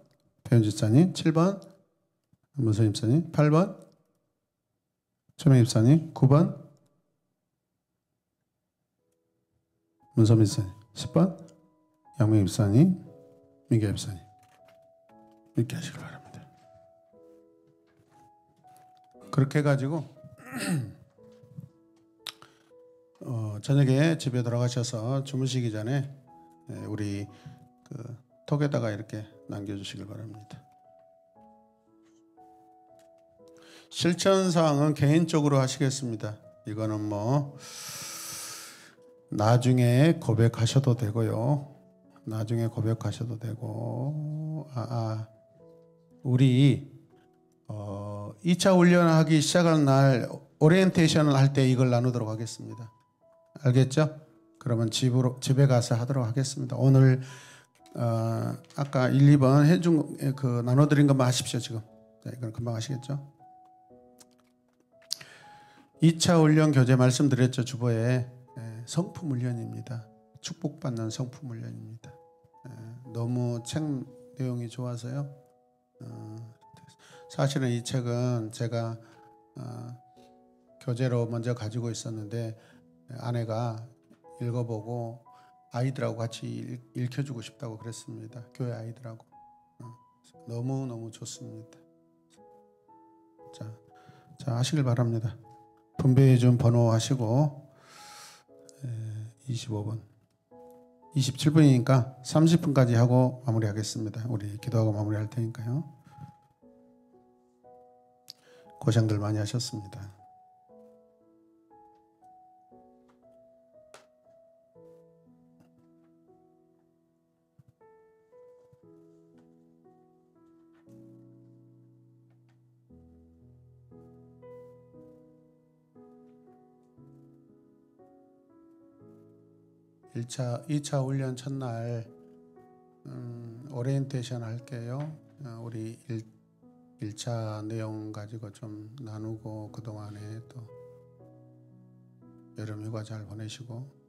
배윤 집사님, 7번 문선 집사님, 8번 최명 집사님, 9번 문선 집사님, 10번 양명 집사님, 민규 집사님. 이렇게 하시길 바랍니다. 그렇게 해가지고 저녁에 집에 돌아가셔서 주무시기 전에 우리 그 톡에다가 이렇게 남겨주시길 바랍니다. 실천 사항은 개인적으로 하시겠습니다. 이거는 뭐 나중에 고백하셔도 되고요. 나중에 고백하셔도 되고 우리 2차 훈련하기 시작하는 날 오리엔테이션을 할 때 이걸 나누도록 하겠습니다. 알겠죠? 그러면 집에 가서 하도록 하겠습니다. 오늘 아까 1, 2번 해준 그 나눠드린 것만 하십시오. 지금. 자, 이건 금방 하시겠죠? 2차 훈련 교재 말씀드렸죠. 주보에 성품 훈련입니다. 축복받는 성품 훈련입니다. 너무 책 내용이 좋아서요. 사실은 이 책은 제가 교재로 먼저 가지고 있었는데 아내가 읽어보고 아이들하고 같이 읽혀주고 싶다고 그랬습니다. 교회 아이들하고. 너무너무 좋습니다. 자, 하시길 바랍니다. 분배해 준 번호 하시고 25번. 27분이니까 30분까지 하고 마무리하겠습니다. 우리 기도하고 마무리할 테니까요. 고생들 많이 하셨습니다. 일 2차 훈련 첫날 오리엔테이션 할게요. 우리 1차 내용 가지고 좀 나누고 그동안에 또 여름 휴가 잘 보내시고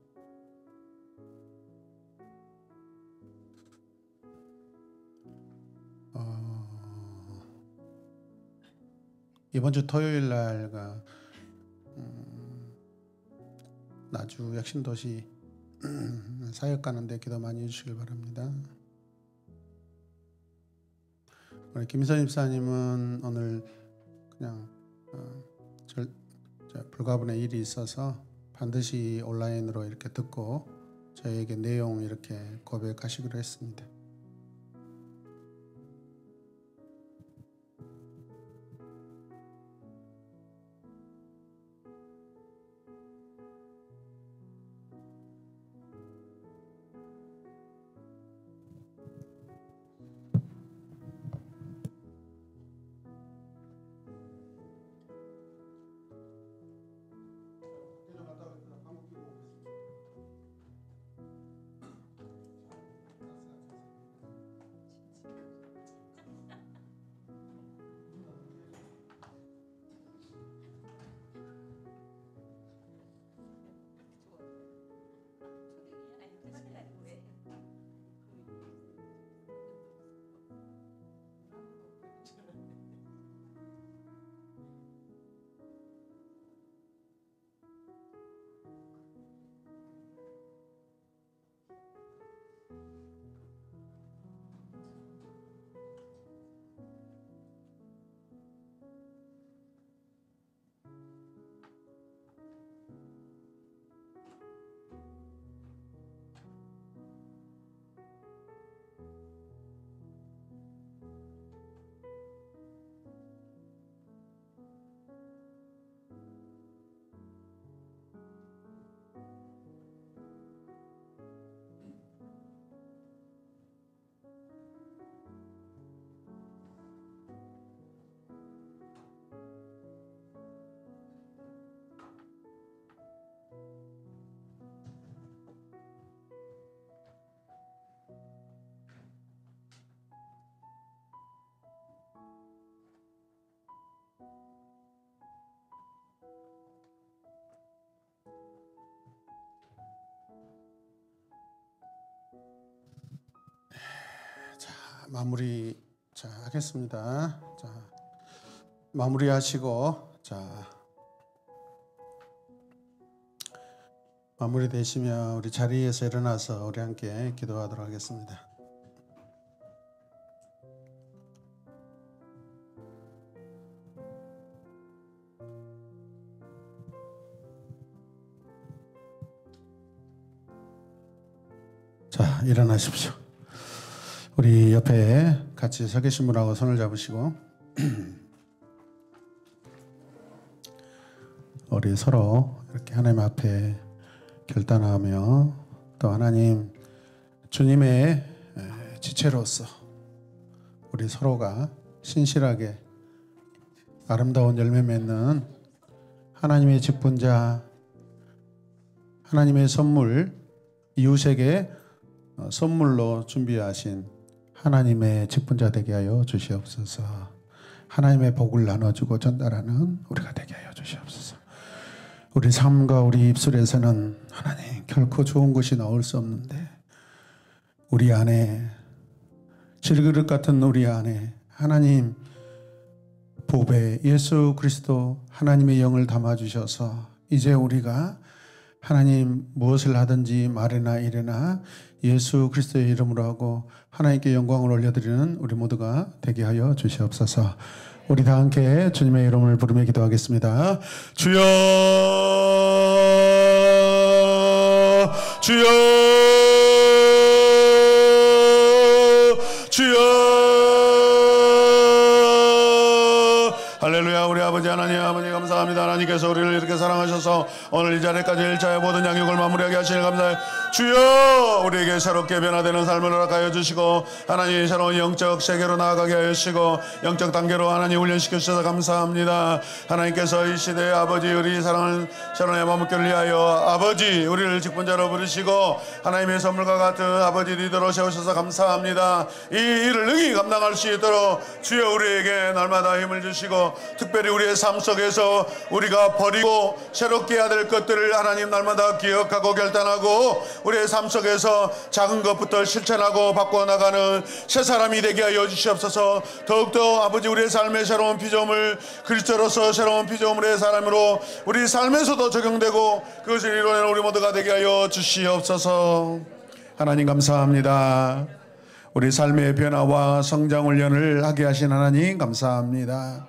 이번 주 토요일 날가 나주 약신도시 사역 가는데 기도 많이 해주시길 바랍니다. 우리 김선 집사님은 오늘 그냥 불가분의 일이 있어서 반드시 온라인으로 이렇게 듣고 저에게 내용 이렇게 고백하시기로 했습니다. 마무리 하겠습니다. 마무리하시고 마무리 되시면 우리 자리에서 일어나서 우리 함께 기도하도록 하겠습니다. 일어나십시오. 우리 옆에 같이 서 계신 분하고 손을 잡으시고 우리 서로 이렇게 하나님 앞에 결단하며 또 하나님 주님의 지체로서 우리 서로가 신실하게 아름다운 열매 맺는 하나님의 직분자, 하나님의 선물, 이웃에게 선물로 준비하신 하나님의 직분자 되게 하여 주시옵소서. 하나님의 복을 나눠주고 전달하는 우리가 되게 하여 주시옵소서. 우리 삶과 우리 입술에서는 하나님 결코 좋은 것이 나올 수 없는데 우리 안에 질그릇 같은 우리 안에 하나님 보배 예수 그리스도 하나님의 영을 담아주셔서 이제 우리가 하나님 무엇을 하든지 말이나 일이나 예수 그리스도의 이름으로 하고 하나님께 영광을 올려드리는 우리 모두가 되게 하여 주시옵소서. 우리 다 함께 주님의 이름을 부르며 기도하겠습니다. 주여 주여 할렐루야. 우리 아버지 하나님, 아버지 감사합니다. 하나님께서 우리를 이렇게 사랑하셔서 오늘 이 자리까지 1차의 모든 양육을 마무리하게 하시니 감사해요. 주여, 우리에게 새롭게 변화되는 삶을 허락하여 주시고 하나님 새로운 영적 세계로 나아가게 하시고 영적 단계로 하나님 훈련시켜 주셔서 감사합니다. 하나님께서 이 시대의 아버지, 우리 사랑하는 샤론의 마음교를 위하여 아버지 우리를 직분자로 부르시고 하나님의 선물과 같은 아버지 리더로 세우셔서 감사합니다. 이 일을 능히 감당할 수 있도록 주여 우리에게 날마다 힘을 주시고 특별히 우리의 삶 속에서 우리가 버리고 새롭게 해야 될 것들을 하나님 날마다 기억하고 결단하고 우리의 삶 속에서 작은 것부터 실천하고 바꿔나가는 새 사람이 되게 하여 주시옵소서. 더욱더 아버지 우리의 삶의 새로운 피조물 그리스도로서 새로운 피조물의 사람으로 우리 삶에서도 적용되고 그것을 이루어내는 우리 모두가 되게 하여 주시옵소서. 하나님 감사합니다. 우리 삶의 변화와 성장 훈련을 하게 하신 하나님 감사합니다.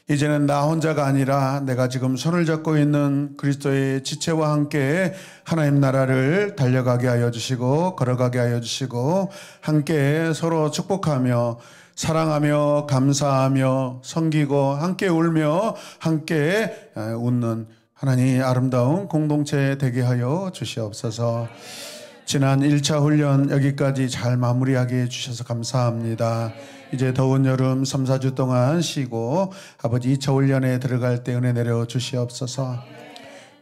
이제는 나 혼자가 아니라 내가 지금 손을 잡고 있는 그리스도의 지체와 함께 하나님 나라를 달려가게 하여 주시고 걸어가게 하여 주시고 함께 서로 축복하며 사랑하며 감사하며 섬기고 함께 울며 함께 웃는 하나님 아름다운 공동체 되게 하여 주시옵소서. 지난 1차 훈련 여기까지 잘 마무리하게 해주셔서 감사합니다. 이제 더운 여름 3, 4주 동안 쉬고 아버지 2차 훈련에 들어갈 때 은혜 내려 주시옵소서.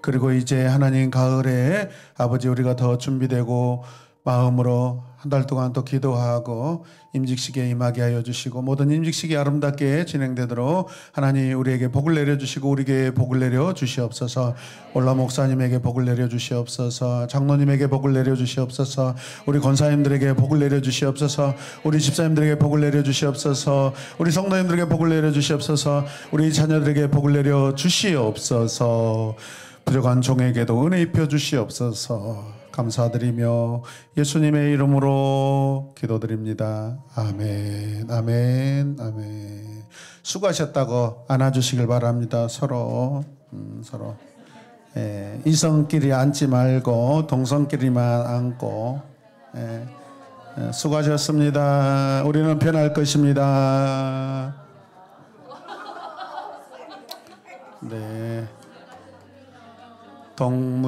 그리고 이제 하나님 가을에 아버지 우리가 더 준비되고 마음으로 한 달 동안 또 기도하고 임직식에 임하게 하여 주시고 모든 임직식이 아름답게 진행되도록 하나님 우리에게 복을 내려주시고 우리에게 복을 내려 주시옵소서. 올라 목사님에게 복을 내려 주시옵소서. 장로님에게 복을 내려 주시옵소서. 우리 권사님들에게 복을 내려 주시옵소서. 우리 집사님들에게 복을 내려 주시옵소서. 우리 성도님들에게 복을 내려 주시옵소서. 우리 자녀들에게 복을 내려 주시옵소서. 부족한 종에게도 은혜 입혀 주시옵소서. 감사드리며 예수님의 이름으로 기도드립니다. 아멘, 아멘, 아멘. 수고하셨다고 안아주시길 바랍니다. 서로. 이성끼리 앉지 말고 동성끼리만 앉고. 수고하셨습니다. 우리는 변할 것입니다. 네. 동문